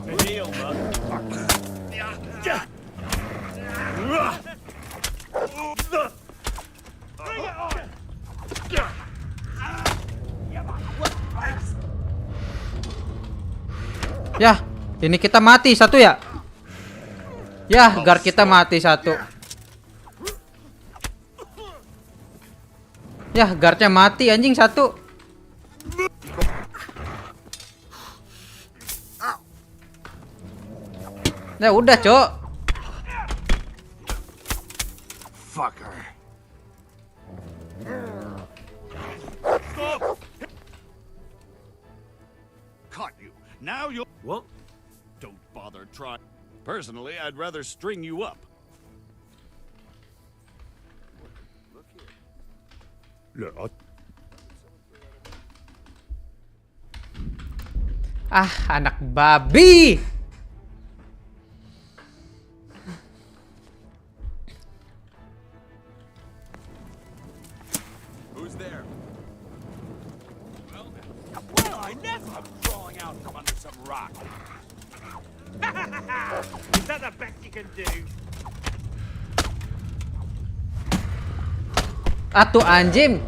To heal, motherfucker. Bring it on. Yah, ini kita mati satu ya? Yah, guard kita mati satu. Yah, guardnya mati anjing satu. Ya udah, Cok. Fucker. Stop. Caught you. Now you'll... What? Don't bother trying. Personally, I'd rather string you up. Look, Ah, anak babi. Who's there? Well, I never crawling out from under some rock. Is that the best you can do? Atuh anjing.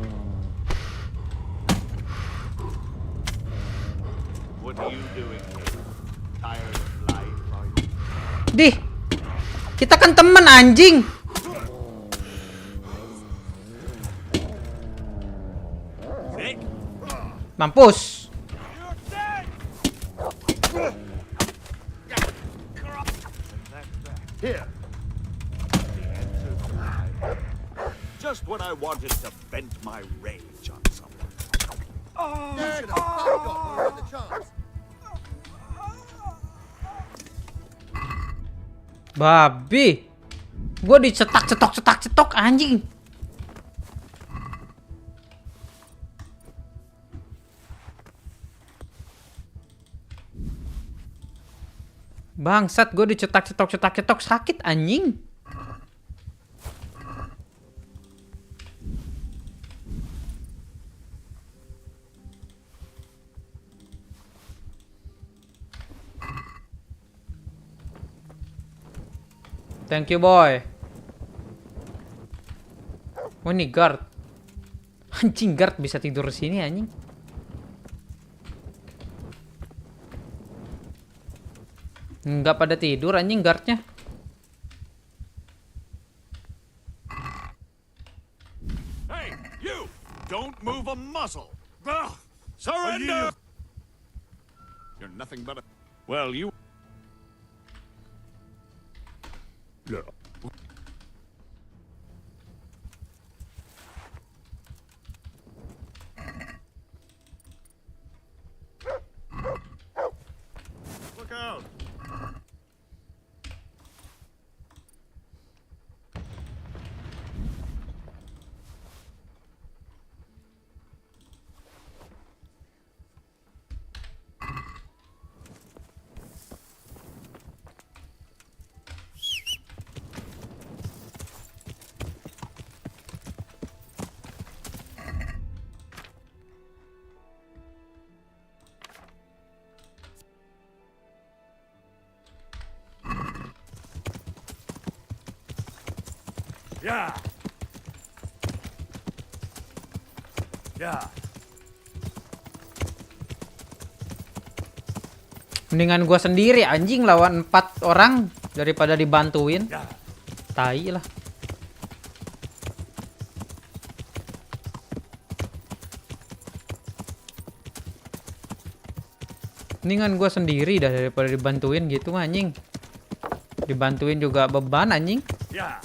What are you doing here? Tired of life, are you? Dih. Kita kan temen anjing. Mampus. Here. Just when I wanted to vent my rage on someone. Oh, you should have fucked off when you had the chance. Babi. Gua cetok anjing. Bangsat, gue cetok sakit anjing. Thank you, boy. Oh, ini guard. Anjing, guard bisa tidur sini anjing. Nggak pada tidur anjing guardnya. Hey, you! Don't move a muscle. Surrender! You're nothing but a... Well, you... Look. Look out! Yeah. Yeah. Mendingan gua sendiri anjing lawan 4 orang daripada dibantuin. Tai lah. Mendingan gua sendiri dah daripada dibantuin gitu anjing. Dibantuin juga beban anjing. Yeah.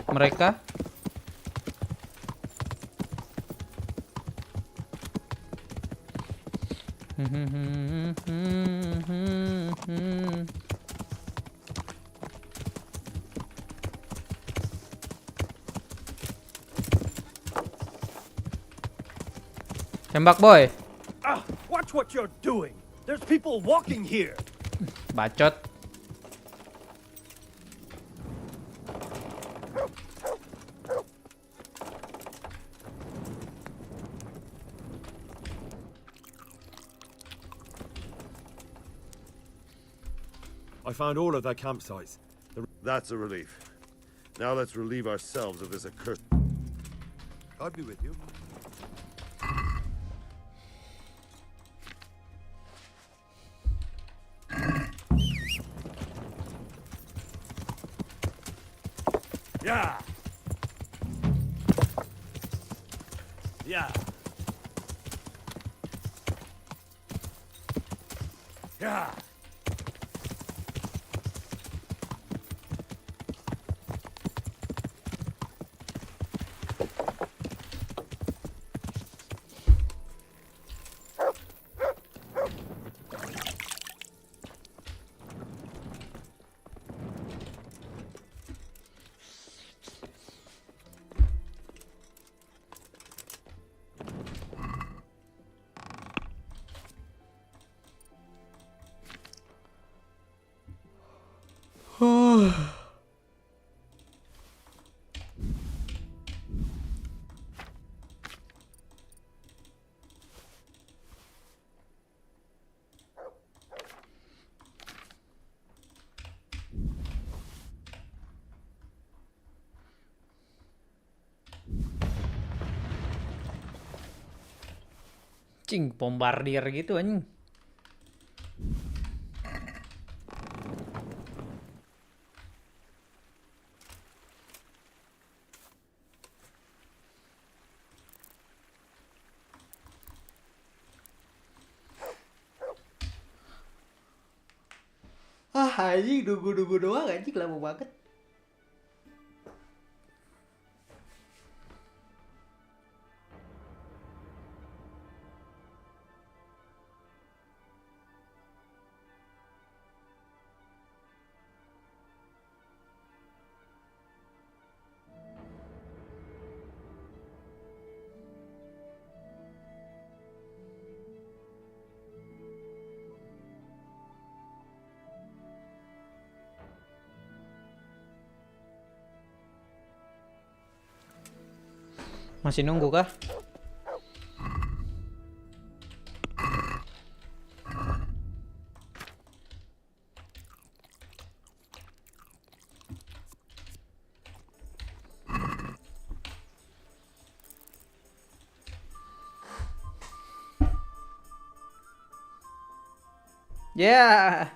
Mereka. Tembak, boy. Watch what you're doing. There's people walking here. Bacot. I found all of their campsites. That's a relief. Now let's relieve ourselves of this accursed... God be with you. Yeah. Yeah. Yeah. Cing, bombardir gitu anjing. Anjing nunggu doang anjing lama banget. Masih nunggu kah? Yeah.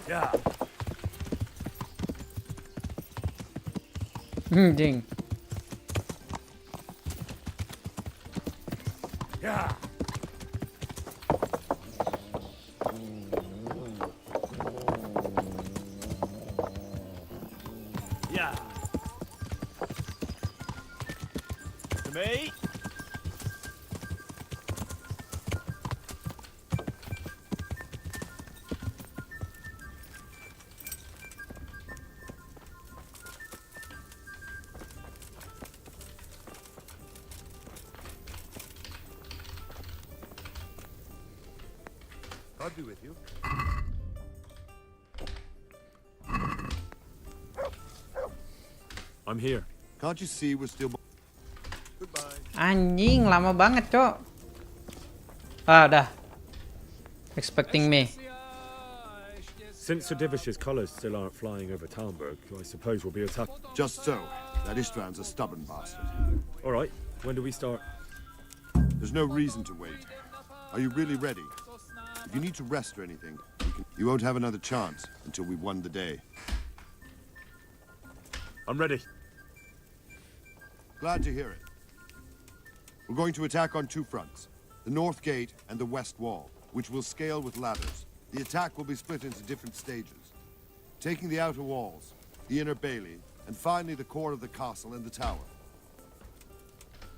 Yeah. Jing. Yeah. Yeah. To me. I'll be with you. I'm here. Can't you see we're still... Goodbye. Anjing, lama banget, Cok. Ah, dah. Expecting me. Since Sir Divish's colours still aren't flying over Talmberg, I suppose we'll be attacked. Just so. That Istvand's a stubborn bastard. All right, when do we start? There's no reason to wait. Are you really ready? If you need to rest or anything, you won't have another chance until we've won the day. I'm ready. Glad to hear it. We're going to attack on two fronts, the north gate and the west wall, which will scale with ladders. The attack will be split into different stages, taking the outer walls, the inner bailey, and finally the core of the castle and the tower.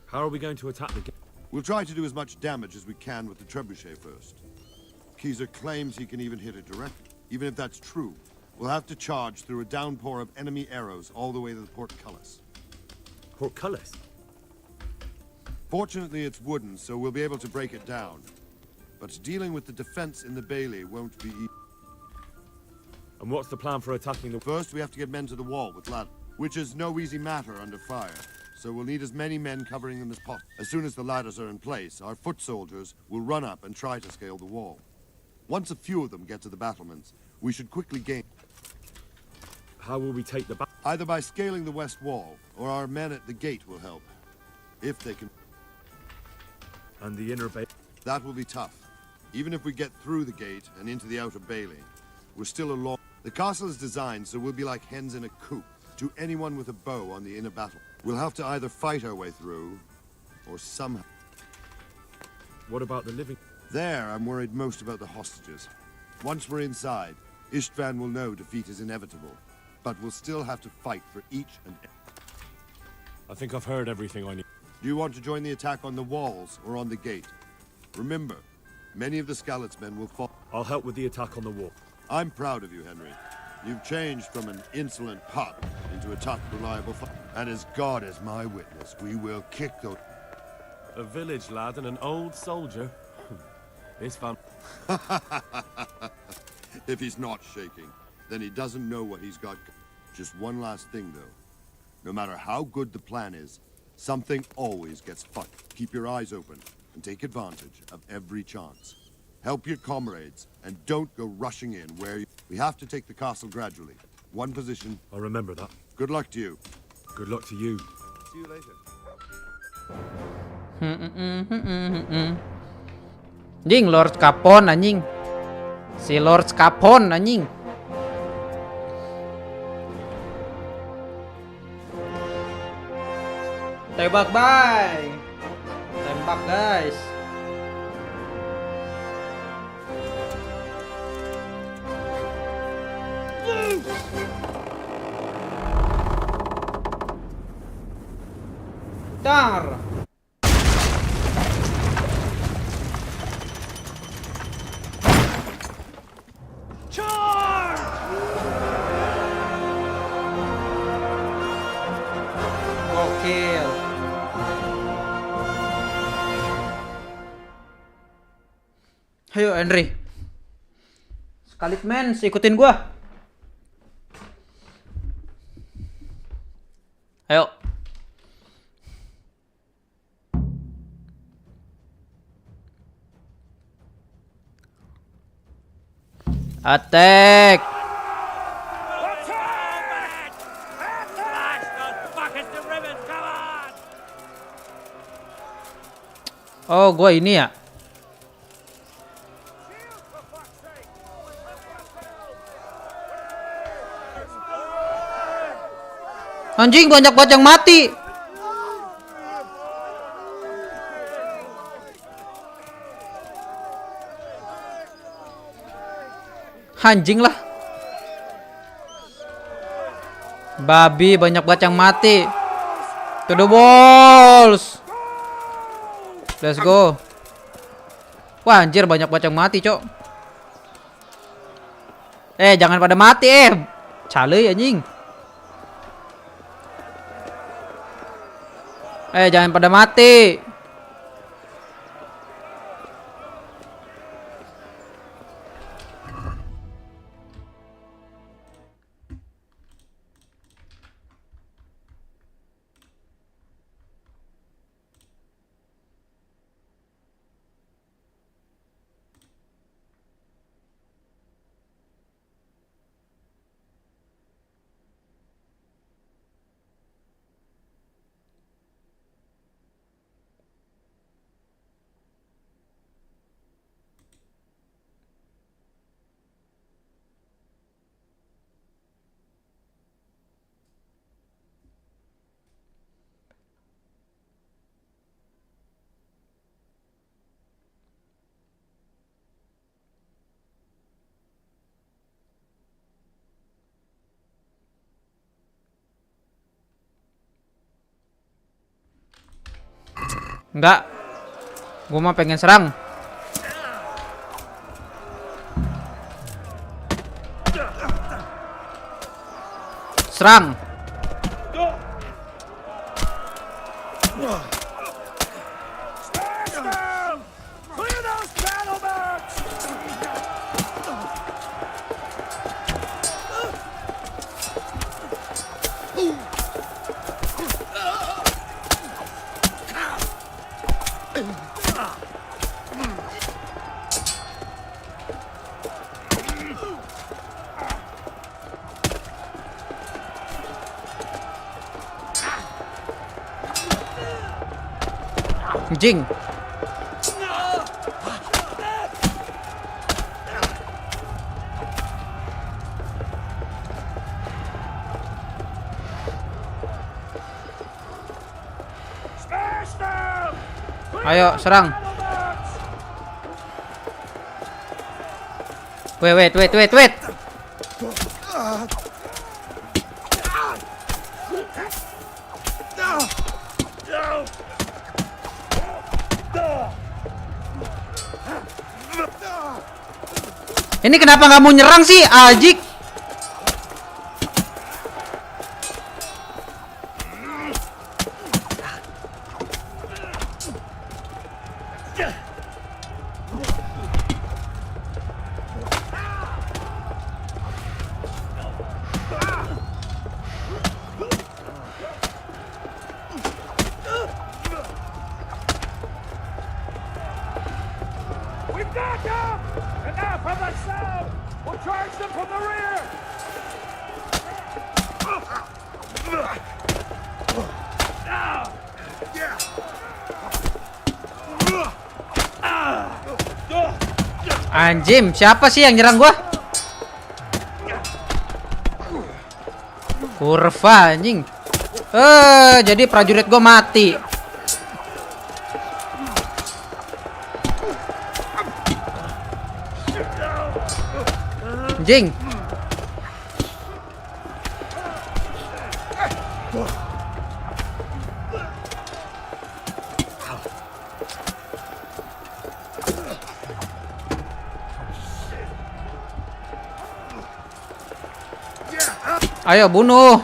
How are we going to attack the gate? We'll try to do as much damage as we can with the trebuchet first. Keyser claims he can even hit it directly. Even if that's true, we'll have to charge through a downpour of enemy arrows all the way to the portcullis. Portcullis? Fortunately, it's wooden, so we'll be able to break it down. But dealing with the defense in the bailey won't be easy. And what's the plan for attacking the... First, we have to get men to the wall with ladders, which is no easy matter under fire. So we'll need as many men covering them as possible. As soon as the ladders are in place, our foot soldiers will run up and try to scale the wall. Once a few of them get to the battlements, we should quickly gain. How will we take the back? Either by scaling the west wall, or our men at the gate will help. If they can. And the inner bay? That will be tough. Even if we get through the gate and into the outer bailey, we're still a long... The castle is designed so we'll be like hens in a coop to anyone with a bow on the inner battle. We'll have to either fight our way through, or somehow... What about the living... There, I'm worried most about the hostages. Once we're inside, Istvan will know defeat is inevitable, but we'll still have to fight for each and I think I've heard everything I need. Do you want to join the attack on the walls or on the gate? Remember, many of the Skalitz men will fall. I'll help with the attack on the wall. I'm proud of you, Henry. You've changed from an insolent pup into a tough, reliable and as God is my witness, we will kick those... A village lad and an old soldier. It's fun. If he's not shaking, then he doesn't know what he's got. Just one last thing, though. No matter how good the plan is, something always gets fucked. Keep your eyes open and take advantage of every chance. Help your comrades and don't go rushing in where you... We have to take the castle gradually. One position. I'll remember that. Good luck to you. Good luck to you. See you later. Anjing, Lord Capone anjing. Si Lord Capone anjing. Tembak, bye. Tembak, guys. Dar. Gokil. Ayo Henry. Scarlet Mans, ikutin gua. Ayo. Attack. Oh, gua ini ya. Anjing, banyak banget yang mati. Anjing lah. Babi, banyak banget yang mati. To the balls. Let's go. Wah, anjir, banyak banget yang mati, cok. Jangan pada mati, Cale anjing. Jangan pada mati. Enggak. Gua mah pengen serang. Serang. Anjing. Ayo serang. Wait. Ini kenapa nggak mau nyerang sih, Ajik? We got them! And now from the south! We'll charge them from the rear! Anjim, siapa sih yang nyerang gua? Kurva anjing. Jadi prajurit gua mati. Anjing. Ayo bunuh.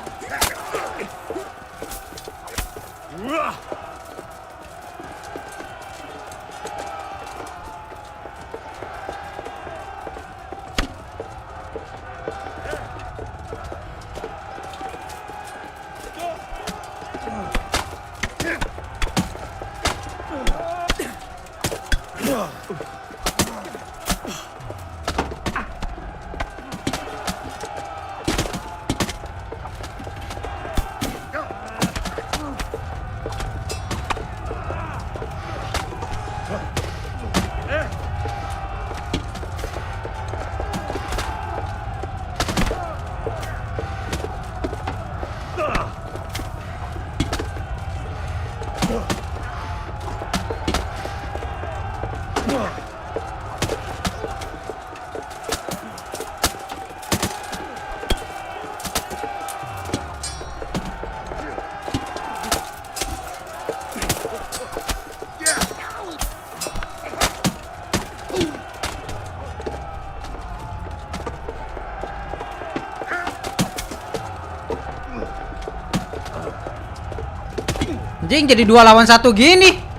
Anjing, jadi 2 lawan 1 gini.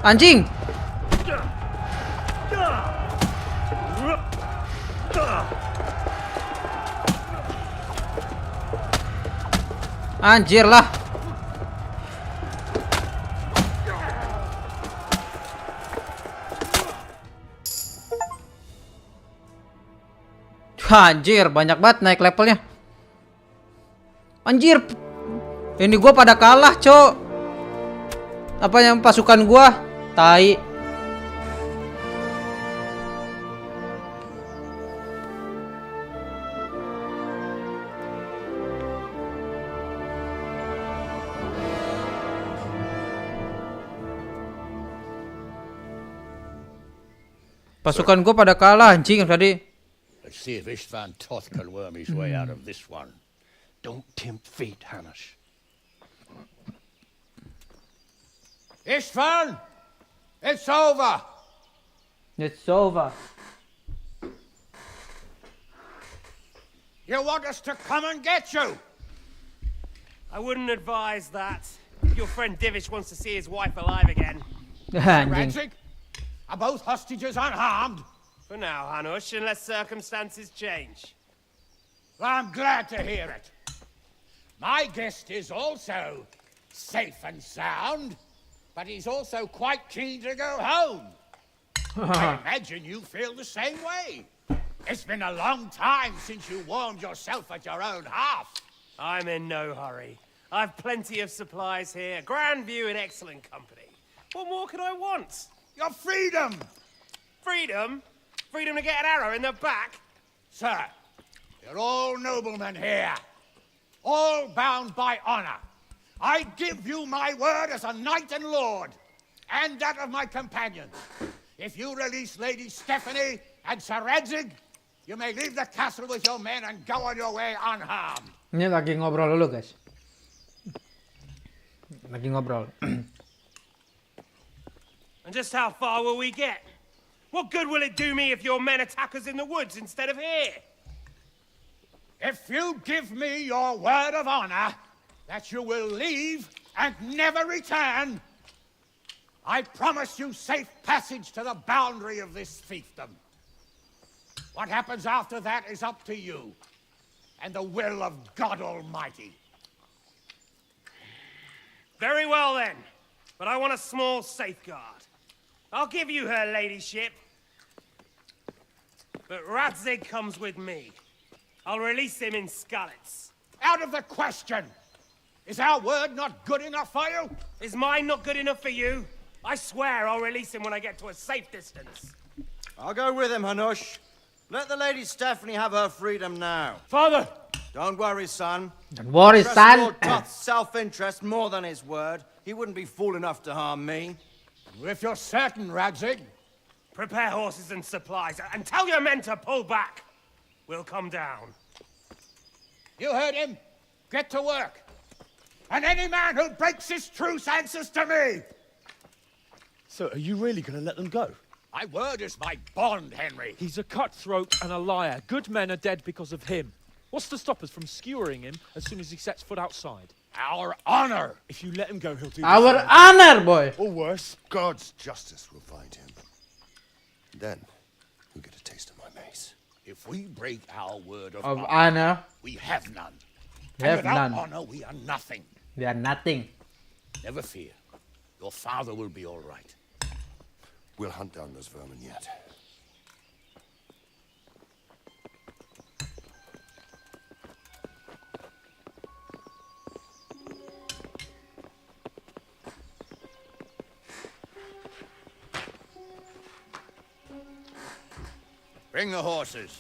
Anjing. Anjir lah. Anjir, banyak banget naik levelnya. Anjir. Ini gua pada kalah, Cok. Apa yang pasukan gua? Tai. Pasukan gua pada kalah anjing tadi. Let's see if Istvan Toth can worm his way out of this one. Don't tempt fate, Hanish. Istvan! It's over! It's over. You want us to come and get you? I wouldn't advise that. Your friend Divish wants to see his wife alive again. Radzik, are both hostages unharmed? For now, Hanush, unless circumstances change. I'm glad to hear it. My guest is also safe and sound, but he's also quite keen to go home. I imagine you feel the same way. It's been a long time since you warmed yourself at your own hearth. I'm in no hurry. I've plenty of supplies here, grand view and excellent company. What more could I want? Your freedom! Freedom? Freedom to get an arrow in the back? Sir, you're all noblemen here. All bound by honor. I give you my word as a knight and lord, and that of my companions. If you release Lady Stephanie and Sir Radzig, you may leave the castle with your men and go on your way unharmed. Ini lagi ngobrol dulu, guys. Lagi ngobrol. And just how far will we get? What good will it do me if your men attack us in the woods instead of here? If you give me your word of honor that you will leave and never return, I promise you safe passage to the boundary of this fiefdom. What happens after that is up to you and the will of God Almighty. Very well then, but I want a small safeguard. I'll give you her ladyship, but Radzig comes with me. I'll release him in Skalitz. Out of the question! Is our word not good enough for you? Is mine not good enough for you? I swear I'll release him when I get to a safe distance. I'll go with him, Hanush. Let the Lady Stephanie have her freedom now. Father! Don't worry, son. Don't worry, son. Lord doth self-interest more than his word. He wouldn't be fool enough to harm me. If you're certain, Radzig. Prepare horses and supplies, and tell your men to pull back. We'll come down. You heard him. Get to work. And any man who breaks this truce answers to me. So, are you really going to let them go? My word is my bond, Henry. He's a cutthroat and a liar. Good men are dead because of him. What's to stop us from skewering him as soon as he sets foot outside? Our honor. If you let him go, he'll do Our honor, boy. Or worse. God's justice will find him. Then, you'll get a taste of my mace. If we break our word of honor, we have none. We And have without none. honor, we are nothing. We are nothing. Never fear. Your father will be all right. We'll hunt down those vermin yet. Bring the horses.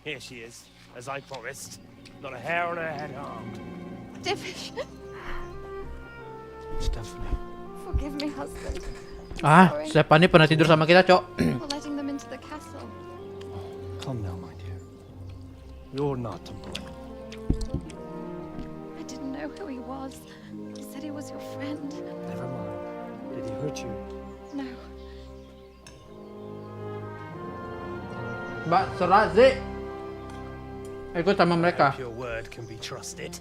Here she is, as I promised. Not a hair on her head harmed. Divish. Stephanie. Forgive me, husband. Ah, Stephanie pernah tidur sama kita, Cok. For letting them into the castle. Come now, my dear. You're not to blame. I didn't know who he was. He said he was your friend. Never mind. Did he hurt you? No. Mbak Serazi ikut sama mereka. Your word can be trusted.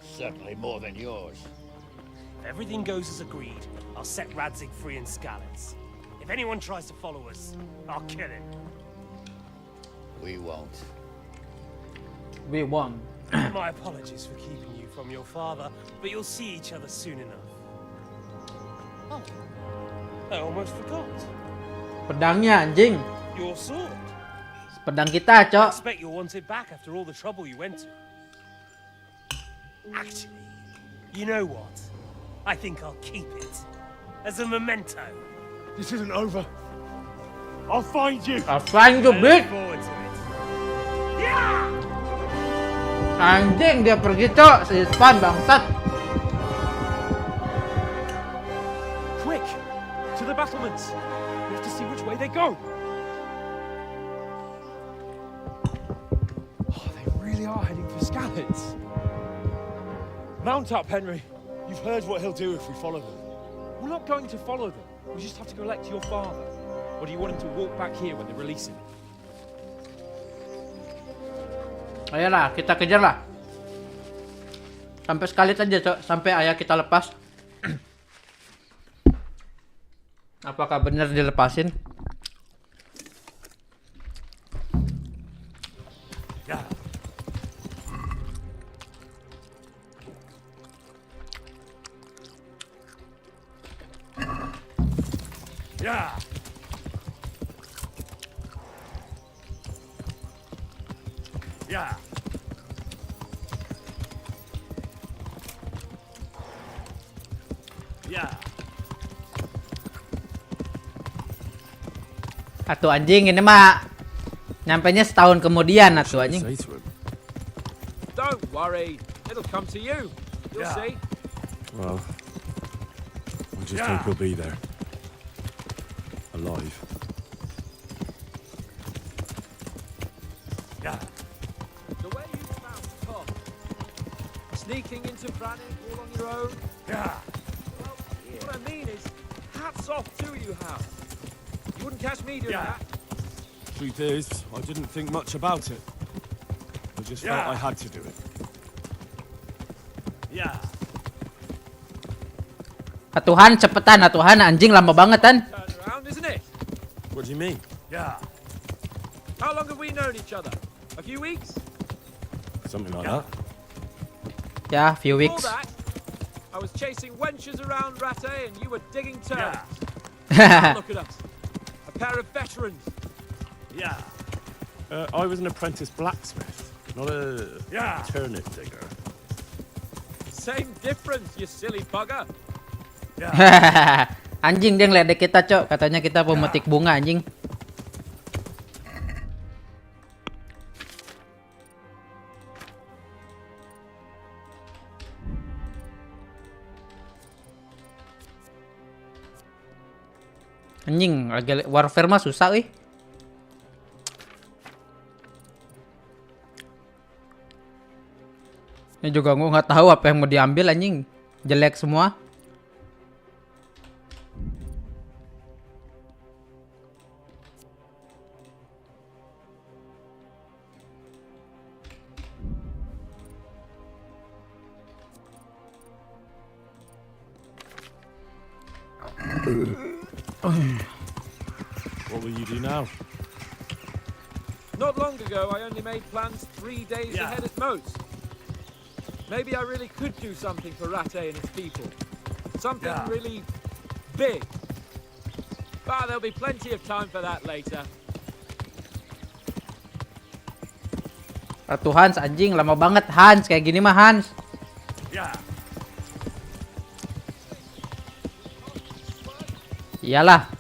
Certainly more than yours. If everything goes as agreed, I'll set Radzig free in Skalitz. If anyone tries to follow us, I'll kill him. We won't. We won. My apologies for keeping you from your father, but you'll see each other soon enough. Oh, I almost forgot. Pedangnya, anjing. Your sword. Pedang kita, I Cok. expect you'll want it back after all the trouble you went to. Actually, you know what? I think I'll keep it. As a memento. This isn't over. I'll find you. I'll find you, I bitch. look forward to it. Anjing, dia pergi, Cok. Si Span, bangsat. Quick! To the battlements! We have to see which way they go! Oh, they really are heading for Skalitz. Mount up, Henry. You've heard what he'll do if we follow them. We're not going to follow them. We just have to collect your father. Or do you want him to walk back here when they release him? Ayolah, kita kejar lah. Sampai sekali saja, Cok. Sampai ayah kita lepas. Apakah benar dilepasin? Yeah. Yeah. Yeah. Atuh anjing ini mah nyampainya setahun kemudian atuh anjing. Don't worry, it'll come to you. You'll Yeah. see. Well, I just hope he'll be there. Alive. Yeah. The way you found Tom, sneaking into Brannick all on your own. Yeah. Well, what I mean is, hats off to you, Hal. You wouldn't catch me doing that. Truth is, I didn't think much about it. I just felt I had to do it. Yeah. Atuhan cepetan atuhan anjing lama banget kan. Turn around, isn't it? What do you mean? Yeah. How long have we known each other? A few weeks? Something like that. Ya, few Before weeks. that, I was chasing wenches around Rattay and you were digging turrets. Look at us. A pair of veterans. Yeah. I was an apprentice blacksmith, not a turnip digger. Same difference, you silly bugger. Anjing dia ngeledek kita, Cok. Katanya kita pemetik bunga anjing. Anjing, lagi warfare mah susah euy. Ini juga gua nggak tahu apa yang mau diambil anjing. Jelek semua. What will you do now? Not long ago, I only made plans 3 days ahead at most. Maybe I really could do something for Rattay and his people. Something really big. But there'll be plenty of time for that later. Atuh Hans anjing lama banget Hans kayak gini mah Hans. Yeah. Iyalah.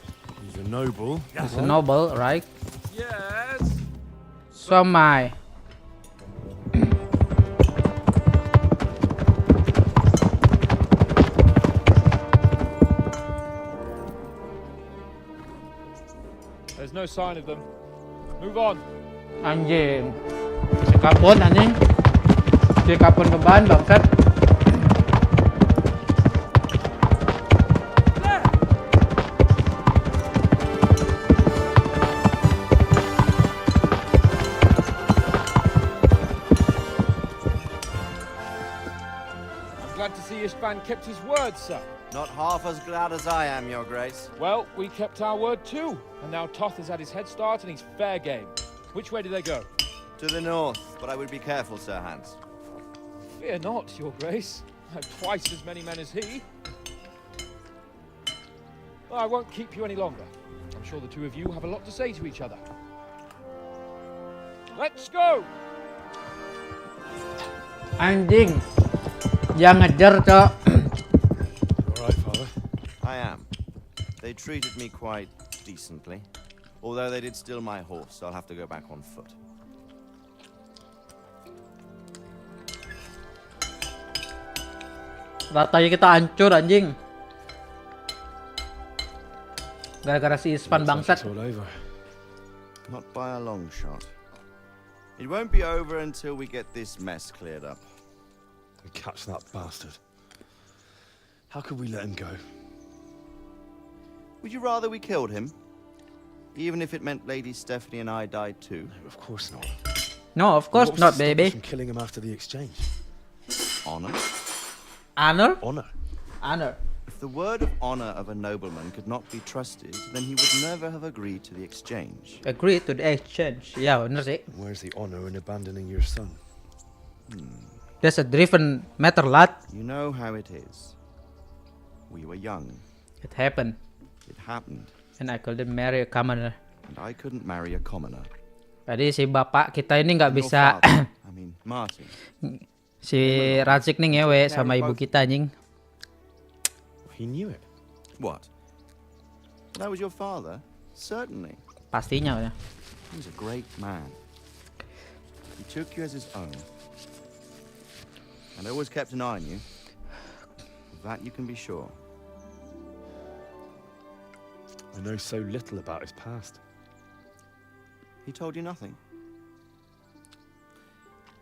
He's a noble. He's a noble, right? Yes. So am I. There's no sign of them. Move on. Anjing. Si kapun anjing. Si kapun ke ban bangsat. Glad to see Ishban kept his word, sir. Not half as glad as I am, Your Grace. Well, we kept our word too. And now Toth has had his head start and he's fair game. Which way do they go? To the north, but I would be careful, Sir Hans. Fear not, Your Grace. I have twice as many men as he. Well, I won't keep you any longer. I'm sure the two of you have a lot to say to each other. Let's go! Anjing. Yang ngejar, Cok. All right, Father. I am. They treated me quite decently. Although they did steal my horse, so I'll have to go back on foot. Ratanya kita hancur anjing. Gara-gara si Ispan bangsat. It's all over. Not by a long shot. It won't be over until we get this mess cleared up. And catch that bastard. How could we let him go? Would you rather we killed him? Even if it meant Lady Stephanie and I died too? No, of course not. No, of course What was not, to stop us baby. from killing him after the exchange? Honor? Honor? Honor. Honor. If the word of honor of a nobleman could not be trusted, then he would never have agreed to the exchange. Agree to the exchange. Ya bener sih. Where's the honor in abandoning your son? That's a different matter, lad. You know how it is. We were young. It happened. It happened. And I couldn't marry a commoner. And I couldn't marry a commoner. Tadi si bapak kita ini nggak And your bisa. father, I mean, Martin. Si Razik nih ngewe sama ibu kita anjing. He knew it. What? That was your father? Certainly. Pastinya ya. He was a great man. He took you as his own. And always kept an eye on you. Of that you can be sure. I know so little about his past. He told you nothing?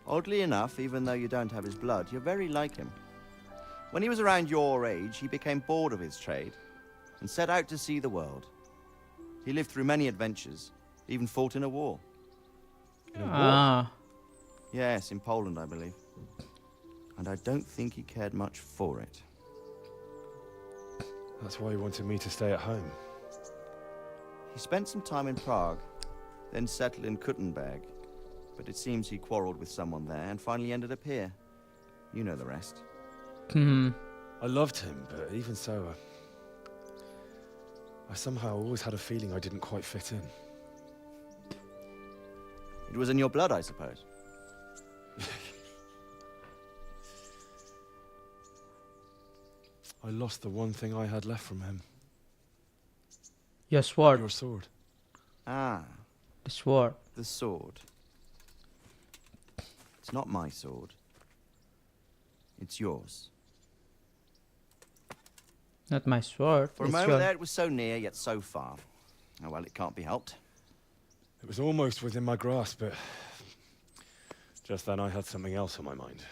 Oddly enough, even though you don't have his blood, you're very like him. When he was around your age, he became bored of his trade and set out to see the world. He lived through many adventures, even fought in a war. In a war? Yes, in Poland, I believe. And I don't think he cared much for it. That's why he wanted me to stay at home. He spent some time in Prague, then settled in Kuttenberg. But it seems he quarreled with someone there and finally ended up here. You know the rest. I loved him, but even so, I somehow always had a feeling I didn't quite fit in. It was in your blood, I suppose. I lost the one thing I had left from him. Your sword. Your sword. Ah. The sword. The sword. It's not my sword. It's yours. Not my sword. For a moment there, it was so near, yet so far. Oh, well, it can't be helped. It was almost within my grasp, but just then I had something else on my mind.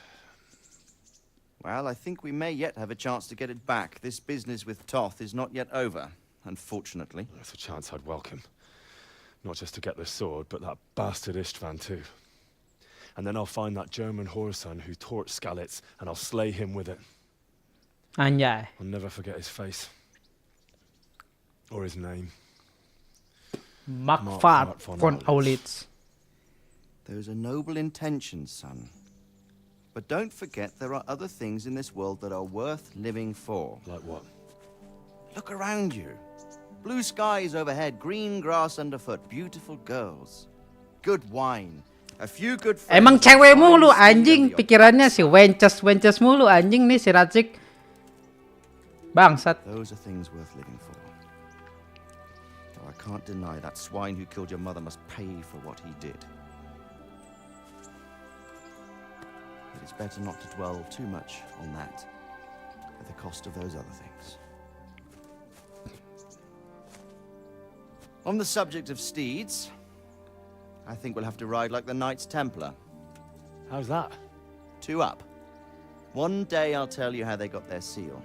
Well, I think we may yet have a chance to get it back. This business with Toth is not yet over, unfortunately. That's a chance I'd welcome. Not just to get the sword, but that bastard Istvan too. And then I'll find that German whoreson who torched Skalitz, and I'll slay him with it. Anjay. I'll never forget his face. Or his name. Markfart von Aulitz. Those are noble intentions, son. But don't forget there are other things in this world that are worth living for. Like what? Look around you. Blue skies overhead, green grass underfoot, beautiful girls. Good wine. A few good friends. Emang cewek mulu anjing, pikirannya si wences mulu anjing nih si Razik. Bangsat. Those are things worth living for. Though I can't deny that swine who killed your mother must pay for what he did. It is better not to dwell too much on that at the cost of those other things. On the subject of steeds, I think we'll have to ride like the Knights Templar. How's that? 2 up. One day I'll tell you how they got their seal.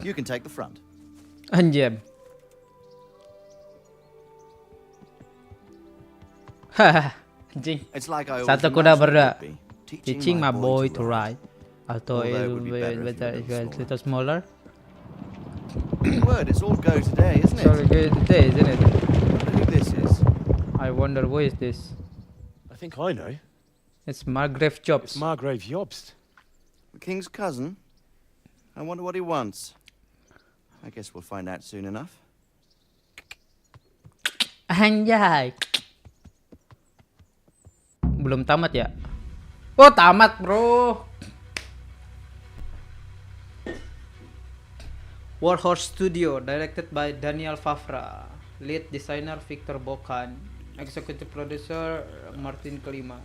You can take the front. Anjir. Haha, anjing. It's like I always Satu kuda imagined it berda. would be, Teaching my boy to ride. Although Although it it would be better if better you if were it's a little smaller. Word, it's all go today, isn't it? It's all good today, isn't it? Who this is? I wonder who is this? I think I know. It's Margrave Jobs. It's Margrave Jobst. The king's cousin? I wonder what he wants. I guess we'll find out soon enough. Anjay. Belum tamat ya? Oh, tamat, bro. Warhorse Studio, directed by Daniel Favra, lead designer Victor Bokan, executive producer Martin Kelima,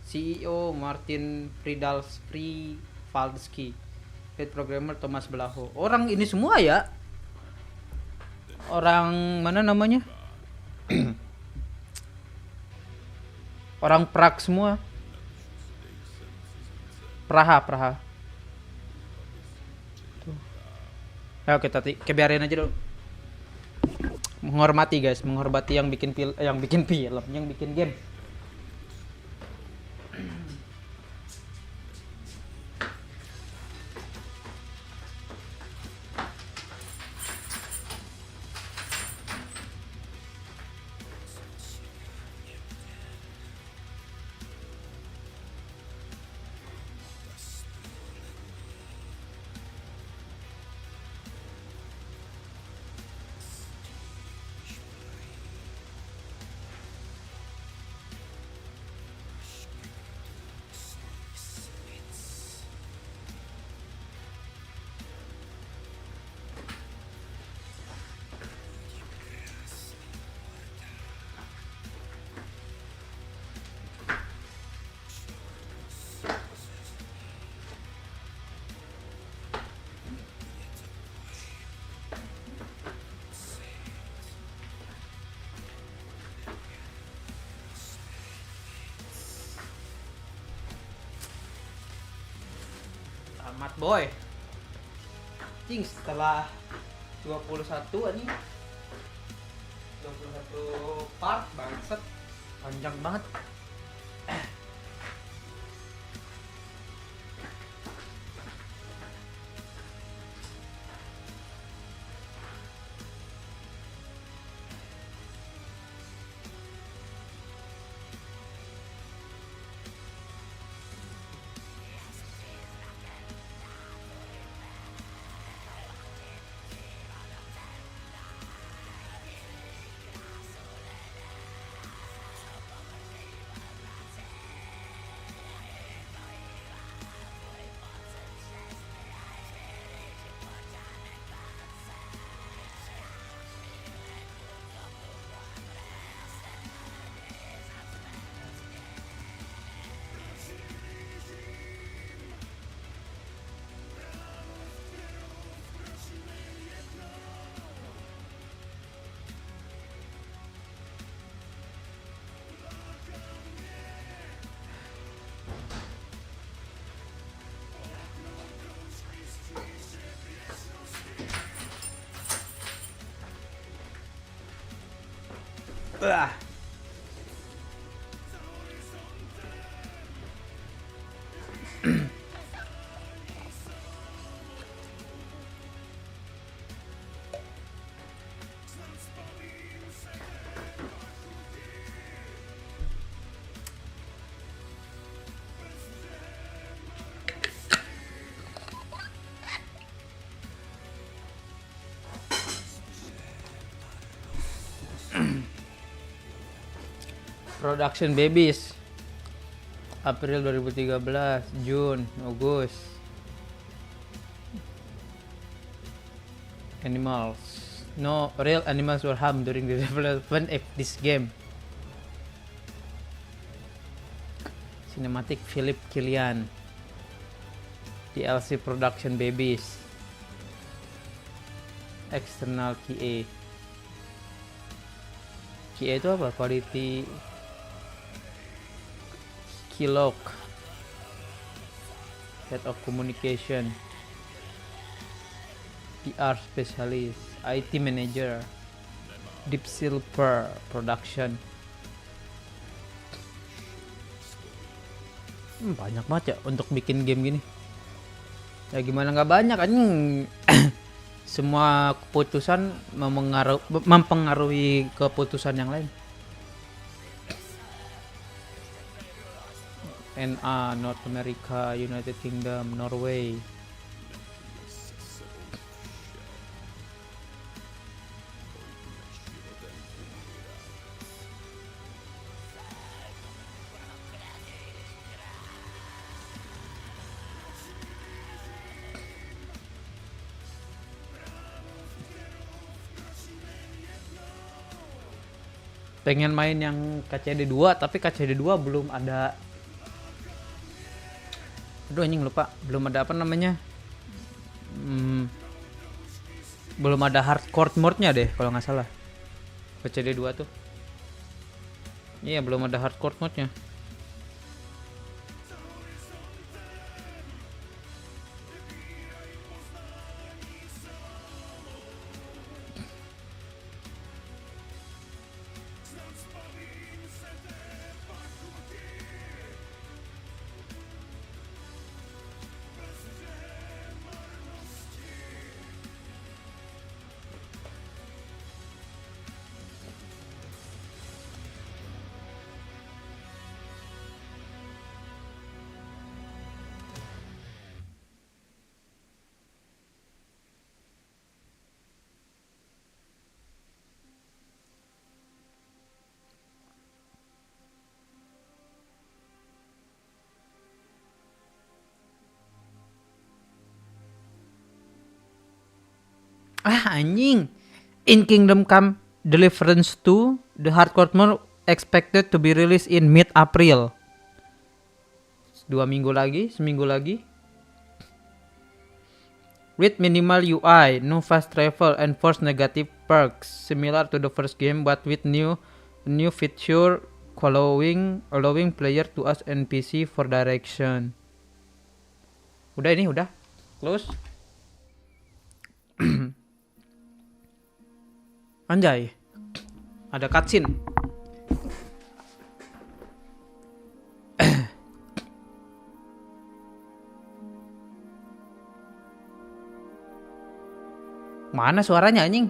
CEO Martin Frivalski, lead programmer Thomas Belaho. Orang ini semua ya? Orang mana namanya? Orang Prague semua. Praha. Tuh. Ayo kita biarin aja dulu. Menghormati guys, menghormati yang bikin film, yang bikin game. boy. Cing setelah 21 anjing. 21 part bangsat. Panjang banget. Ah. Production Babies April 2013, Jun, Agustus. Animals. No real animals were harmed during the development of this game. Cinematic Philip Killian. DLC Production Babies. External QA. QA itu apa? Quality Kilok, Head of Communication, PR Specialist, IT Manager, Deep Silver Production. Banyak banget ya untuk bikin game gini. Ya gimana nggak banyak kan? Semua keputusan mempengaruhi keputusan yang lain. NA, North America, United Kingdom, Norway. Pengen main yang KCD 2 tapi KCD 2 belum ada. Aduh anjing lupa, belum ada apa namanya, belum ada hardcore mode-nya deh kalau nggak salah. PCD 2 tuh. Iya belum ada hardcore mode-nya. Ah anjing. In Kingdom Come Deliverance 2, the hardcore mode expected to be released in mid-April. 2 minggu lagi, seminggu lagi. With minimal UI, no fast travel, and forced negative perks, similar to the first game, but with new feature allowing player to ask NPC for direction. Udah ini udah. close. Anjay. Ada cutscene. Mana suaranya anjing?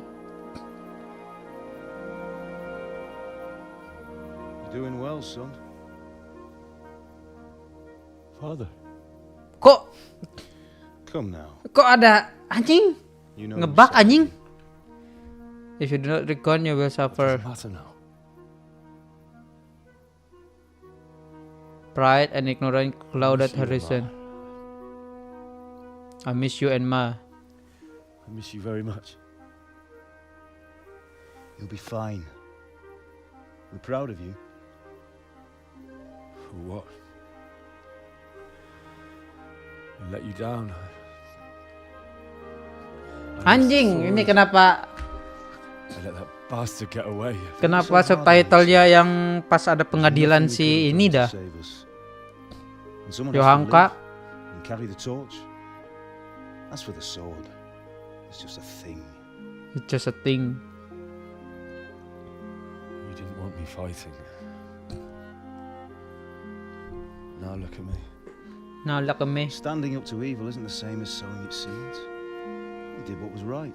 You're doing well, son. Father. Kok Come now. kok ada anjing? You know Ngebug yourself. anjing. If you do not recon, you will suffer. Matter now. Pride and ignorance clouded I miss you, horizon. I miss you and Ma. I miss you very much. You'll be fine. We're proud of you. For what? I let you down. Anjing, ini kenapa I let that bastard get away. kenapa subtitlenya yang pas ada pengadilan si ini dah? And someone has to Yohanka. live and carry the torch. As for the sword, it's just a thing. It's just a thing. You didn't want me fighting. Now look at me. Now look at me. Standing up to evil isn't the same as sowing its seeds. You did what was right.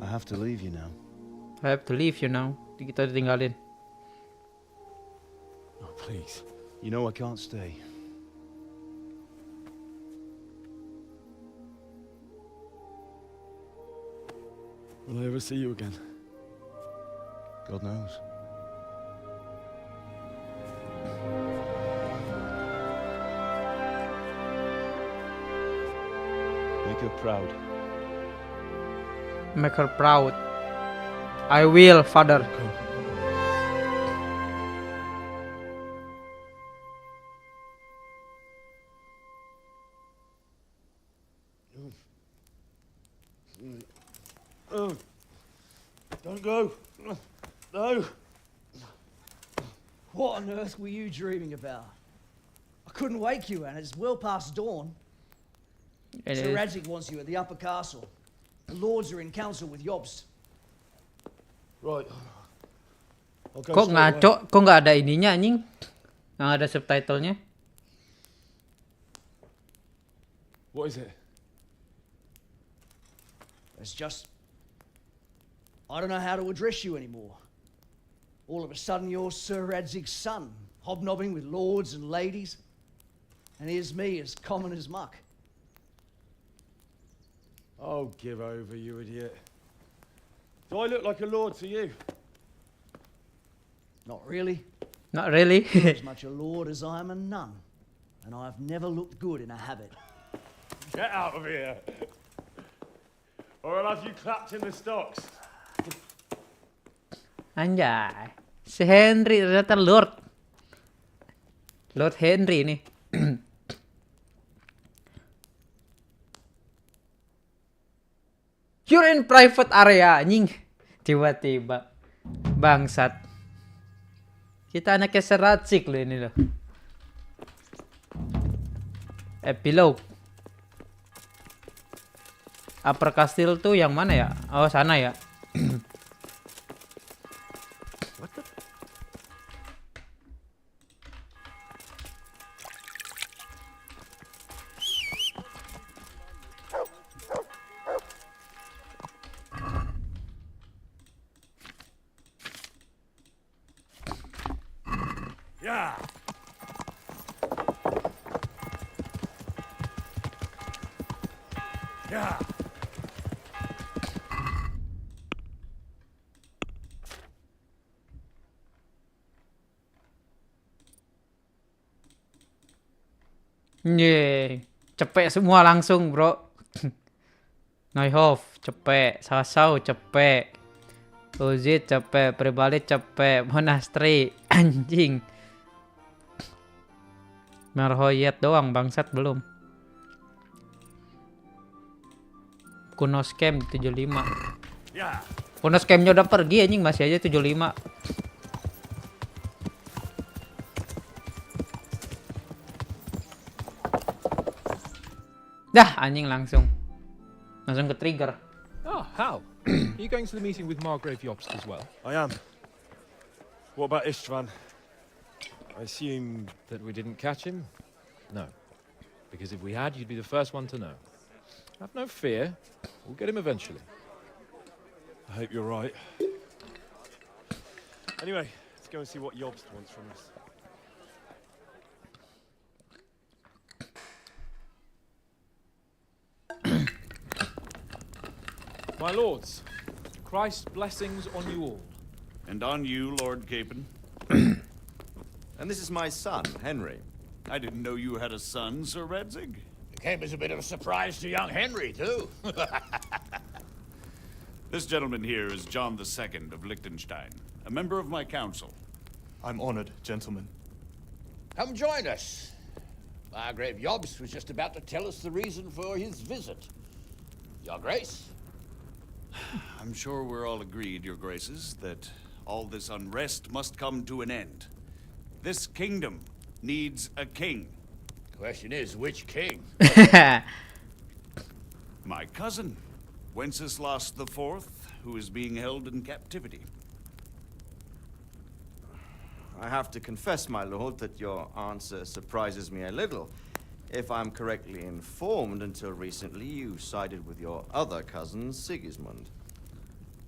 I have to leave you now. I have to leave you now. Kita ditinggalin. Oh, please. You know I can't stay. Will I ever see you again? God knows. Make her proud. Make her proud. I will, father. Oh, don't go. No. What on earth were you dreaming about? I couldn't wake you, and it's well past dawn. It Sir is. Radzig wants you at the upper castle. The lords are in council with Jobst. Right. I'll go Kok straight ngaco? away. Kok nggak ada ininya anjing? Nggak ada subtitlenya? What is it? It's just... I don't know how to address you anymore. All of a sudden you're Sir Radzig's son, hobnobbing with lords and ladies. And here's me, as common as muck. Oh, give over, you idiot. Do I look like a lord to you? Not really. Not really. You're as much a lord as I am a nun. And I've never looked good in a habit. Get out of here. Or I'll have you clapped in the stocks. Anjay. Si Henry ternyata Lord. Lord Henry nih. You're in private area anjing. Tiba-tiba bangsat. Kita anaknya seracik loh ini loh. Epilogue. Upper Castle tuh yang mana ya? Oh, sana ya. Yeah. Yeah. Yeay, cepet semua langsung bro. Neuhof cepet, Sasau cepet, Uzit cepet, Pribali cepet, Monastery anjing. Merhoyet doang bangsat belum. Kuno scam 75. Yeah. Kuno scamnya udah pergi anjing, masih aja 75. Dah anjing langsung ke trigger. Oh, how? Are you going to the meeting with Margrave Jobst as well? I am. What about Istvan? I assume... That we didn't catch him? No. Because if we had, you'd be the first one to know. Have no fear. We'll get him eventually. I hope you're right. Anyway, let's go and see what Jobst wants from us. My lords, Christ's blessings on you all. And on you, Lord Capon. And this is my son, Henry. I didn't know you had a son, Sir Redzig. It came as a bit of a surprise to young Henry, too. This gentleman here is John II of Liechtenstein, a member of my council. I'm honored, gentlemen. Come join us. Margrave Jobst was just about to tell us the reason for his visit. Your Grace? I'm sure we're all agreed, Your Graces, that all this unrest must come to an end. This kingdom needs a king. Question is, which king? My cousin, Wenceslas IV, who is being held in captivity. I have to confess, my lord, that your answer surprises me a little. If I'm correctly informed, until recently you sided with your other cousin, Sigismund.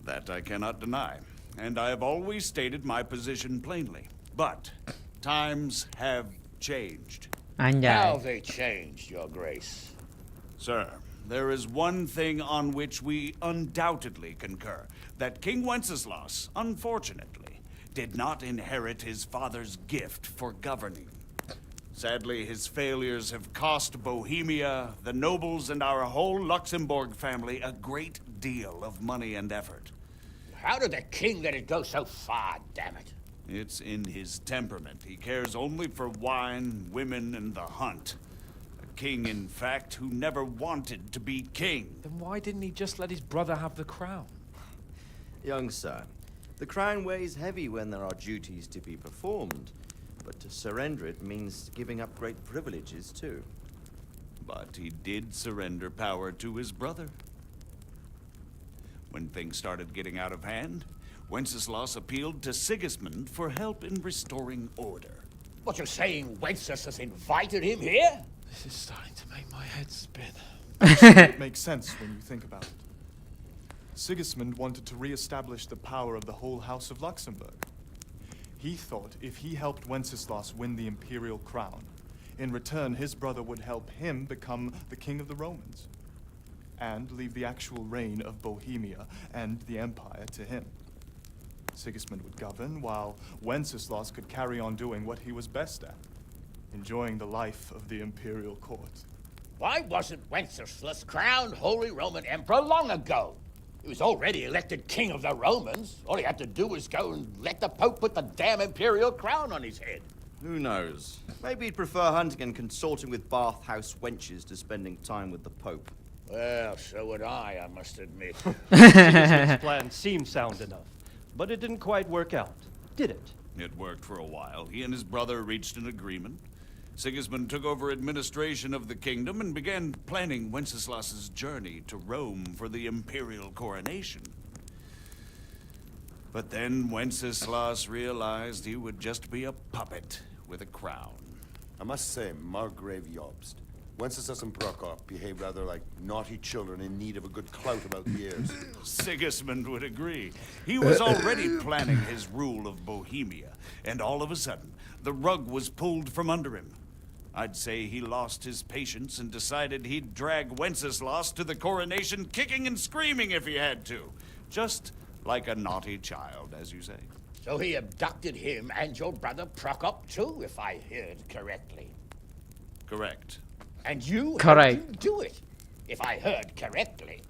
That I cannot deny, and I have always stated my position plainly. But times have changed. How have they changed, Your Grace? Sir, there is one thing on which we undoubtedly concur. That King Wenceslas, unfortunately, did not inherit his father's gift for governing. Sadly, his failures have cost Bohemia, the nobles, and our whole Luxembourg family a great deal of money and effort. How did the king let it go so far, damn it? It's in his temperament. He cares only for wine, women, and the hunt. A king, in fact, who never wanted to be king. Then why didn't he just let his brother have the crown? Young sir, the crown weighs heavy when there are duties to be performed. But to surrender it means giving up great privileges, too. But he did surrender power to his brother. When things started getting out of hand, Wenceslas appealed to Sigismund for help in restoring order. What, you're saying Wenceslas has invited him here? This is starting to make my head spin. It makes sense when you think about it. Sigismund wanted to re-establish the power of the whole House of Luxembourg. He thought if he helped Wenceslas win the imperial crown, in return his brother would help him become the king of the Romans, and leave the actual reign of Bohemia and the empire to him. Sigismund would govern, while Wenceslas could carry on doing what he was best at, enjoying the life of the imperial court. Why wasn't Wenceslas crowned Holy Roman Emperor long ago? He was already elected king of the Romans. All he had to do was go and let the Pope put the damn imperial crown on his head. Who knows? Maybe he'd prefer hunting and consorting with bathhouse wenches to spending time with the Pope. Well, so would I must admit. Sigismund's plan seemed sound enough, but it didn't quite work out, did it? It worked for a while. He and his brother reached an agreement. Sigismund took over administration of the kingdom and began planning Wenceslas's journey to Rome for the imperial coronation. But then Wenceslas realized he would just be a puppet with a crown. I must say, Margrave Jobst, Wenceslas and Prokop behave rather like naughty children in need of a good clout about the ears. Sigismund would agree. He was already planning his rule of Bohemia, and all of a sudden, the rug was pulled from under him. I'd say he lost his patience and decided he'd drag Wenceslas to the coronation kicking and screaming if he had to. Just like a naughty child, as you say. So he abducted him and your brother Prokop too, if I heard correctly. Correct. And you Correct. helped him do it, if I heard correctly.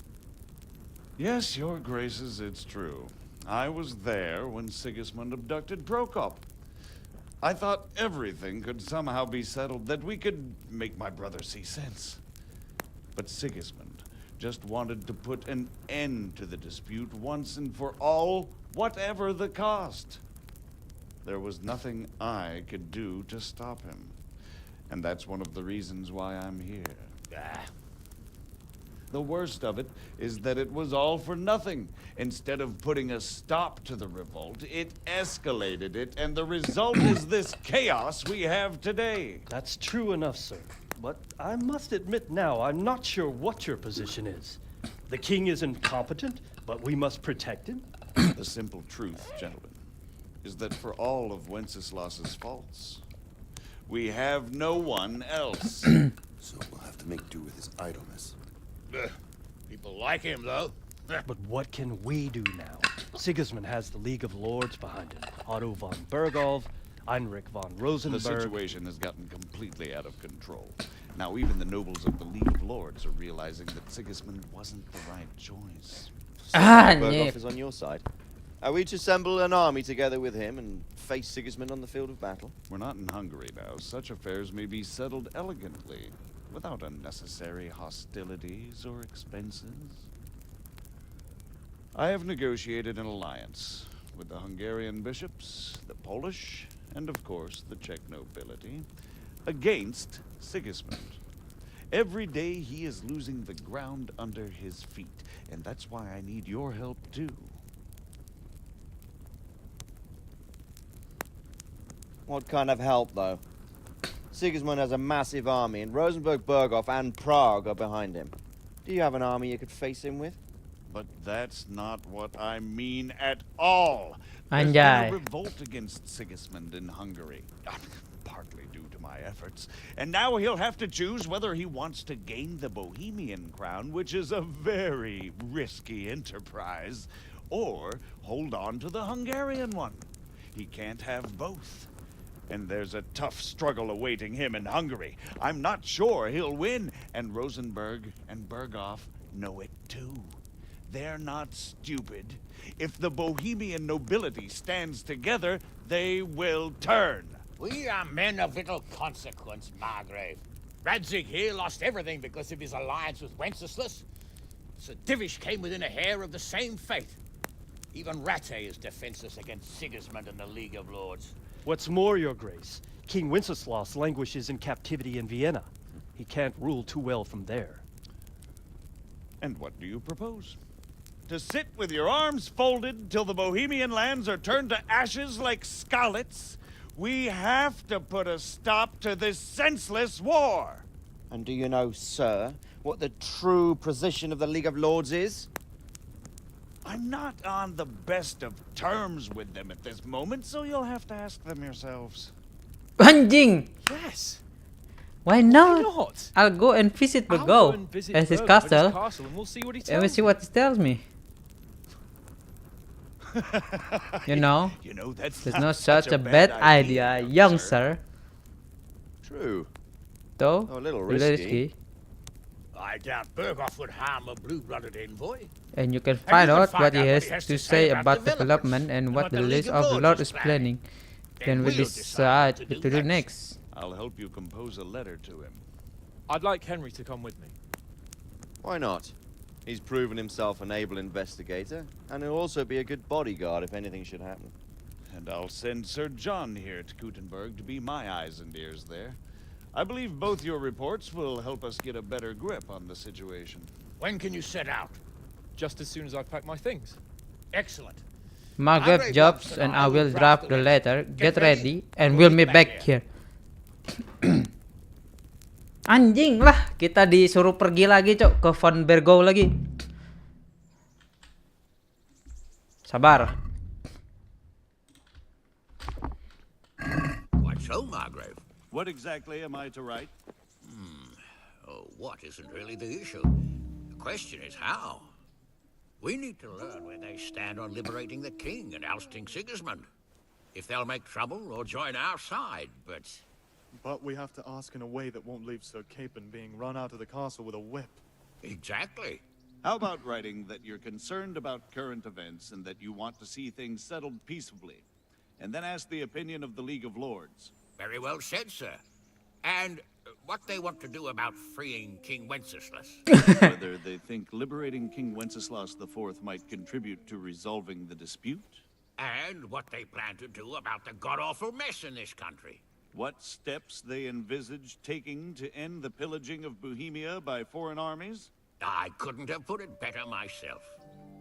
Yes, your graces, it's true. I was there when Sigismund abducted Prokop. I thought everything could somehow be settled, that we could make my brother see sense. But Sigismund just wanted to put an end to the dispute once and for all, whatever the cost. There was nothing I could do to stop him. And that's one of the reasons why I'm here. The worst of it is that it was all for nothing. Instead of putting a stop to the revolt, it escalated it, and the result is this chaos we have today. That's true enough, sir. But I must admit now, I'm not sure what your position is. The king is incompetent, but we must protect him? The simple truth, gentlemen, is that for all of Wenceslas's faults, we have no one else. So we'll have to make do with his idleness. People like him, though. But what can we do now? Sigismund has the League of Lords behind him. Otto von Bergolf, Heinrich von Rosenberg. The situation has gotten completely out of control. Now even the nobles of the League of Lords are realizing that Sigismund wasn't the right choice. Bergolf is on your side. Are we to assemble an army together with him and face Sigismund on the field of battle? We're not in Hungary now. Such affairs may be settled elegantly, without unnecessary hostilities or expenses. I have negotiated an alliance with the Hungarian bishops, the Polish, and of course the Czech nobility, against Sigismund. Every day he is losing the ground under his feet, and that's why I need your help too. What kind of help, though? Sigismund has a massive army, and Rosenberg, Berghoff, and Prague are behind him. Do you have an army you could face him with? But that's not what I mean at all. There's been a revolt against Sigismund in Hungary, partly due to my efforts. And now he'll have to choose whether he wants to gain the Bohemian crown, which is a very risky enterprise, or hold on to the Hungarian one. He can't have both. And there's a tough struggle awaiting him in Hungary. I'm not sure he'll win, and Rosenberg and Berghoff know it too. They're not stupid. If the Bohemian nobility stands together, they will turn. We are men of little consequence, Margrave. Radzig here lost everything because of his alliance with Wenceslas. Sir Divish came within a hair of the same fate. Even Rattay is defenseless against Sigismund and the League of Lords. What's more, Your Grace, King Wenceslas languishes in captivity in Vienna. He can't rule too well from there. And what do you propose? To sit with your arms folded till the Bohemian lands are turned to ashes like scarlets? We have to put a stop to this senseless war. And do you know, sir, what the true position of the League of Lords is? I'm not on the best of terms with them at this moment, so you'll have to ask them yourselves. Anjing! Yes. Why not? Why not? I'll go and visit Bergol at his castle, and we'll see what he tells and we'll see what he tells me. You know, that's not such a bad idea, young sir. True. Though, a little risky. I doubt Berghoff would harm a blue-blooded envoy. And you can find out what he has to say about development and what the list of the Lord is planning. Then we decide what to do next. I'll help you compose a letter to him. I'd like Henry to come with me. Why not? He's proven himself an able investigator, and he'll also be a good bodyguard if anything should happen. And I'll send Sir John here to Kuttenberg to be my eyes and ears there. I believe both your reports will help us get a better grip on the situation. When can you set out? Just as soon as I've packed my things. Excellent. Margaret jobs and I will draft the letter. Get ready and we'll meet back here. Anjing lah, kita disuruh pergi lagi cok ke Von Bergau lagi. Sabar. What so, Margrave? What exactly am I to write? Oh, what isn't really the issue. The question is how. We need to learn where they stand on liberating the king and ousting Sigismund. If they'll make trouble or join our side, but we have to ask in a way that won't leave Sir Capon being run out of the castle with a whip. Exactly. How about writing that you're concerned about current events and that you want to see things settled peaceably, and then ask the opinion of the League of Lords? Very well said, sir. And what they want to do about freeing King Wenceslas. Whether they think liberating King Wenceslas IV might contribute to resolving the dispute. And what they plan to do about the god-awful mess in this country. What steps they envisage taking to end the pillaging of Bohemia by foreign armies? I couldn't have put it better myself.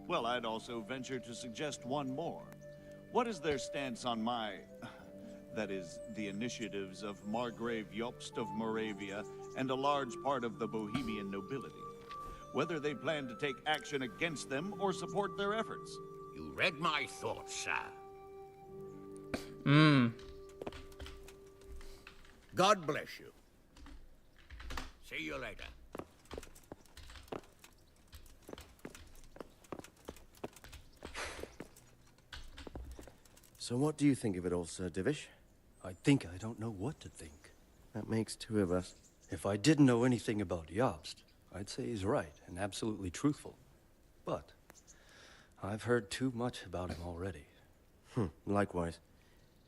Well, I'd also venture to suggest one more. What is their stance on that is, the initiatives of Margrave Jobst of Moravia and a large part of the Bohemian nobility? Whether they plan to take action against them or support their efforts? You read my thoughts, sir. God bless you. See you later. So what do you think of it all, Sir Divish? I think I don't know what to think. That makes two of us. If I didn't know anything about Jobst, I'd say he's right and absolutely truthful. But I've heard too much about him already. Likewise.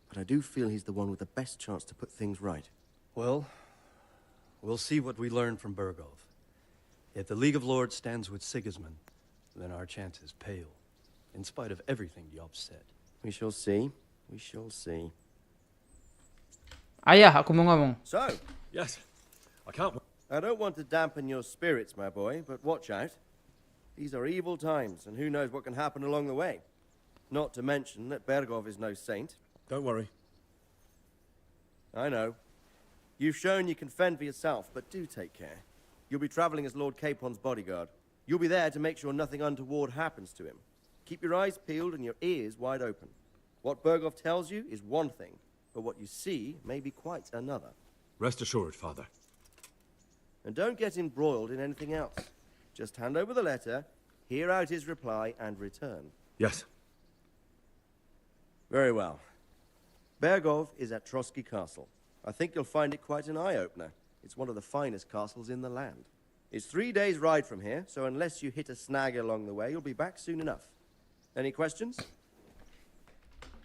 But I do feel he's the one with the best chance to put things right. Well, we'll see what we learn from Bergov. If the League of Lords stands with Sigismund, then our chance is pale, in spite of everything Jobst said. We shall see. We shall see. Ayah, aku mau ngomong. So, Yes, I can't. I don't want to dampen your spirits, my boy, but watch out. These are evil times, and who knows what can happen along the way. Not to mention that Bergov is no saint. Don't worry. I know. You've shown you can fend for yourself, but do take care. You'll be traveling as Lord Capon's bodyguard. You'll be there to make sure nothing untoward happens to him. Keep your eyes peeled and your ears wide open. What Bergov tells you is one thing, but what you see may be quite another. Rest assured, Father. And don't get embroiled in anything else. Just hand over the letter, hear out his reply, and return. Yes. Very well. Bergov is at Trotsky Castle. I think you'll find it quite an eye-opener. It's one of the finest castles in the land. It's 3 days' ride from here, so unless you hit a snag along the way, you'll be back soon enough. Any questions?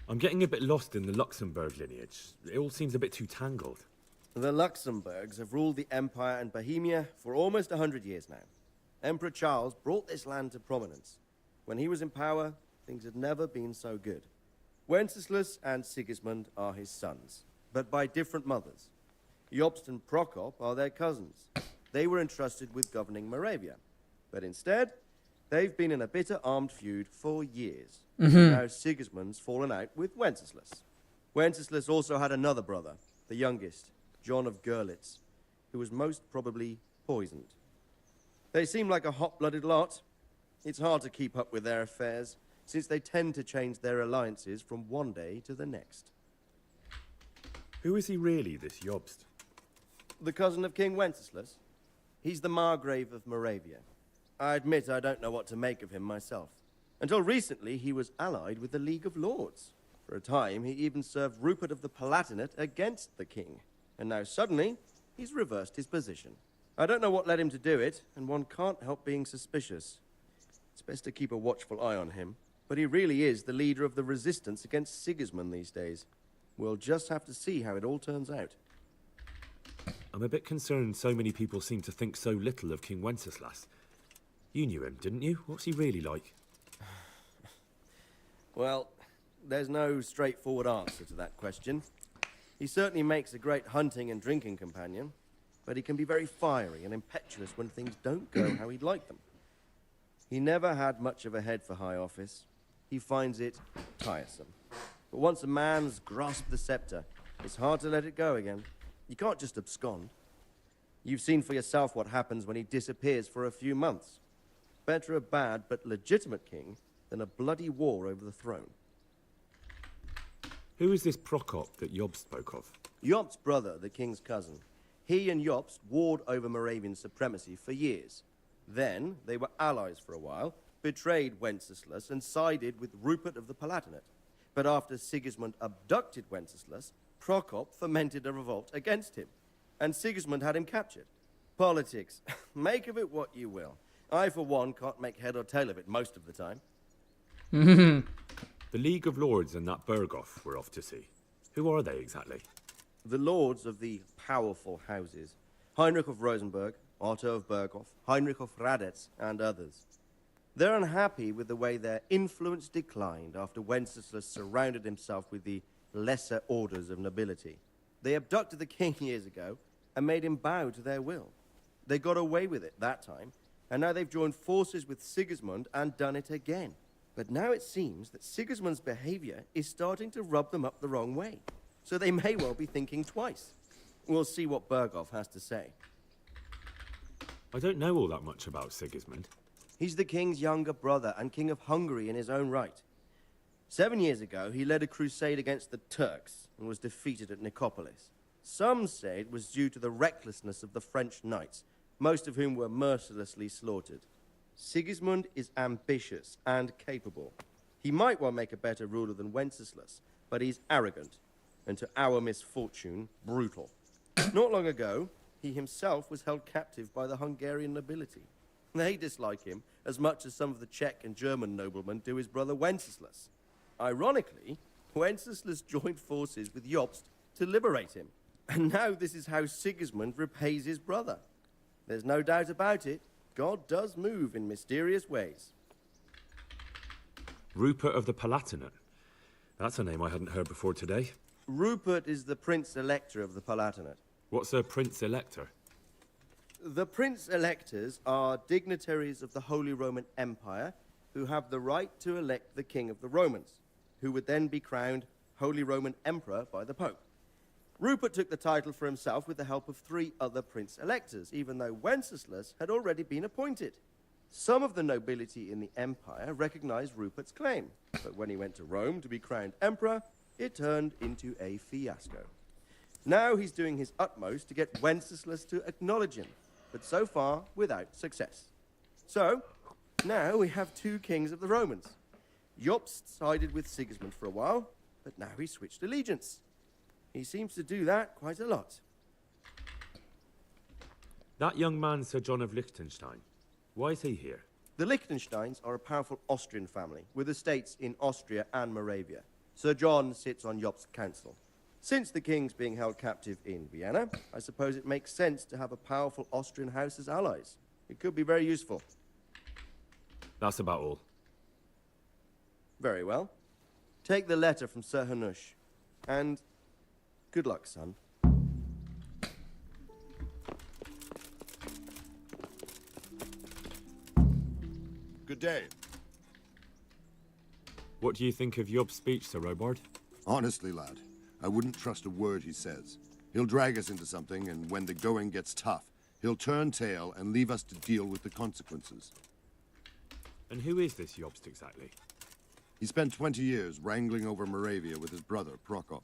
I'm getting a bit lost in the Luxembourg lineage. It all seems a bit too tangled. The Luxembourgs have ruled the Empire and Bohemia for almost 100 years now. Emperor Charles brought this land to prominence. When he was in power, things had never been so good. Wenceslas and Sigismund are his sons, but by different mothers. Jobst and Prokop are their cousins. They were entrusted with governing Moravia. But instead, they've been in a bitter armed feud for years. Now Sigismund's fallen out with Wenceslas. Wenceslas also had another brother, the youngest, John of Görlitz, who was most probably poisoned. They seem like a hot-blooded lot. It's hard to keep up with their affairs, since they tend to change their alliances from one day to the next. Who is he really, this Jobst? The cousin of King Wenceslas. He's the Margrave of Moravia. I admit I don't know what to make of him myself. Until recently, he was allied with the League of Lords. For a time, he even served Rupert of the Palatinate against the king. And now suddenly, he's reversed his position. I don't know what led him to do it, and one can't help being suspicious. It's best to keep a watchful eye on him, but he really is the leader of the resistance against Sigismund these days. We'll just have to see how it all turns out. I'm a bit concerned so many people seem to think so little of King Wenceslas. You knew him, didn't you? What's he really like? Well, there's no straightforward answer to that question. He certainly makes a great hunting and drinking companion, but he can be very fiery and impetuous when things don't go how he'd like them. He never had much of a head for high office. He finds it tiresome. But once a man's grasped the scepter, it's hard to let it go again. You can't just abscond. You've seen for yourself what happens when he disappears for a few months. Better a bad but legitimate king than a bloody war over the throne. Who is this Prokop that Jobst spoke of? Jobst's brother, the king's cousin. He and Jobst warred over Moravian supremacy for years. Then they were allies for a while, betrayed Wenceslas and sided with Rupert of the Palatinate. But after Sigismund abducted Wenceslas, Prokop fomented a revolt against him, and Sigismund had him captured. Politics. Make of it what you will. I, for one, can't make head or tail of it most of the time. The League of Lords and that Bergov we're off to see. Who are they exactly? The lords of the powerful houses, Heinrich of Rosenberg, Otto of Berghof, Heinrich of Radetz, and others. They're unhappy with the way their influence declined after Wenceslas surrounded himself with the lesser orders of nobility. They abducted the king years ago and made him bow to their will. They got away with it that time, and now they've joined forces with Sigismund and done it again. But now it seems that Sigismund's behavior is starting to rub them up the wrong way, so they may well be thinking twice. We'll see what Berghof has to say. I don't know all that much about Sigismund. He's the king's younger brother and king of Hungary in his own right. 7 years ago, he led a crusade against the Turks and was defeated at Nicopolis. Some say it was due to the recklessness of the French knights, most of whom were mercilessly slaughtered. Sigismund is ambitious and capable. He might well make a better ruler than Wenceslas, but he's arrogant, and to our misfortune, brutal. Not long ago, he himself was held captive by the Hungarian nobility. They dislike him as much as some of the Czech and German noblemen do his brother Wenceslas. Ironically, Wenceslas joined forces with Jobst to liberate him. And now this is how Sigismund repays his brother. There's no doubt about it, God does move in mysterious ways. Rupert of the Palatinate. That's a name I hadn't heard before today. Rupert is the Prince-Elector of the Palatinate. What's a Prince-Elector? The Prince-Electors are dignitaries of the Holy Roman Empire who have the right to elect the King of the Romans, who would then be crowned Holy Roman Emperor by the Pope. Rupert took the title for himself with the help of 3 other Prince-Electors, even though Wenceslas had already been appointed. Some of the nobility in the empire recognized Rupert's claim, but when he went to Rome to be crowned emperor, it turned into a fiasco. Now he's doing his utmost to get Wenceslas to acknowledge him, but so far without success. So, now we have 2 kings of the Romans. Jobst sided with Sigismund for a while, but now he's switched allegiance. He seems to do that quite a lot. That young man, Sir John of Liechtenstein. Why is he here? The Liechtensteins are a powerful Austrian family with estates in Austria and Moravia. Sir John sits on Jobst's council. Since the king's being held captive in Vienna, I suppose it makes sense to have a powerful Austrian house as allies. It could be very useful. That's about all. Very well. Take the letter from Sir Hanush. And good luck, son. Good day. What do you think of Job's speech, Sir Robard? Honestly, lad, I wouldn't trust a word he says. He'll drag us into something, and when the going gets tough, he'll turn tail and leave us to deal with the consequences. And who is this Jobst exactly? He spent 20 years wrangling over Moravia with his brother, Prokop.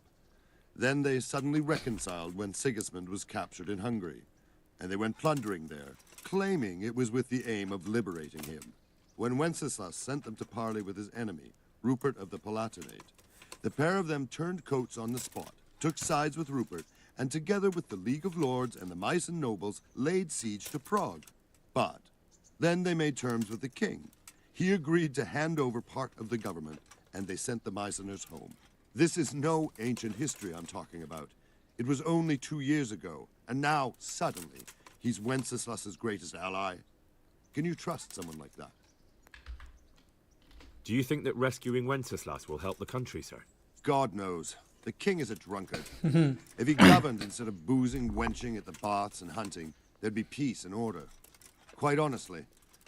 Then they suddenly reconciled when Sigismund was captured in Hungary, and they went plundering there, claiming it was with the aim of liberating him. When Wenceslas sent them to parley with his enemy, Rupert of the Palatinate, the pair of them turned coats on the spot, took sides with Rupert, and together with the League of Lords and the Meissen nobles laid siege to Prague. But then they made terms with the king. He agreed to hand over part of the government, and they sent the Meisseners home. This is no ancient history I'm talking about. It was only 2 years ago, and now, suddenly, he's Wenceslas's greatest ally. Can you trust someone like that? Do you think that rescuing Wenceslas will help the country, sir? God knows. The king is a drunkard. If he governed instead of boozing, wenching at the baths and hunting, there'd be peace and order. Quite honestly,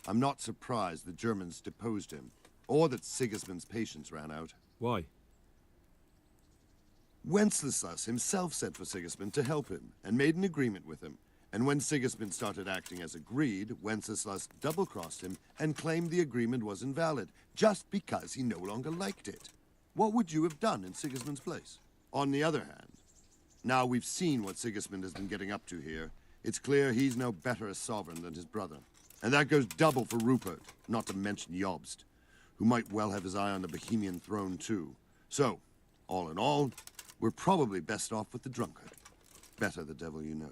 I'm not surprised the Germans deposed him, or that Sigismund's patience ran out. Why? Wenceslas himself sent for Sigismund to help him, and made an agreement with him. And when Sigismund started acting as agreed, Wenceslas double-crossed him and claimed the agreement was invalid, just because he no longer liked it. What would you have done in Sigismund's place? On the other hand, now we've seen what Sigismund has been getting up to here, it's clear he's no better a sovereign than his brother. And that goes double for Rupert, not to mention Jobst, who might well have his eye on the Bohemian throne too. So, all in all, we're probably best off with the drunkard. Better the devil you know.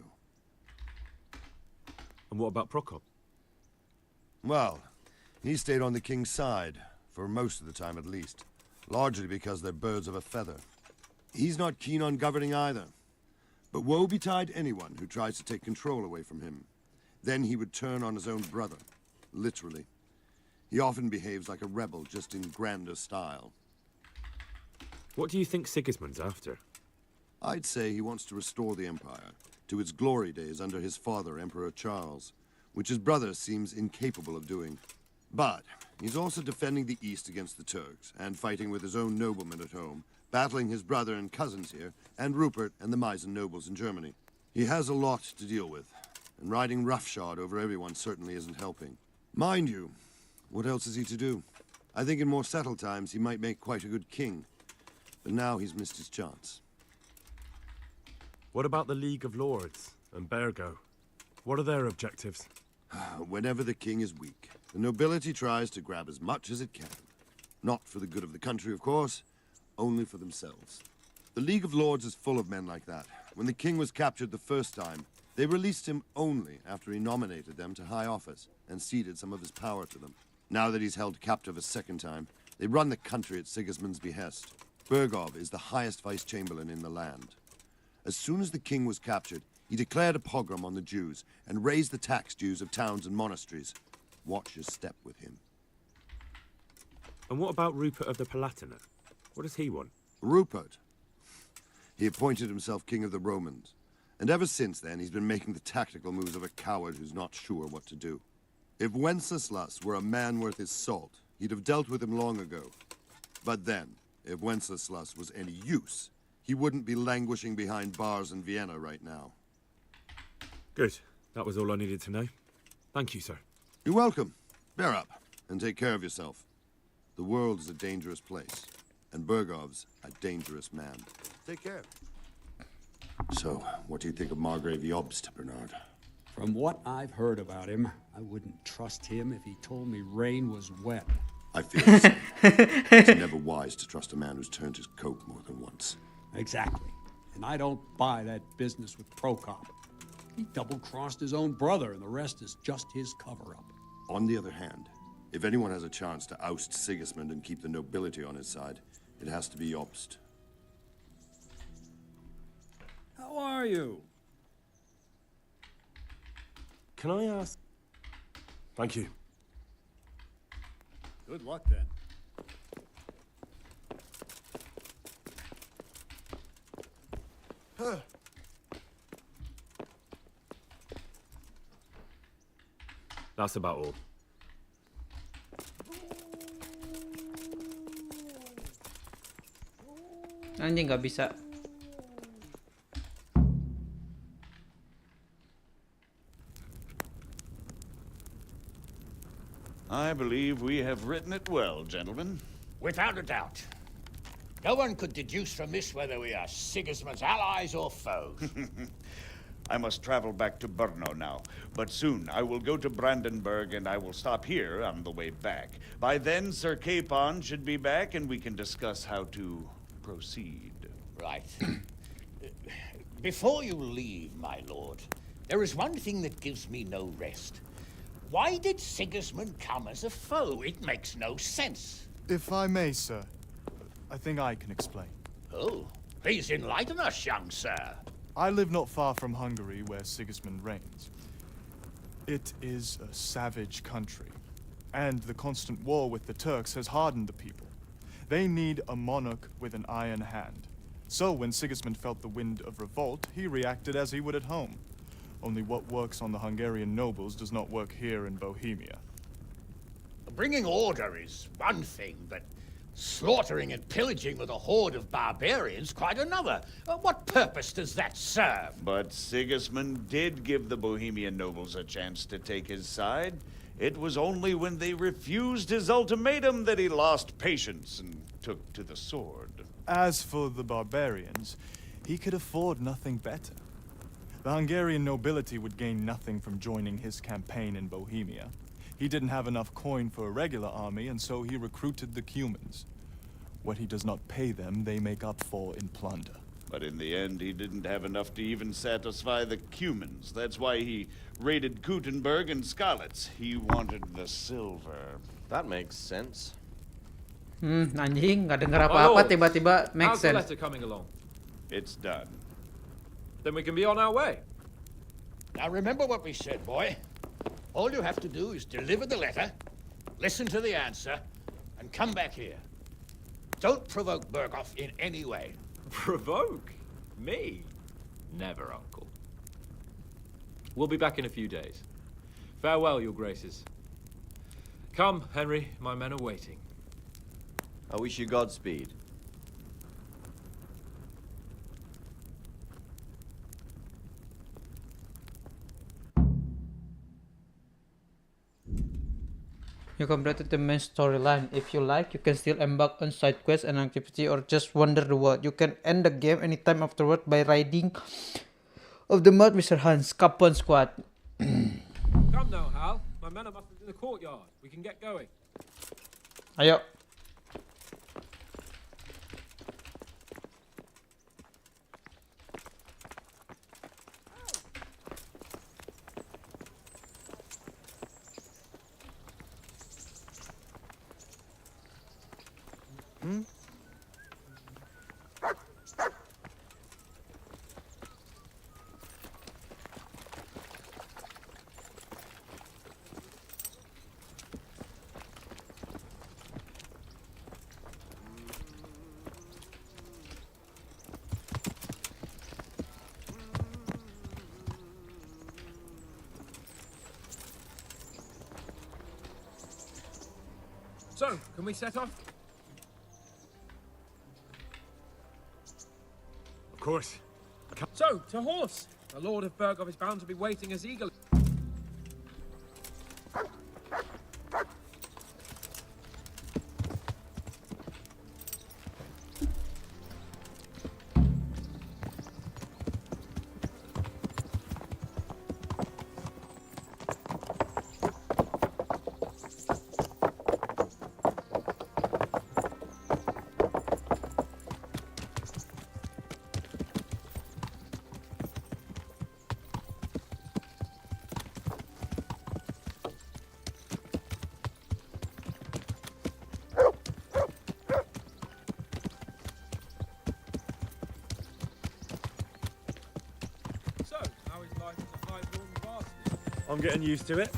And what about Prokop? Well, he stayed on the king's side, for most of the time at least. Largely because they're birds of a feather. He's not keen on governing either. But woe betide anyone who tries to take control away from him. Then he would turn on his own brother, literally. He often behaves like a rebel, just in grander style. What do you think Sigismund's after? I'd say he wants to restore the Empire to its glory days under his father, Emperor Charles, which his brother seems incapable of doing. But he's also defending the East against the Turks, and fighting with his own noblemen at home, battling his brother and cousins here, and Rupert and the Meissen nobles in Germany. He has a lot to deal with, and riding roughshod over everyone certainly isn't helping. Mind you, what else is he to do? I think in more settled times he might make quite a good king, but now he's missed his chance. What about the League of Lords and Bergo? What are their objectives? Whenever the king is weak, the nobility tries to grab as much as it can. Not for the good of the country, of course, only for themselves. The League of Lords is full of men like that. When the king was captured the first time, they released him only after he nominated them to high office and ceded some of his power to them. Now that he's held captive a second time, they run the country at Sigismund's behest. Bergov is the highest vice-chamberlain in the land. As soon as the king was captured, he declared a pogrom on the Jews and raised the tax dues of towns and monasteries. Watch your step with him. And what about Rupert of the Palatinate? What does he want? Rupert? He appointed himself king of the Romans. And ever since then, he's been making the tactical moves of a coward who's not sure what to do. If Wenceslas were a man worth his salt, he'd have dealt with him long ago. But then, if Wenceslas was any use, he wouldn't be languishing behind bars in Vienna right now. Good. That was all I needed to know. Thank you, sir. You're welcome. Bear up, and take care of yourself. The world's a dangerous place, and Bergov's a dangerous man. Take care. So, what do you think of Margrave Jobst, Bernard? From what I've heard about him, I wouldn't trust him if he told me rain was wet. I feel the same. It's never wise to trust a man who's turned his coat more than once. Exactly. And I don't buy that business with Prokop. He double-crossed his own brother, and the rest is just his cover-up. On the other hand, if anyone has a chance to oust Sigismund and keep the nobility on his side, it has to be Jobst. How are you? Can I ask? Thank you. Good luck, then. That's about all. Anjing nggak bisa. I believe we have written it well, gentlemen. Without a doubt. No one could deduce from this whether we are Sigismund's allies or foes. I must travel back to Brno now, but soon I will go to Brandenburg and I will stop here on the way back. By then, Sir Capon should be back and we can discuss how to proceed. Right. Before you leave, my lord, there is one thing that gives me no rest. Why did Sigismund come as a foe? It makes no sense. If I may, sir, I think I can explain. Oh, please enlighten us, young sir. I live not far from Hungary, where Sigismund reigns. It is a savage country, and the constant war with the Turks has hardened the people. They need a monarch with an iron hand. So when Sigismund felt the wind of revolt, he reacted as he would at home. Only what works on the Hungarian nobles does not work here in Bohemia. Bringing order is one thing, but slaughtering and pillaging with a horde of barbarians quite another. What purpose does that serve? But Sigismund did give the Bohemian nobles a chance to take his side. It was only when they refused his ultimatum that he lost patience and took to the sword. As for the barbarians, he could afford nothing better. The Hungarian nobility would gain nothing from joining his campaign in Bohemia. He didn't have enough coin for a regular army, and so he recruited the Cumans. What he does not pay them, they make up for in plunder. But in the end, he didn't have enough to even satisfy the Cumans. That's why he raided Kuttenberg and Skalitz. He wanted the silver. That makes sense. Anjing, nggak denger apa-apa, tiba-tiba make How's the sense. letter coming along? It's done. Then we can be on our way. Now remember what we said, boy. All you have to do is deliver the letter, listen to the answer, and come back here. Don't provoke Berghoff in any way. Provoke? Me? Never, Uncle. We'll be back in a few days. Farewell, your graces. Come, Henry, my men are waiting. I wish you Godspeed. You completed the main storyline. If you like, you can still embark on side quests and activity or just wander the world. You can end the game anytime afterward by riding of the mud, Mr. Hans. Capone Squad. Come now, Hal. My men are mustered in the courtyard. We can get going. Ayo. So, can we set off? Of course. So, to horse! The Lord of Berghoff is bound to be waiting as eagerly. I'm getting used to it.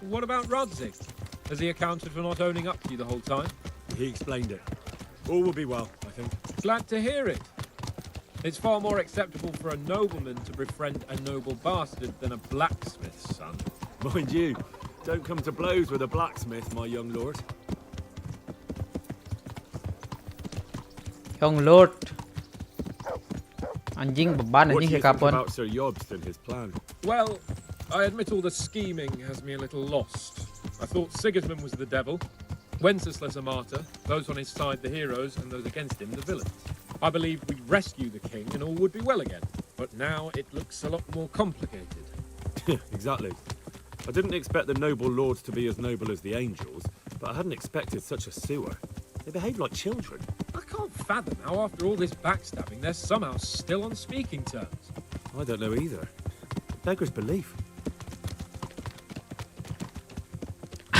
What about Rudzig? Has he accounted for not owning up to you the whole time? He explained it. All will be well, I think. Glad to hear it. It's far more acceptable for a nobleman to befriend a noble bastard than a blacksmith's son. Mind you, don't come to blows with a blacksmith, my young lord. Young lord. Anjing beban What do anjing you si think Capone. about Sir Yobst and his plan? Well, I admit all the scheming has me a little lost. I thought Sigismund was the devil, Wenceslas a martyr, those on his side the heroes, and those against him the villains. I believed we'd rescue the king and all would be well again. But now it looks a lot more complicated. Exactly. I didn't expect the noble lords to be as noble as the angels, but I hadn't expected such a sewer. They behave like children. I can't fathom how after all this backstabbing they're somehow still on speaking terms. I don't know either. Beggars belief.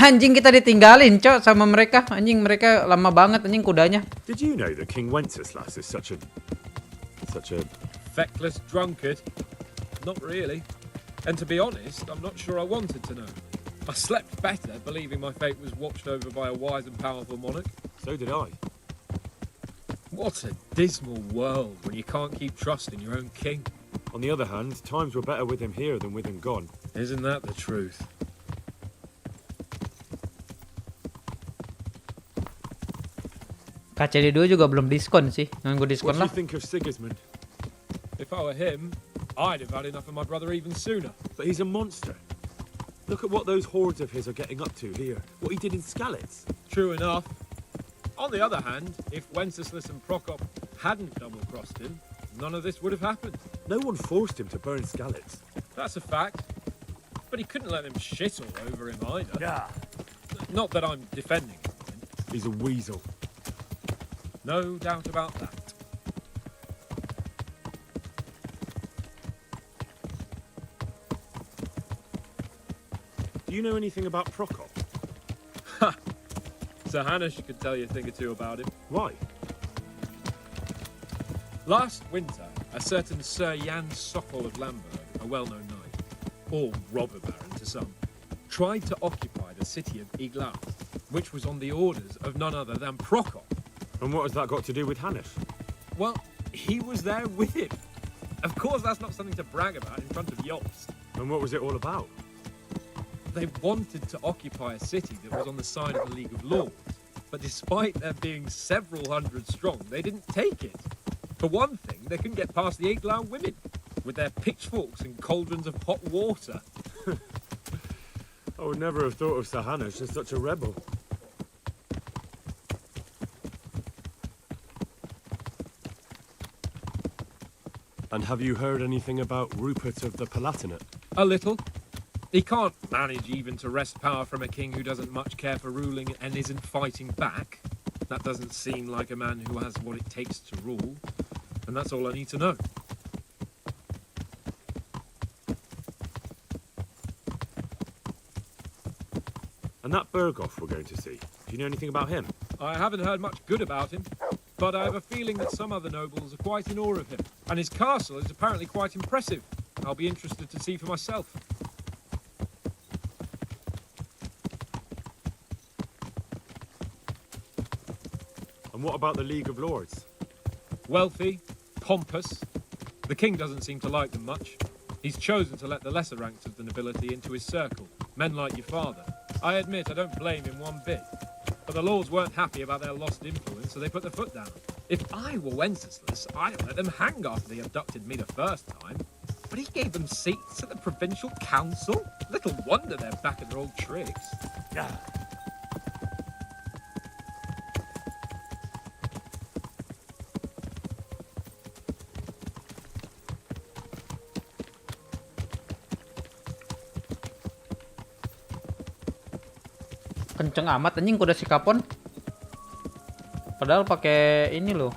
Anjing kita ditinggalin, cok, sama mereka. Anjing mereka lama banget anjing kudanya. Did you know that King Wenceslas is such a feckless drunkard? Not really. And to be honest, I'm not sure I wanted to know. I slept better believing my fate was watched over by a wise and powerful monarch. So did I. What a dismal world when you can't keep trusting your own king. On the other hand, times were better with him here than with him gone. Isn't that the truth? KCD 2 juga belum diskon sih. Nunggu diskon What do lah. you think of Sigismund? If I were him, I'd have had enough of my brother even sooner. But he's a monster. Look at what those hordes of his are getting up to here. What he did in Skalitz. True enough. On the other hand, if Wenceslas and Prokop hadn't double-crossed him, none of this would have happened. No one forced him to burn Skalitz. That's a fact. But he couldn't let them shit all over him either. Yeah. Not that I'm defending him. He's a weasel. No doubt about that. Do you know anything about Prokop? Ha! Sir Hanush could tell you a thing or two about him. Why? Last winter, A certain Sir Jan Sokol of Lamberg, a well-known knight, or robber baron to some, tried to occupy the city of Iglau, which was on the orders of none other than Prokop. And what has that got to do with Hannes? Well, he was there with him. Of course, that's not something to brag about in front of Yost. And what was it all about? They wanted to occupy a city that was on the side of the League of Lords, but despite there being several hundred strong, they didn't take it. For one thing, they couldn't get past the Iglau women, with their pitchforks and cauldrons of hot water. I would never have thought of Sir Hannes as such a rebel. And have you heard anything about Rupert of the Palatinate? A little. He can't manage even to wrest power from a king who doesn't much care for ruling and isn't fighting back. That doesn't seem like a man who has what it takes to rule. And that's all I need to know. And that Berghoff we're going to see, do you know anything about him? I haven't heard much good about him, but I have a feeling that some other nobles are quite in awe of him. And his castle is apparently quite impressive. I'll be interested to see for myself. And what about the League of Lords? Wealthy, pompous. The king doesn't seem to like them much. He's chosen to let the lesser ranks of the nobility into his circle, men like your father. I admit I don't blame him one bit. But the lords weren't happy about their lost influence, so they put their foot down. If I were Wenceslas, I'd let them hang after they abducted me the first time. But he gave them seats at the provincial council? Little wonder they're back at their old tricks. Kenceng amat anjing kuda si Kapon. Padahal pakai ini loh.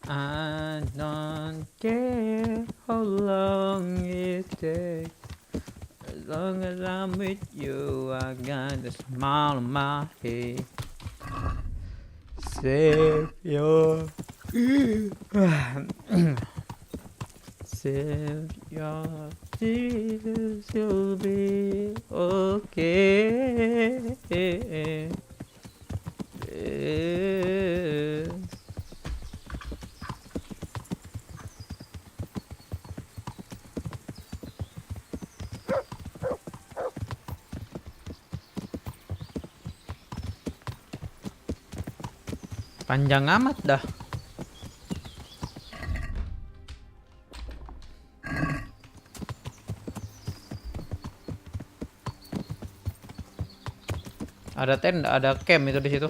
I don't care how long it takes. As long as I'm with you, I got a smile on my face. Savior, Savior, Jesus, you'll be okay. Yes. Panjang amat dah. Ada tenda, ada camp itu di situ.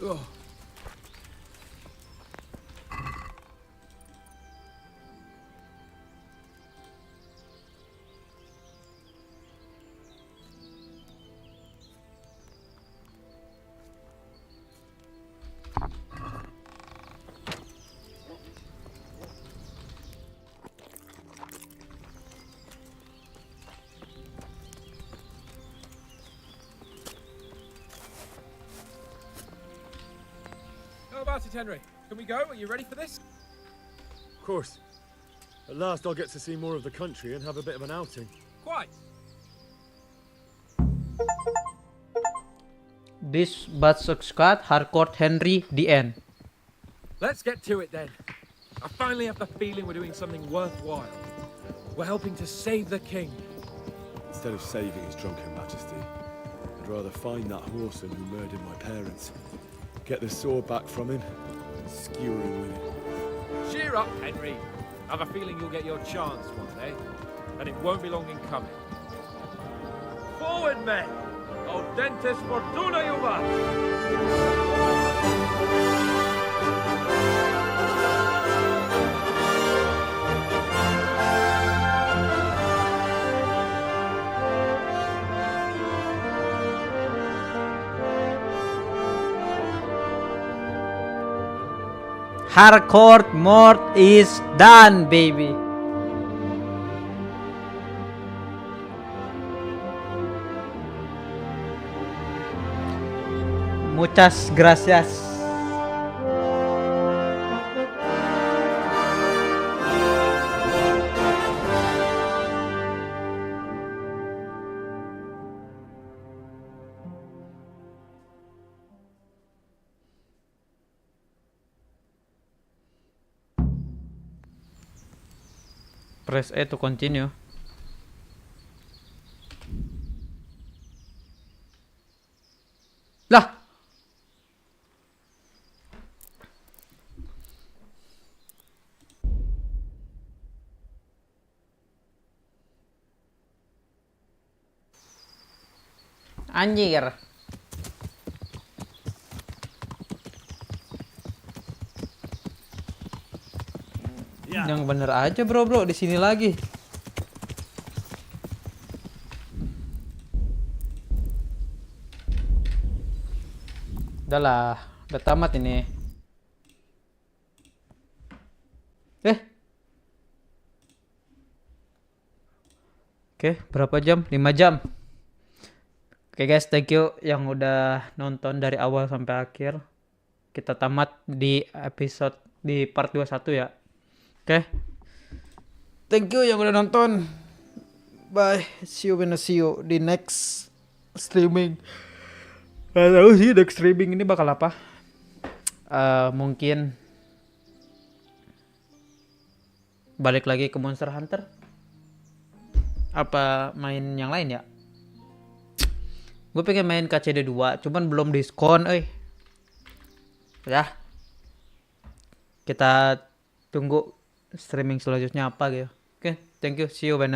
Oh. How about it, Henry? Can we go? Are you ready for this? Of course. At last I'll get to see more of the country and have a bit of an outing. Quite. This but Scott Harcourt Henry the end. Let's get to it then. I finally have the feeling we're doing something worthwhile. We're helping to save the king. Instead of saving his drunken majesty, I'd rather find that whoreson who murdered my parents, get the sword back from him, and skewer him with it. Cheer up, Henry. I have a feeling you'll get your chance one day, and it won't be long in coming. Forward, men! Audentes fortuna juvat! Harcourt Mort is done, baby. Muchas gracias. Press E to continue. Lah. Anjir. Yang bener aja bro di sini lagi. Udah tamat ini. Oke, berapa jam? 5 jam. Oke guys, thank you yang udah nonton dari awal sampai akhir. Kita tamat di episode di part 21 ya. Oke. Thank you yang udah nonton. Bye. See you di next streaming. Gak tahu sih next streaming ini bakal apa. Mungkin balik lagi ke Monster Hunter. Apa main yang lain ya? Gue pengen main KCD 2, cuman belum diskon, Ya. Kita tunggu streaming selanjutnya apa gitu. Oke, thank you. See you. Bye.